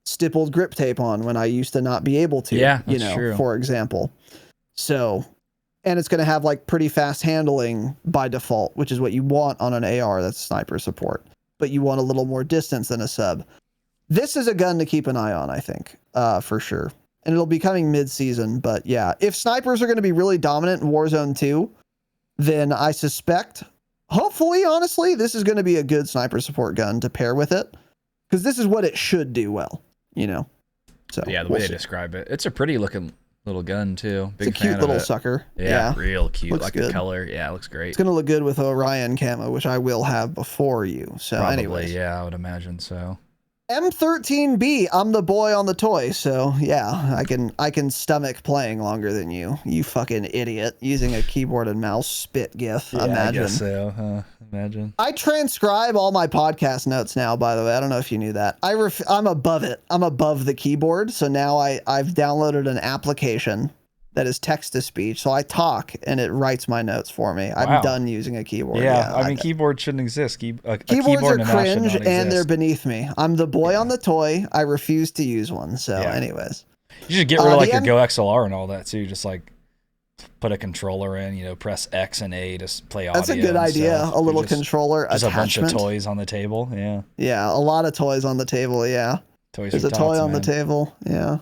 Speaker 1: stippled grip tape on when I used to not be able to,
Speaker 2: Yeah,
Speaker 1: you
Speaker 2: that's
Speaker 1: know,
Speaker 2: true.
Speaker 1: for example. So, and it's going to have like pretty fast handling by default, which is what you want on an AR that's sniper support, but you want a little more distance than a sub. This is a gun to keep an eye on, I think, for sure. And it'll be coming mid-season, but yeah, if snipers are going to be really dominant in Warzone 2, then I suspect, hopefully, honestly, this is going to be a good sniper support gun to pair with it, because this is what it should do well, you know? So
Speaker 2: Yeah, the
Speaker 1: we'll
Speaker 2: way they
Speaker 1: see.
Speaker 2: describe it. It's a pretty looking little gun, too. Big
Speaker 1: It's a cute
Speaker 2: fan
Speaker 1: little
Speaker 2: of it.
Speaker 1: sucker.
Speaker 2: Yeah, real cute.
Speaker 1: Looks
Speaker 2: Like
Speaker 1: good.
Speaker 2: the color. Yeah, it looks great.
Speaker 1: It's going to look good with Orion camo, which I will have before you. So
Speaker 2: Probably,
Speaker 1: anyways.
Speaker 2: yeah, I would imagine so.
Speaker 1: M13B, I'm the boy on the toy, so yeah, I can stomach playing longer than you fucking idiot, using a keyboard and mouse spit gif.
Speaker 2: Yeah,
Speaker 1: Imagine.
Speaker 2: I guess so, huh? Imagine.
Speaker 1: I transcribe all my podcast notes now, by the way. I don't know if you knew that. I'm above it. I'm above the keyboard, so now I've downloaded an application that is text-to-speech, so I talk and it writes my notes for me.
Speaker 2: Wow.
Speaker 1: I'm done using a keyboard.
Speaker 2: Yeah, I mean, keyboards shouldn't exist.
Speaker 1: Keyboards
Speaker 2: keyboard
Speaker 1: are
Speaker 2: and a mouse should
Speaker 1: cringe
Speaker 2: not
Speaker 1: and they're
Speaker 2: exist.
Speaker 1: beneath me. I'm the boy on the toy. I refuse to use one. So,
Speaker 2: Yeah.
Speaker 1: anyways.
Speaker 2: You should get rid of like
Speaker 1: the
Speaker 2: your Go XLR and all that too. Just like put a controller in, you know, press X and A to play audio.
Speaker 1: That's a good
Speaker 2: and
Speaker 1: idea.
Speaker 2: stuff.
Speaker 1: A little
Speaker 2: Just-
Speaker 1: controller
Speaker 2: Just
Speaker 1: attachment.
Speaker 2: a bunch of toys on the table. Yeah.
Speaker 1: Yeah, a lot of toys on the table. Yeah.
Speaker 2: Toys
Speaker 1: There's
Speaker 2: are
Speaker 1: a toy
Speaker 2: tots,
Speaker 1: on the
Speaker 2: man.
Speaker 1: table. Yeah.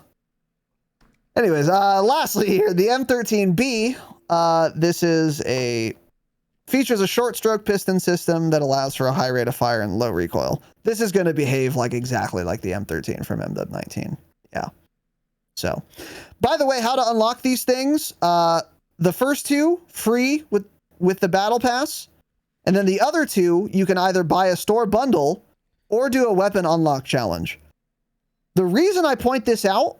Speaker 1: Anyways, lastly here, the M13B. This is features a short stroke piston system that allows for a high rate of fire and low recoil. This is going to behave like exactly like the M13 from MW19. Yeah. So, by the way, how to unlock these things? The first two free with the battle pass, and then the other two you can either buy a store bundle or do a weapon unlock challenge. The reason I point this out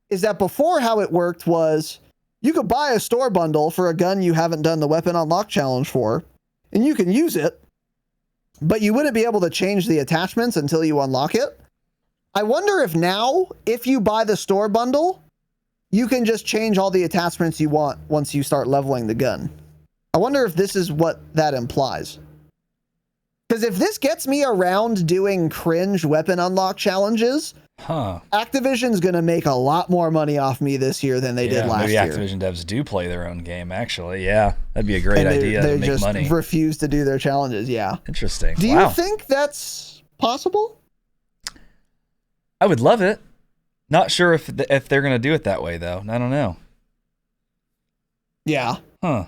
Speaker 1: is that before how it worked was you could buy a store bundle for a gun you haven't done the weapon unlock challenge for, and you can use it, but you wouldn't be able to change the attachments until you unlock it. I wonder if now, if you buy the store bundle, you can just change all the attachments you want once you start leveling the gun. I wonder if this is what that implies. Because if this gets me around doing cringe weapon unlock challenges,
Speaker 2: Huh.
Speaker 1: Activision's going to make a lot more money off me this year than they did last
Speaker 2: maybe
Speaker 1: year.
Speaker 2: Activision devs do play their own game, actually. Yeah, that'd be a great
Speaker 1: And
Speaker 2: idea
Speaker 1: they
Speaker 2: to make
Speaker 1: just
Speaker 2: money.
Speaker 1: refuse to do their challenges. Yeah.
Speaker 2: Interesting.
Speaker 1: Do
Speaker 2: Wow.
Speaker 1: you think that's possible?
Speaker 2: I would love it. Not sure if they're going to do it that way, though. I don't know.
Speaker 1: Yeah.
Speaker 2: Huh.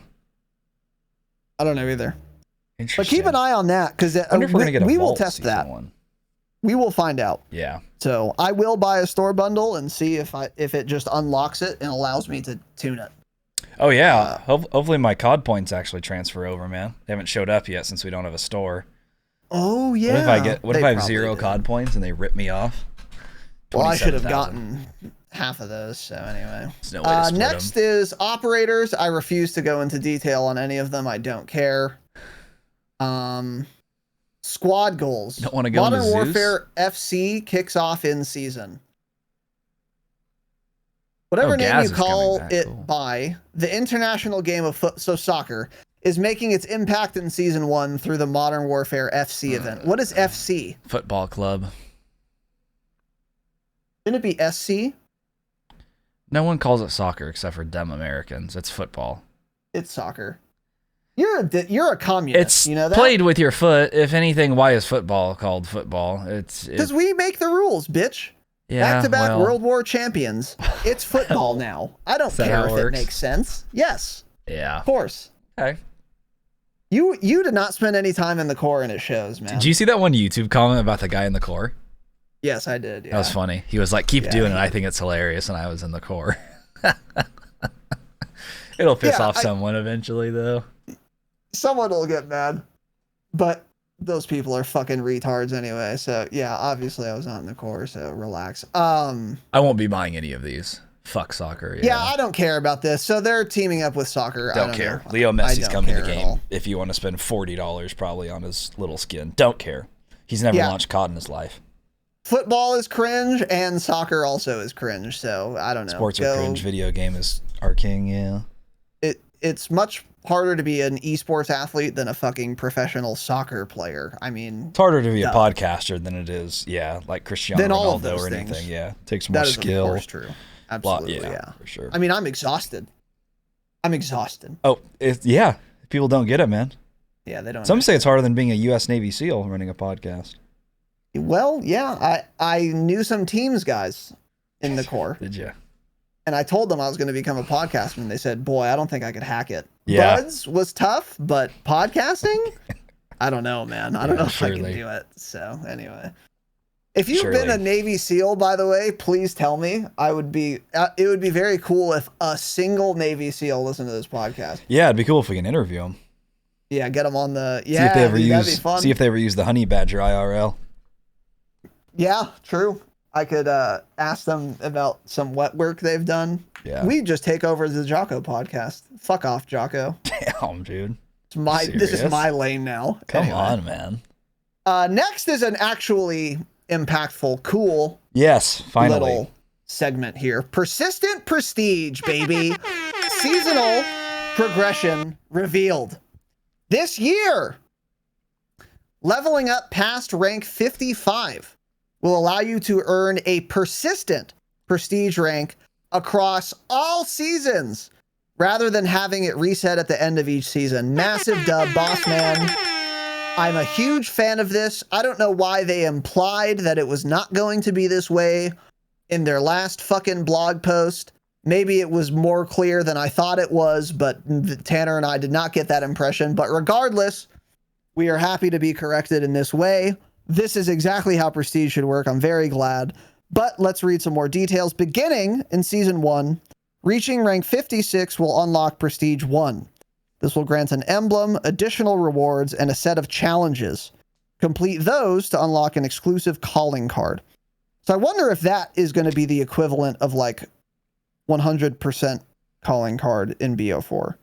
Speaker 1: I don't know either.
Speaker 2: Interesting.
Speaker 1: But keep an eye on that because
Speaker 2: I wonder if we're going to get a
Speaker 1: we will
Speaker 2: Vault
Speaker 1: test
Speaker 2: season
Speaker 1: that.
Speaker 2: one.
Speaker 1: We will find out.
Speaker 2: Yeah.
Speaker 1: So I will buy a store bundle and see if it just unlocks it and allows me to tune it.
Speaker 2: Oh, yeah. Hopefully my COD points actually transfer over, man. They haven't showed up yet since we don't have a store.
Speaker 1: Oh yeah.
Speaker 2: What if
Speaker 1: They
Speaker 2: I have
Speaker 1: probably
Speaker 2: 0
Speaker 1: did.
Speaker 2: COD points and they rip me off?
Speaker 1: Well, I should have
Speaker 2: 27,000.
Speaker 1: gotten half of those. So anyway.
Speaker 2: There's no way to split
Speaker 1: Next
Speaker 2: them.
Speaker 1: is operators. I refuse to go into detail on any of them. I don't care. Squad goals.
Speaker 2: Don't wanna go
Speaker 1: Modern
Speaker 2: into Zeus?
Speaker 1: Warfare FC kicks off in season. Whatever
Speaker 2: Oh,
Speaker 1: name
Speaker 2: Gaz
Speaker 1: you
Speaker 2: is coming
Speaker 1: call
Speaker 2: back,
Speaker 1: it
Speaker 2: cool.
Speaker 1: by, the international game of soccer is making its impact in season 1 through the Modern Warfare FC event. What is FC?
Speaker 2: Football club.
Speaker 1: Shouldn't it be SC?
Speaker 2: No one calls it soccer except for dumb Americans. It's football.
Speaker 1: It's soccer. You're a communist.
Speaker 2: It's
Speaker 1: you know that?
Speaker 2: played with your foot. If anything, why is football called football?
Speaker 1: Because we make the rules, bitch.
Speaker 2: Yeah,
Speaker 1: Back-to-back
Speaker 2: well,
Speaker 1: World War champions. It's football now. I don't
Speaker 2: that
Speaker 1: care
Speaker 2: how it
Speaker 1: if it
Speaker 2: works?
Speaker 1: makes sense. Yes,
Speaker 2: Yeah.
Speaker 1: of course.
Speaker 2: Okay.
Speaker 1: You did not spend any time in the core, and it shows, man.
Speaker 2: Did you see that one YouTube comment about the guy in the core?
Speaker 1: Yes, I did. Yeah.
Speaker 2: That was funny. He was like, "Keep
Speaker 1: Yeah,
Speaker 2: doing it.
Speaker 1: he
Speaker 2: I think it's hilarious." And I was in the core. It'll piss
Speaker 1: Yeah,
Speaker 2: off someone eventually, though.
Speaker 1: Someone will get mad, but those people are fucking retards anyway. So yeah, obviously I was not in the core, so relax.
Speaker 2: I won't be buying any of these. Fuck soccer.
Speaker 1: Yeah, I don't care about this. So they're teaming up with soccer.
Speaker 2: Don't
Speaker 1: I don't
Speaker 2: care.
Speaker 1: know.
Speaker 2: Leo Messi's coming to the
Speaker 1: care at
Speaker 2: game
Speaker 1: all.
Speaker 2: if you want to spend $40 probably on his little skin. Don't care. He's never launched COD in his life.
Speaker 1: Football is cringe and soccer also is cringe. So I don't know.
Speaker 2: Sports are cringe. Video game is our king. Yeah.
Speaker 1: It's much harder to be an esports athlete than a fucking professional soccer player. I mean,
Speaker 2: it's harder to be a podcaster than it is, like Cristiano Ronaldo or anything.
Speaker 1: Things.
Speaker 2: Yeah, it takes more skill.
Speaker 1: Of course true. Absolutely, yeah,
Speaker 2: for sure.
Speaker 1: I mean, I'm exhausted.
Speaker 2: Oh, yeah. People don't get it, man.
Speaker 1: Yeah, they don't.
Speaker 2: Some say it's harder than being a U.S. Navy SEAL running a podcast.
Speaker 1: Well, yeah, I knew some teams guys in the Corps.
Speaker 2: Did you?
Speaker 1: And I told them I was going to become a podcaster, and they said, "Boy, I don't think I could hack it."
Speaker 2: Yeah.
Speaker 1: Buds was tough, but podcasting, I don't know, man. I don't know if I can do it. So anyway, if you've been a Navy SEAL, by the way, please tell me. It would be very cool if a single Navy SEAL listened to this podcast.
Speaker 2: Yeah, it'd be cool if we can interview them.
Speaker 1: Yeah, get them on the.
Speaker 2: See if they ever use the honey badger IRL.
Speaker 1: Yeah, true. I could ask them about some wet work they've done.
Speaker 2: Yeah.
Speaker 1: We just take over the Jocko podcast. Fuck off, Jocko.
Speaker 2: Damn, dude.
Speaker 1: This is my lane now.
Speaker 2: Come on, man.
Speaker 1: Next is an actually impactful, cool
Speaker 2: finally.
Speaker 1: little segment here. Persistent prestige, baby. Seasonal progression revealed. This year, leveling up past rank 55 will allow you to earn a persistent prestige rank across all seasons rather than having it reset at the end of each season. Massive dub, boss man. I'm a huge fan of this. I don't know why they implied that it was not going to be this way in their last fucking blog post. Maybe it was more clear than I thought it was, but Tanner and I did not get that impression. But regardless, we are happy to be corrected in this way. This is exactly how Prestige should work. I'm very glad. But let's read some more details. Beginning in Season 1, reaching rank 56 will unlock Prestige 1. This will grant an emblem, additional rewards, and a set of challenges. Complete those to unlock an exclusive calling card. So I wonder if that is going to be the equivalent of like 100% calling card in BO4.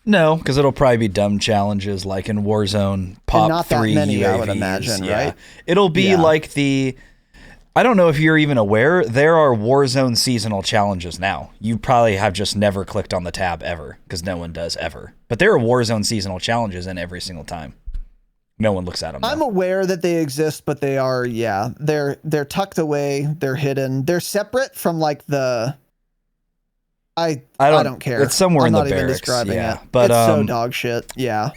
Speaker 2: No, because it'll probably be dumb challenges like in Warzone, pop
Speaker 1: not
Speaker 2: 3
Speaker 1: that many,
Speaker 2: UAVs.
Speaker 1: I would imagine, right?
Speaker 2: It'll be like I don't know if you're even aware, there are Warzone seasonal challenges now. You probably have just never clicked on the tab ever, because no one does ever. But there are Warzone seasonal challenges in every single time. No one looks at them.
Speaker 1: I'm aware that they exist, but they are, they're tucked away, they're hidden. They're separate from like the... I don't care.
Speaker 2: It's somewhere in the barracks.
Speaker 1: I'm not even describing it.
Speaker 2: But,
Speaker 1: it's so dog shit. Yeah.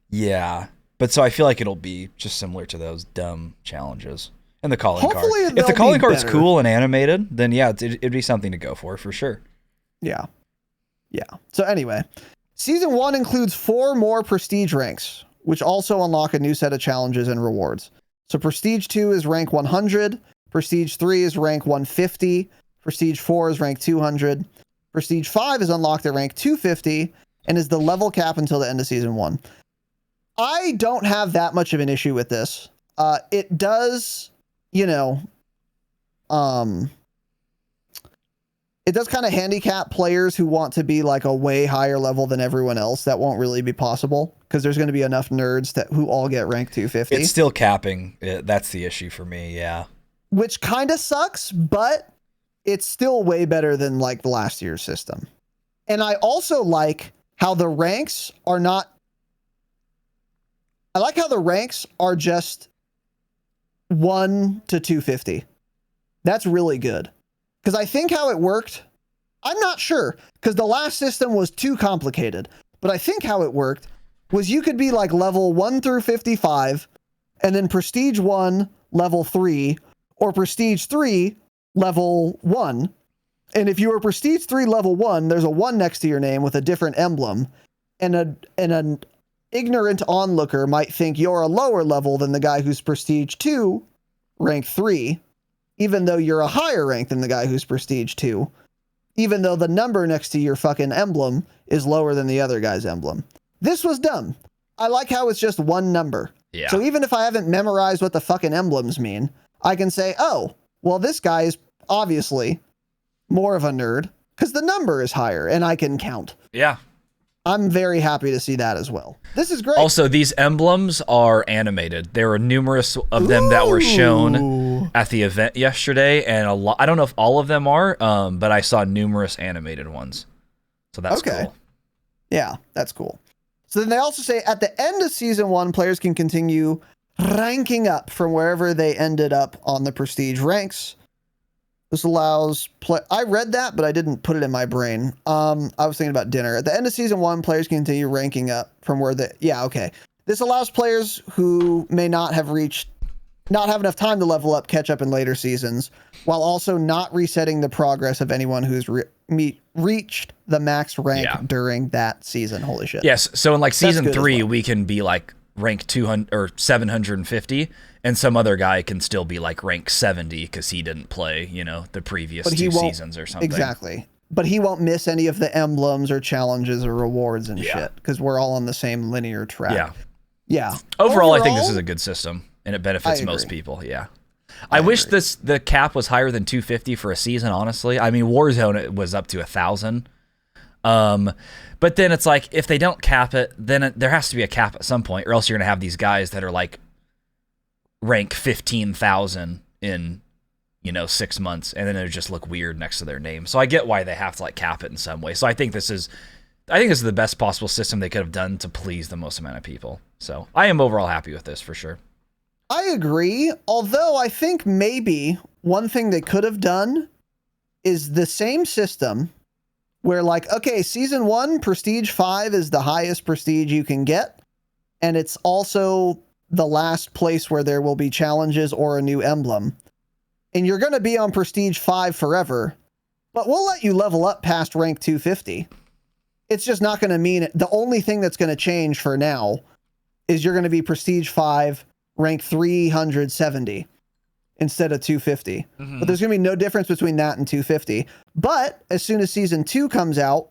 Speaker 2: Yeah. But so I feel like it'll be just similar to those dumb challenges. And the calling card.
Speaker 1: Hopefully
Speaker 2: If the calling card's cool and animated, then yeah, it'd be something to go for sure.
Speaker 1: Yeah. Yeah. So anyway, Season 1 includes 4 more prestige ranks, which also unlock a new set of challenges and rewards. So Prestige 2 is rank 100. Prestige 3 is rank 150. Prestige 4 is rank 200. Prestige 5 is unlocked at rank 250 and is the level cap until the end of Season 1. I don't have that much of an issue with this. It does, it does kind of handicap players who want to be like a way higher level than everyone else. That won't really be possible because there's going to be enough nerds who all get rank 250.
Speaker 2: It's still capping. That's the issue for me, yeah.
Speaker 1: Which kind of sucks, but it's still way better than like the last year's system. And I also like how the ranks are not... I like how the ranks are just 1 to 250. That's really good. Because I think how it worked, I'm not sure, because the last system was too complicated. But I think how it worked was you could be like level 1 through 55, and then Prestige 1, level 3, or Prestige 3, level 1. And if you were Prestige 3, level 1, there's a 1 next to your name with a different emblem. And an ignorant onlooker might think you're a lower level than the guy who's Prestige 2, rank 3, even though you're a higher rank than the guy who's Prestige 2, even though the number next to your fucking emblem is lower than the other guy's emblem. This was dumb. I like how it's just one number.
Speaker 2: Yeah.
Speaker 1: So even if I haven't memorized what the fucking emblems mean, I can say, oh, well, this guy is obviously more of a nerd because the number is higher and I can count.
Speaker 2: Yeah.
Speaker 1: I'm very happy to see that as well. This is great.
Speaker 2: Also, these emblems are animated. There were numerous of them that were shown at the event yesterday, and a lot. I don't know if all of them are, but I saw numerous animated ones. So that's cool.
Speaker 1: Yeah, that's cool. So then they also say at the end of season 1, players can continue ranking up from wherever they ended up on the prestige ranks. This allows I read that, but I didn't put it in my brain. I was thinking about dinner. At the end of season 1, players can continue ranking up from where This allows players who may not have enough time to level up catch up in later seasons, while also not resetting the progress of anyone who's reached the max rank during that season. Holy shit.
Speaker 2: Yes. So in like season 3, we can be like rank 200 or 750, and some other guy can still be like rank 70 because he didn't play, the previous 2 seasons or something.
Speaker 1: Exactly. But he won't miss any of the emblems or challenges or rewards and shit because we're all on the same linear track.
Speaker 2: Yeah.
Speaker 1: Yeah.
Speaker 2: Overall, I think this is a good system and it benefits most people. Yeah. I wish the cap was higher than 250 for a season, honestly. I mean, Warzone, it was up to 1,000. But then it's like, if they don't cap it, then there has to be a cap at some point, or else you're going to have these guys that are like rank 15,000 in, 6 months, and then it just look weird next to their name. So I get why they have to like cap it in some way. So I think this is the best possible system they could have done to please the most amount of people. So I am overall happy with this for sure.
Speaker 1: I agree. Although I think maybe one thing they could have done is the same system where like, okay, season 1, prestige 5 is the highest prestige you can get. And it's also the last place where there will be challenges or a new emblem. And you're going to be on prestige 5 forever, but we'll let you level up past rank 250. It's just not going to mean it. The only thing that's going to change for now is you're going to be prestige 5, rank 370 instead of 250. Mm-hmm. But there's going to be no difference between that and 250. But as soon as season 2 comes out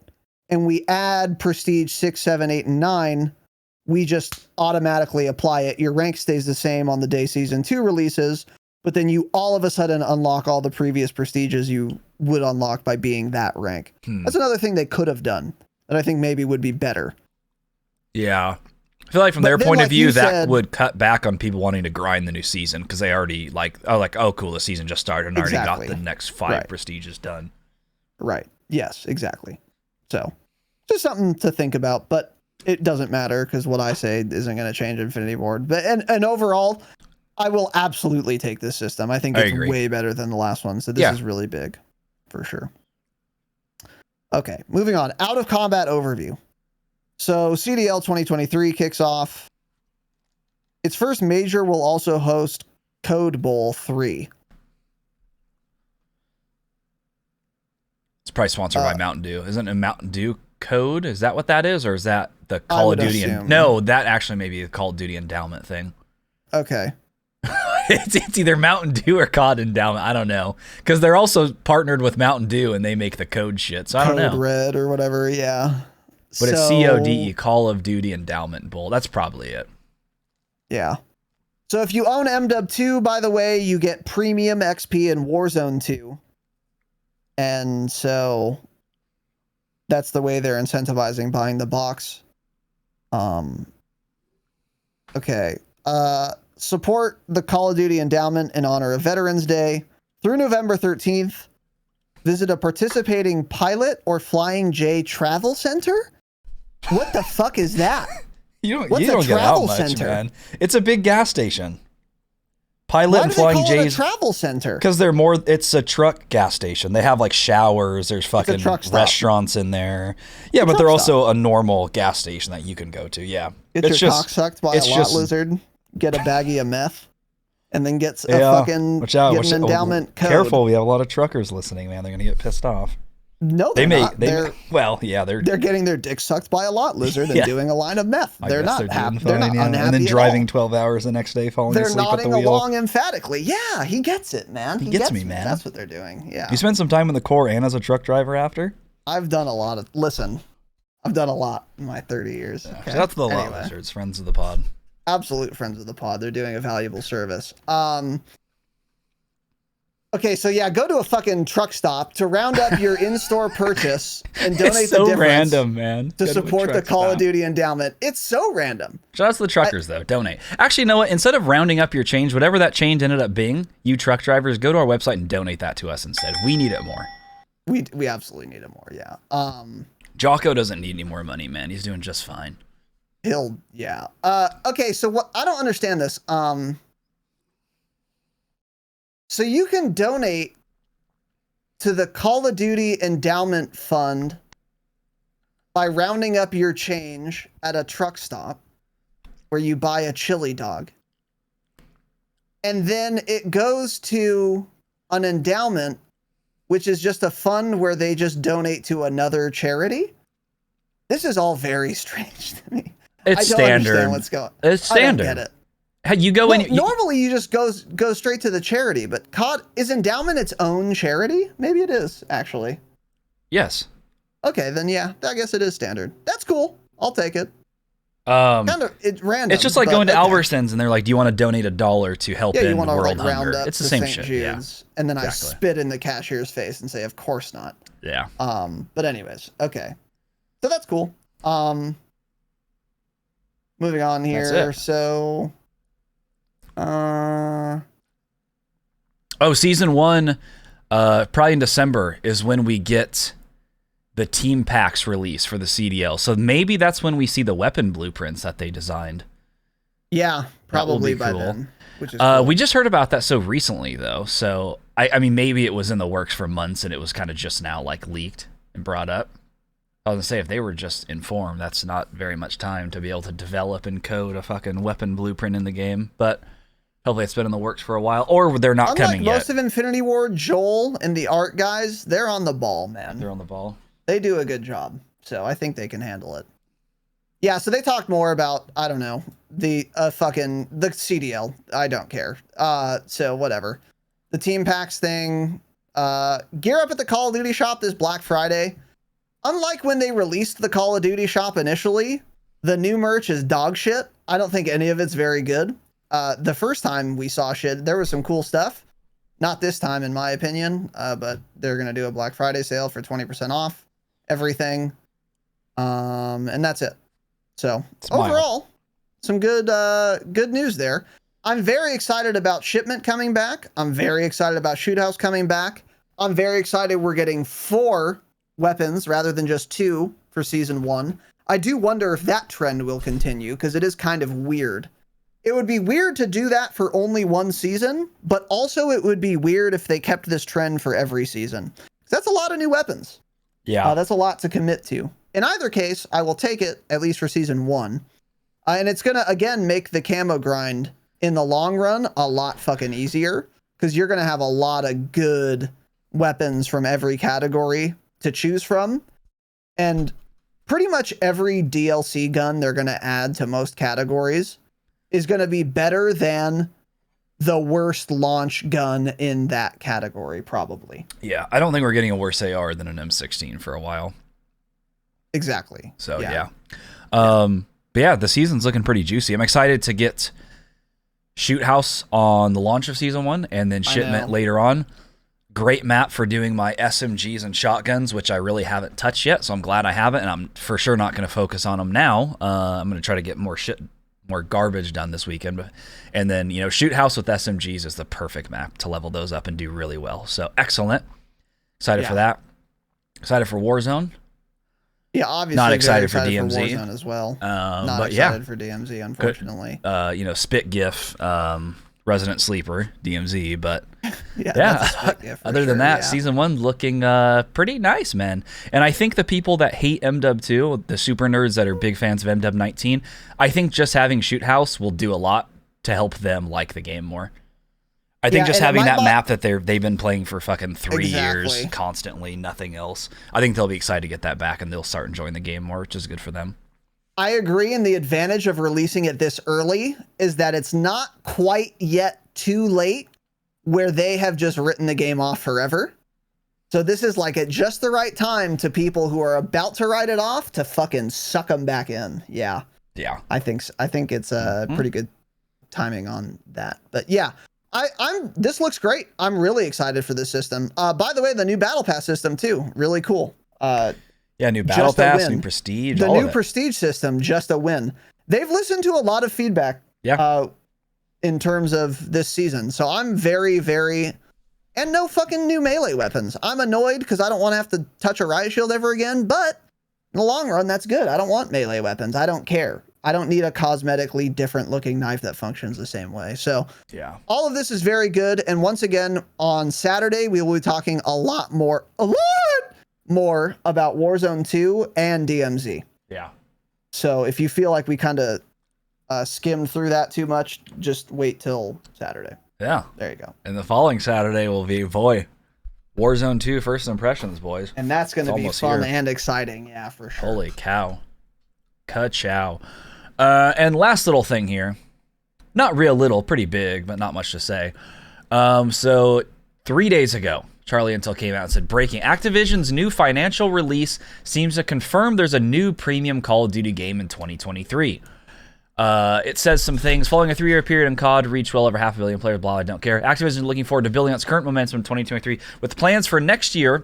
Speaker 1: and we add prestige 6, 7, 8, and 9, we just automatically apply it. Your rank stays the same on the day season 2 releases, but then you all of a sudden unlock all the previous prestiges you would unlock by being that rank. That's another thing they could have done that I think maybe would be better.
Speaker 2: Yeah. I feel like from their point of view, that would cut back on people wanting to grind the new season because they already oh, cool, the season just started and already got the next 5 prestiges done. Right.
Speaker 1: Yes, exactly. So just something to think about, but it doesn't matter because what I say isn't going to change Infinity Ward. But and overall, I will absolutely take this system. I think it's way better than the last one. So this is really big for sure. Okay, moving on. Out of combat overview. So CDL 2023 kicks off. Its first major will also host Code Bowl 3.
Speaker 2: It's probably sponsored by Mountain Dew. Isn't it Mountain Dew Code? Is that what that is? Or is that the Call of Duty? No, that actually may be the Call of Duty endowment thing.
Speaker 1: Okay.
Speaker 2: It's either Mountain Dew or COD endowment. I don't know. Because they're also partnered with Mountain Dew and they make the code shit. So I don't know.
Speaker 1: Code Red or whatever, yeah.
Speaker 2: But it's CODE, Call of Duty Endowment Bowl. That's probably it.
Speaker 1: Yeah. So if you own MW 2, by the way, you get premium XP in Warzone 2. And so that's the way they're incentivizing buying the box. Okay. Support the Call of Duty Endowment in honor of Veterans Day. Through November 13th, visit a participating Pilot or Flying J travel center? What the fuck is that?
Speaker 2: You don't get out much, man. It's a big gas station. Pilot and Flying J's.
Speaker 1: Why do they call it a travel center?
Speaker 2: Because it's a truck gas station. They have like showers. There's fucking restaurants in there. Yeah, but they're also a normal gas station that you can go to. Yeah.
Speaker 1: Get your cock sucked by a lot lizard. Get a baggie of meth. And then get a fucking an endowment code.
Speaker 2: Careful, we have a lot of truckers listening, man. They're gonna get pissed off.
Speaker 1: No, they're not. They're
Speaker 2: getting
Speaker 1: their dick sucked by a lot lizard and doing a line of meth. They're not happy. They're not unhappy.
Speaker 2: And then driving 12 hours the next day, falling asleep at the wheel.
Speaker 1: They're nodding along emphatically. Yeah, he gets it, man.
Speaker 2: He gets me, man.
Speaker 1: That's what they're doing. Yeah.
Speaker 2: You spent some time in the Corps and as a truck driver after?
Speaker 1: I've done a lot in my 30 years.
Speaker 2: Yeah, okay. That's the lot lizards, friends of the pod.
Speaker 1: Absolute friends of the pod. They're doing a valuable service. Okay, so yeah, go to a fucking truck stop to round up your in-store purchase and donate
Speaker 2: It's so
Speaker 1: the difference
Speaker 2: random, man.
Speaker 1: to
Speaker 2: Go a
Speaker 1: support the
Speaker 2: truck
Speaker 1: Call
Speaker 2: stop.
Speaker 1: of Duty endowment. It's so random.
Speaker 2: Shout out to the truckers, though. Donate. Actually, you know what? Instead of rounding up your change, whatever that change ended up being, you truck drivers, go to our website and donate that to us instead. We need it more.
Speaker 1: We absolutely need it more, yeah.
Speaker 2: Jocko doesn't need any more money, man. He's doing just fine.
Speaker 1: Yeah. Okay, so what I don't understand this. So you can donate to the Call of Duty Endowment Fund by rounding up your change at a truck stop where you buy a chili dog. And then it goes to an endowment, which is just a fund where they just donate to another charity. This is all very strange to me.
Speaker 2: It's standard.
Speaker 1: Understand what's going.
Speaker 2: It's standard.
Speaker 1: I don't get it.
Speaker 2: Hey, you go in.
Speaker 1: Normally, you just go straight to the charity, but COD is endowment its own charity? Maybe it is actually.
Speaker 2: Yes.
Speaker 1: Okay, then yeah, I guess it is standard. That's cool. I'll take it. It's random.
Speaker 2: It's just like going to Albertsons and they're like, "Do you want to donate $1 to help
Speaker 1: you
Speaker 2: end
Speaker 1: want to
Speaker 2: world
Speaker 1: like
Speaker 2: hunger?"
Speaker 1: round up
Speaker 2: It's the
Speaker 1: to
Speaker 2: same
Speaker 1: St.
Speaker 2: shit.
Speaker 1: Jude's,
Speaker 2: Yeah.
Speaker 1: and then
Speaker 2: Exactly.
Speaker 1: I spit in the cashier's face and say, "Of course not."
Speaker 2: Yeah.
Speaker 1: But anyways, okay, so that's cool. Moving on here.
Speaker 2: That's it.
Speaker 1: So,
Speaker 2: Season 1, probably in December is when we get the team packs release for the CDL. So maybe that's when we see the weapon blueprints that they designed.
Speaker 1: yeah, probably by
Speaker 2: cool.
Speaker 1: then. Which is cool.
Speaker 2: We just heard about that so recently though. So I mean, maybe it was in the works for months and it was kind of just now like leaked and brought up. I was gonna say, if they were just informed, that's not very much time to be able to develop and code a fucking weapon blueprint in the game. But hopefully it's been in the works for a while, or they're not coming yet.
Speaker 1: Most of Infinity Ward, Joel and the art guys, they're on the ball, man.
Speaker 2: They're on the ball.
Speaker 1: They do a good job, so I think they can handle it. Yeah, so they talked more about, I don't know, the CDL. I don't care. So whatever. The team packs thing. Gear up at the Call of Duty shop this Black Friday. Unlike when they released the Call of Duty shop initially, the new merch is dog shit. I don't think any of it's very good. The first time we saw shit, there was some cool stuff. Not this time, in my opinion, but they're going to do a Black Friday sale for 20% off everything. And that's it. So overall, some good news there. I'm very excited about Shipment coming back. I'm very excited about Shoot House coming back. I'm very excited we're getting 4 weapons rather than just 2 for season 1. I do wonder if that trend will continue because it is kind of weird. It would be weird to do that for only 1 season, but also it would be weird if they kept this trend for every season. That's a lot of new weapons.
Speaker 2: Yeah.
Speaker 1: That's a lot to commit to. In either case, I will take it, at least for season 1. And it's going to, again, make the camo grind in the long run a lot fucking easier because you're going to have a lot of good weapons from every category to choose from. And pretty much every DLC gun they're going to add to most categories is going to be better than the worst launch gun in that category, probably.
Speaker 2: Yeah, I don't think we're getting a worse AR than an M16 for a while.
Speaker 1: Exactly.
Speaker 2: So, yeah. But yeah, the season's looking pretty juicy. I'm excited to get Shoot House on the launch of Season 1 and then Shipment later on. Great map for doing my SMGs and shotguns, which I really haven't touched yet, so I'm glad I haven't, and I'm for sure not going to focus on them now. I'm going to try to get more garbage done this weekend. And then, Shoot House with SMGs is the perfect map to level those up and do really well. So, excellent. Excited for that. Excited for Warzone.
Speaker 1: Yeah, obviously.
Speaker 2: Not excited for DMZ
Speaker 1: for Warzone as well.
Speaker 2: Not
Speaker 1: excited for DMZ, unfortunately.
Speaker 2: Spit GIF, Resident Sleeper, DMZ, but
Speaker 1: yeah.
Speaker 2: Other than that, Season 1 looking pretty nice, man. And I think the people that hate MW2, the super nerds that are big fans of MW19, I think just having Shoot House will do a lot to help them like the game more. I think just having that map that they've been playing for fucking 3 years constantly, nothing else. I think they'll be excited to get that back and they'll start enjoying the game more, which is good for them.
Speaker 1: I agree, and the advantage of releasing it this early is that it's not quite yet too late where they have just written the game off forever. So this is like at just the right time to people who are about to write it off to fucking suck them back in. Yeah.
Speaker 2: Yeah.
Speaker 1: I think it's a pretty good timing on that. But yeah, This looks great. I'm really excited for this system. By the way, the new battle pass system too, really cool.
Speaker 2: Yeah, new battle pass, new prestige.
Speaker 1: The new prestige system, just a win. They've listened to a lot of feedback.
Speaker 2: Yeah.
Speaker 1: In terms of this season, so I'm very, very, and no fucking new melee weapons. I'm annoyed because I don't want to have to touch a riot shield ever again. But in the long run, that's good. I don't want melee weapons. I don't care. I don't need a cosmetically different looking knife that functions the same way. So
Speaker 2: yeah,
Speaker 1: all of this is very good. And once again, on Saturday, we will be talking a lot more about Warzone 2 and DMZ.
Speaker 2: Yeah.
Speaker 1: So if you feel like we kind of skimmed through that too much, just wait till Saturday.
Speaker 2: Yeah.
Speaker 1: There you go.
Speaker 2: And the following Saturday will be, Warzone 2 first impressions, boys.
Speaker 1: And that's going to be fun and exciting. Yeah, for sure.
Speaker 2: Holy cow. Ka-chow. And last little thing here. Not real little, pretty big, but not much to say. So 3 days ago, Charlie Intel came out and said, breaking, Activision's new financial release seems to confirm there's a new premium Call of Duty game in 2023. It says some things. Following a 3-year period in COD, reached well over 500 million players, blah, I don't care. Activision is looking forward to building on its current momentum in 2023 with plans for next year,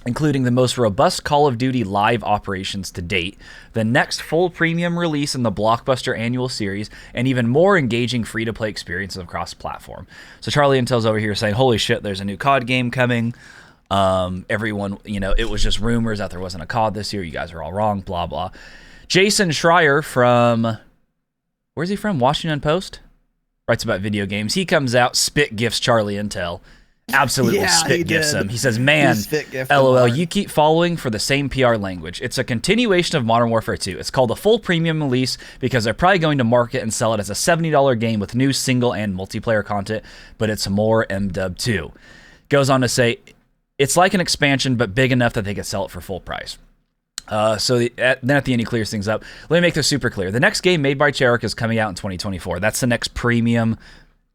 Speaker 2: including the most robust Call of Duty live operations to date, the next full premium release in the blockbuster annual series, and even more engaging free-to-play experiences across platform. So Charlie Intel's over here saying, holy shit, there's a new COD game coming. Everyone, it was just rumors that there wasn't a COD this year. You guys are all wrong, blah, blah. Jason Schreier from... Where's he from? Washington Post? Writes about video games. He comes out, spit gifts Charlie Intel. Absolutely spit gifts him. He says, man, LOL, you keep following for the same PR language. It's a continuation of Modern Warfare 2. It's called a full premium release because they're probably going to market and sell it as a $70 game with new single and multiplayer content, but it's more MW 2. Goes on to say, it's like an expansion, but big enough that they could sell it for full price. Then at the end he clears things up. Let me make this super clear. The next game made by Cherrick is coming out in 2024. That's the next premium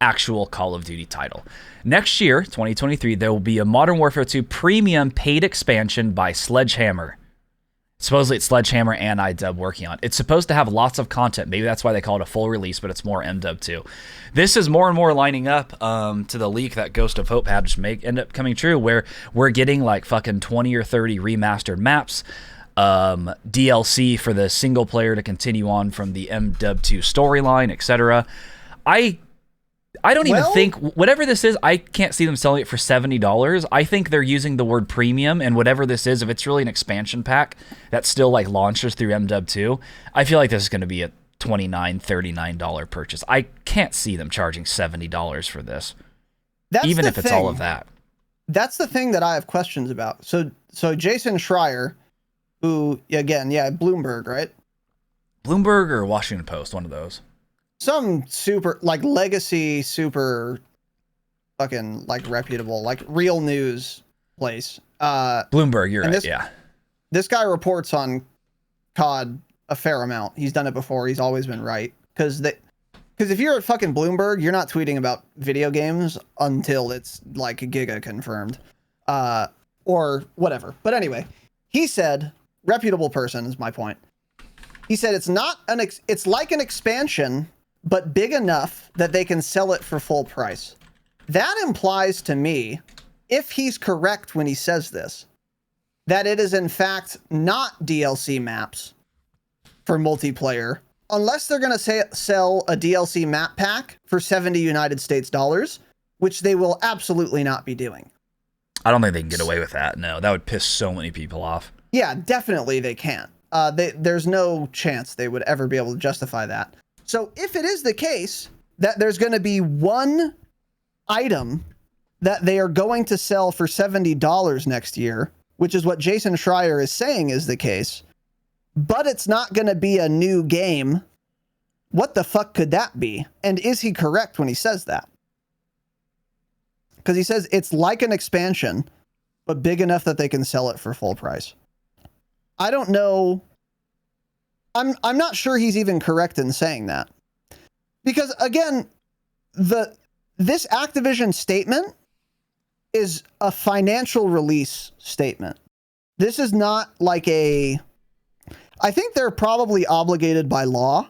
Speaker 2: actual Call of Duty title. Next year, 2023, there will be a Modern Warfare 2 premium paid expansion by Sledgehammer. Supposedly it's Sledgehammer and iDub working on it. It's supposed to have lots of content. Maybe that's why they call it a full release, but it's more MW 2. This is more and more lining up to the leak that Ghost of Hope had, which end up coming true, where we're getting like fucking 20 or 30 remastered maps, DLC for the single player to continue on from the MW2 storyline, etc. I don't even think, whatever this is, I can't see them selling it for $70. I think they're using the word premium, and whatever this is, if it's really an expansion pack that still like launches through MW2, I feel like this is going to be a $29, $39 purchase. I can't see them charging $70 for this, even if it's all of that.
Speaker 1: That's the thing that I have questions about. So Jason Schreier, who, again, Bloomberg, right?
Speaker 2: Bloomberg or Washington Post, one of those.
Speaker 1: Some super, like, legacy, super fucking, like, reputable, like, real news place.
Speaker 2: Bloomberg, you're right, yeah.
Speaker 1: This guy reports on COD a fair amount. He's done it before. He's always been right. Because if you're at fucking Bloomberg, you're not tweeting about video games until it's, like, giga confirmed. Or whatever. But anyway, he said... reputable person is my point. He said it's like an expansion, but big enough that they can sell it for full price. That implies to me, if he's correct when he says this, that it is in fact not DLC maps for multiplayer, unless they're going to sell a DLC map pack for 70 United States dollars, which they will absolutely not be doing.
Speaker 2: I don't think they can get away with that. No, that would piss so many people off.
Speaker 1: Yeah, definitely they can't. There's no chance they would ever be able to justify that. So if it is the case that there's going to be one item that they are going to sell for $70 next year, which is what Jason Schreier is saying is the case, but it's not going to be a new game, what the fuck could that be? And is he correct when he says that? Because he says it's like an expansion, but big enough that they can sell it for full price. I don't know. I'm not sure he's even correct in saying that. Because again, this Activision statement is a financial release statement. This is not like I think they're probably obligated by law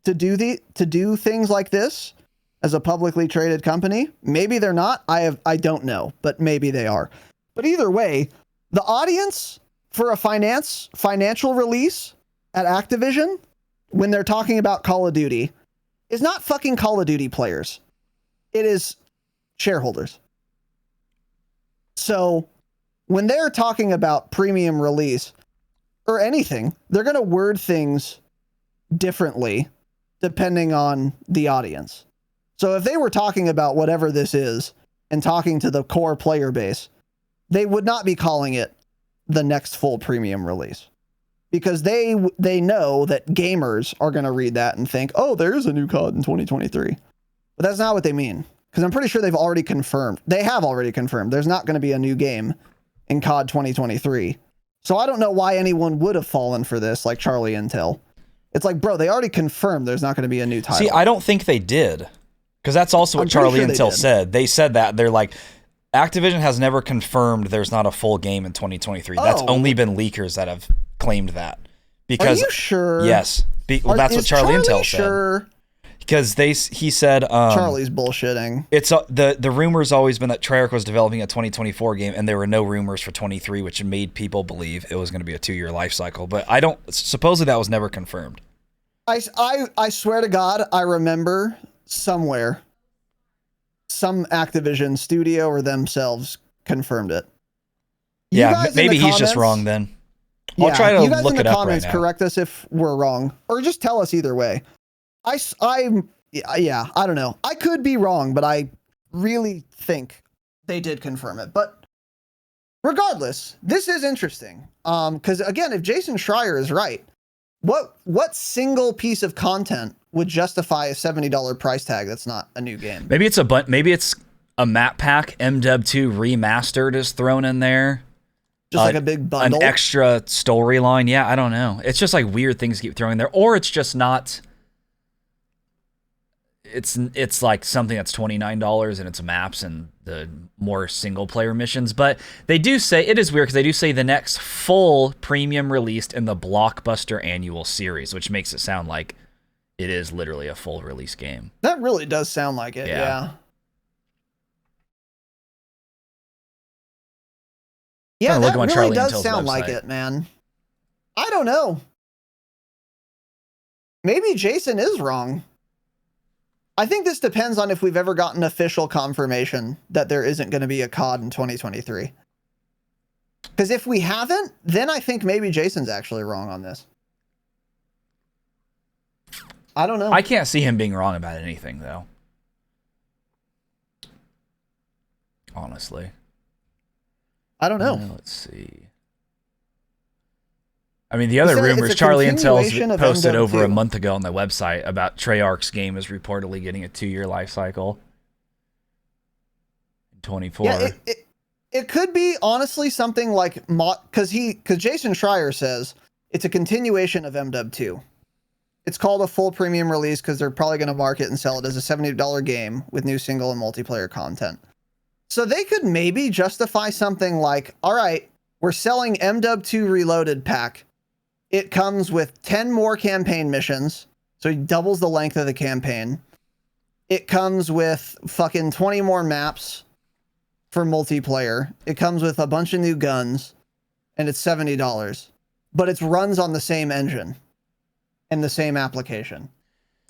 Speaker 1: to do things like this. as a publicly traded company. Maybe they're not. I don't know, but maybe they are. But either way, the audience for a financial release at Activision when they're talking about Call of Duty is not fucking Call of Duty players. It is shareholders. So when they're talking about premium release or anything, they're going to word things differently depending on the audience. So if they were talking about whatever this is and talking to the core player base, they would not be calling it the next full premium release, because they know that gamers are going to read that and think, oh, there's a new COD in 2023. But that's not what they mean, because I'm pretty sure they've already confirmed. They have already confirmed there's not going to be a new game in COD 2023. So I don't know why anyone would have fallen for this, like Charlie Intel. It's like, bro, they already confirmed there's not going to be a new title.
Speaker 2: See, I don't think they did, because that's also what Charlie Intel said. They said that. They're like, Activision has never confirmed there's not a full game in 2023. Oh. That's only been leakers that have claimed that. Because,
Speaker 1: are you sure?
Speaker 2: Yes. Well, that's what Charlie Intel
Speaker 1: said.
Speaker 2: Because he said
Speaker 1: Charlie's bullshitting.
Speaker 2: It's the rumor's always been that Treyarch was developing a 2024 game, and there were no rumors for 23, which made people believe it was going to be a 2-year life cycle. But supposedly that was never confirmed.
Speaker 1: I swear to God, I remember somewhere some Activision studio or themselves confirmed it.
Speaker 2: Yeah, maybe he's just wrong then. I'll try to look it up right now. You guys in the comments
Speaker 1: correct us if we're wrong, or just tell us either way. I don't know. I could be wrong, but I really think they did confirm it. But regardless, this is interesting. Because again, if Jason Schreier is right, what single piece of content would justify a $70 price tag that's not a new game?
Speaker 2: Maybe it's a map pack. MW2 remastered is thrown in there.
Speaker 1: Just like a big bundle?
Speaker 2: An extra storyline. Yeah, I don't know. It's just like weird things keep throwing there. Or it's just not... It's like something that's $29 and it's maps and the more single player missions. But they do say, it is weird because they do say the next full premium released in the Blockbuster annual series, which makes it sound like it is literally a full release game.
Speaker 1: That really does sound like it, yeah. Yeah, that really does sound like it, man. I don't know. Maybe Jason is wrong. I think this depends on if we've ever gotten official confirmation that there isn't going to be a COD in 2023. Because if we haven't, then I think maybe Jason's actually wrong on this. I don't know.
Speaker 2: I can't see him being wrong about anything, though. Honestly.
Speaker 1: I don't know.
Speaker 2: Let's see. I mean, the other rumors Charlie Intel posted over a month ago on the website about Treyarch's game is reportedly getting a 2-year life cycle in 24.
Speaker 1: Yeah, it could be honestly something like because Jason Schreier says it's a continuation of MW2. It's called a full premium release because they're probably going to market and sell it as a $70 game with new single and multiplayer content. So they could maybe justify something like, all right, we're selling MW2 Reloaded pack. It comes with 10 more campaign missions, so it doubles the length of the campaign. It comes with fucking 20 more maps for multiplayer. It comes with a bunch of new guns, and it's $70. But it runs on the same engine and the same application.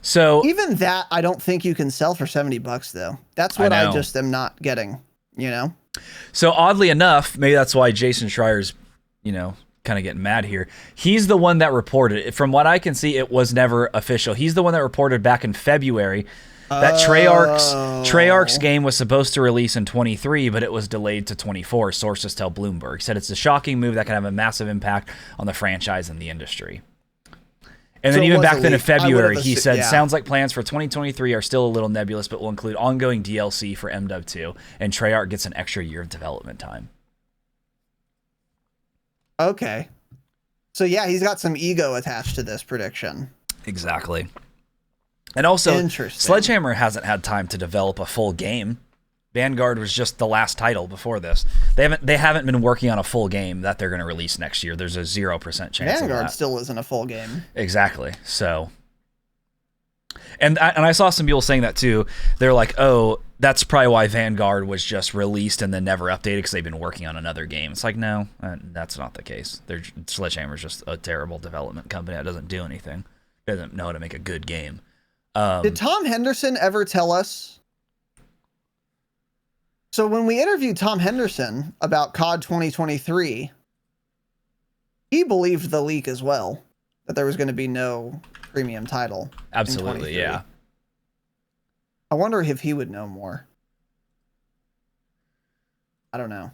Speaker 2: So
Speaker 1: even that, I don't think you can sell for $70, though. That's what I just am not getting, you know?
Speaker 2: So oddly enough, maybe that's why Jason Schreier's, kind of getting mad here. He's the one that reported it. From what I can see, it was never official. He's the one that reported back in February that Treyarch's game was supposed to release in 23, but it was delayed to 24, sources tell Bloomberg. He said it's a shocking move that can have a massive impact on the franchise and the industry. And then even back then in February, he said, sounds like plans for 2023 are still a little nebulous, but will include ongoing DLC for MW2, and Treyarch gets an extra year of development time.
Speaker 1: Okay. So yeah, he's got some ego attached to this prediction.
Speaker 2: Exactly. And also, Sledgehammer hasn't had time to develop a full game. Vanguard was just the last title before this. They haven't been working on a full game that they're going to release next year. There's a 0% chance
Speaker 1: Vanguard
Speaker 2: of that.
Speaker 1: still isn't a full game.
Speaker 2: Exactly. So And I saw some people saying that too. They're like, oh, that's probably why Vanguard was just released and then never updated because they've been working on another game. It's like, no, that's not the case. Sledgehammer's just a terrible development company that doesn't do anything. Doesn't know how to make a good game.
Speaker 1: Did Tom Henderson ever tell us? So when we interviewed Tom Henderson about COD 2023, he believed the leak as well, that there was going to be no premium title.
Speaker 2: Absolutely, yeah.
Speaker 1: I wonder if he would know more. I don't know.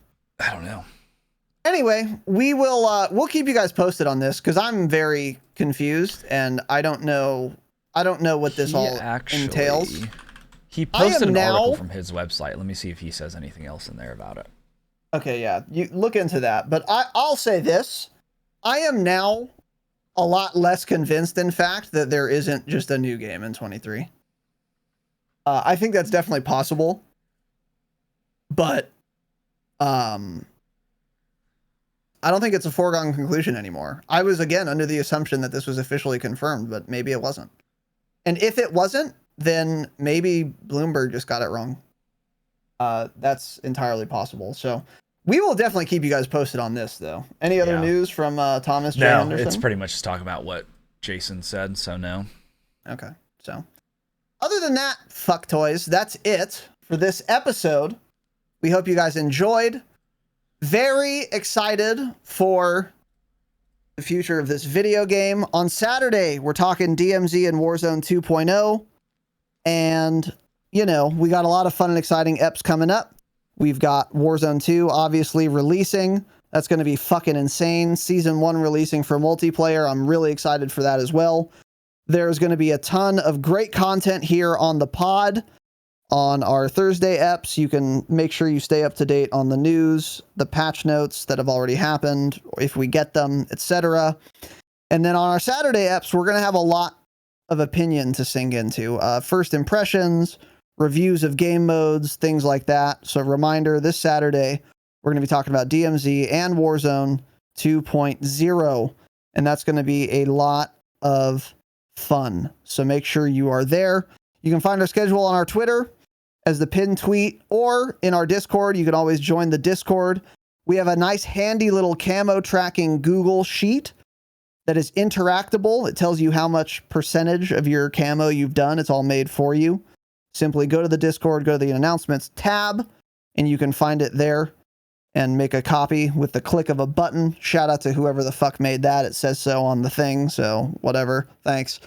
Speaker 1: Anyway, we'll keep you guys posted on this because I'm very confused and I don't know what this all entails.
Speaker 2: He posted an article from his website. Let me see if he says anything else in there about it.
Speaker 1: Okay, yeah, you look into that. But I'll say this. I am now a lot less convinced, in fact, that there isn't just a new game in 23. I think that's definitely possible. But I don't think it's a foregone conclusion anymore. I was, again, under the assumption that this was officially confirmed, but maybe it wasn't. And if it wasn't, then maybe Bloomberg just got it wrong. That's entirely possible. So we will definitely keep you guys posted on this, though. Any other news from Thomas J. Henderson?
Speaker 2: No, it's pretty much just talking about what Jason said, so no.
Speaker 1: Okay, so other than that, fuck toys, that's it for this episode. We hope you guys enjoyed. Very excited for the future of this video game. On Saturday, we're talking DMZ and Warzone 2.0. And, you know, we got a lot of fun and exciting eps coming up. We've got Warzone 2 obviously releasing. That's going to be fucking insane. Season 1 releasing for multiplayer. I'm really excited for that as well. There's going to be a ton of great content here on the pod. On our Thursday eps, you can make sure you stay up to date on the news, the patch notes that have already happened, if we get them, etc. And then on our Saturday eps, we're going to have a lot of opinion to sink into. First impressions, reviews of game modes, things like that. So reminder, this Saturday, we're going to be talking about DMZ and Warzone 2.0. And that's going to be a lot of fun. So make sure you are there. You can find our schedule on our Twitter as the pinned tweet, or in our Discord. You can always join the Discord. We have a nice handy little camo tracking Google sheet that is interactable. It tells you how much percentage of your camo you've done. It's all made for you. Simply go to the Discord, go to the announcements tab, and you can find it there and make a copy with the click of a button. Shout out to whoever the fuck made that. It says so on the thing, so whatever. Thanks.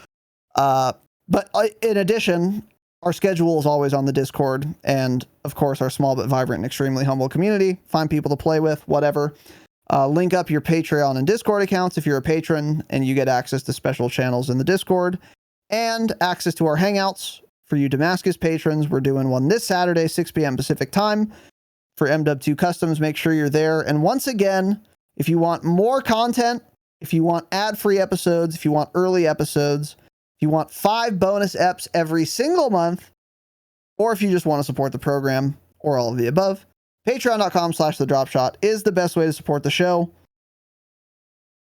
Speaker 1: But in addition, our schedule is always on the Discord, and of course our small but vibrant and extremely humble community. Find people to play with, whatever. Link up your Patreon and Discord accounts if you're a patron, and you get access to special channels in the Discord and access to our hangouts. For you Damascus patrons, we're doing one this Saturday, 6 p.m. Pacific time for MW2 Customs. Make sure you're there. And once again, if you want more content, if you want ad-free episodes, if you want early episodes, if you want 5 bonus eps every single month, or if you just want to support the program, or all of the above, patreon.com/thedropshot is the best way to support the show.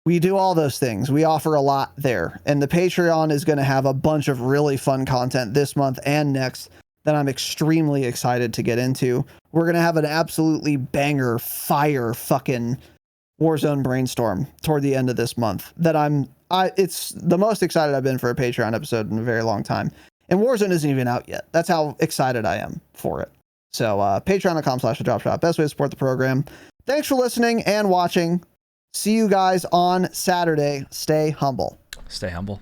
Speaker 1: We do all those things. We offer a lot there. And the Patreon is going to have a bunch of really fun content this month and next that I'm extremely excited to get into. We're going to have an absolutely banger, fire fucking Warzone brainstorm toward the end of this month that it's the most excited I've been for a Patreon episode in a very long time. And Warzone isn't even out yet. That's how excited I am for it. So patreon.com/thedropshot, best way to support the program. Thanks for listening and watching. See you guys on Saturday. Stay humble.
Speaker 2: Stay humble.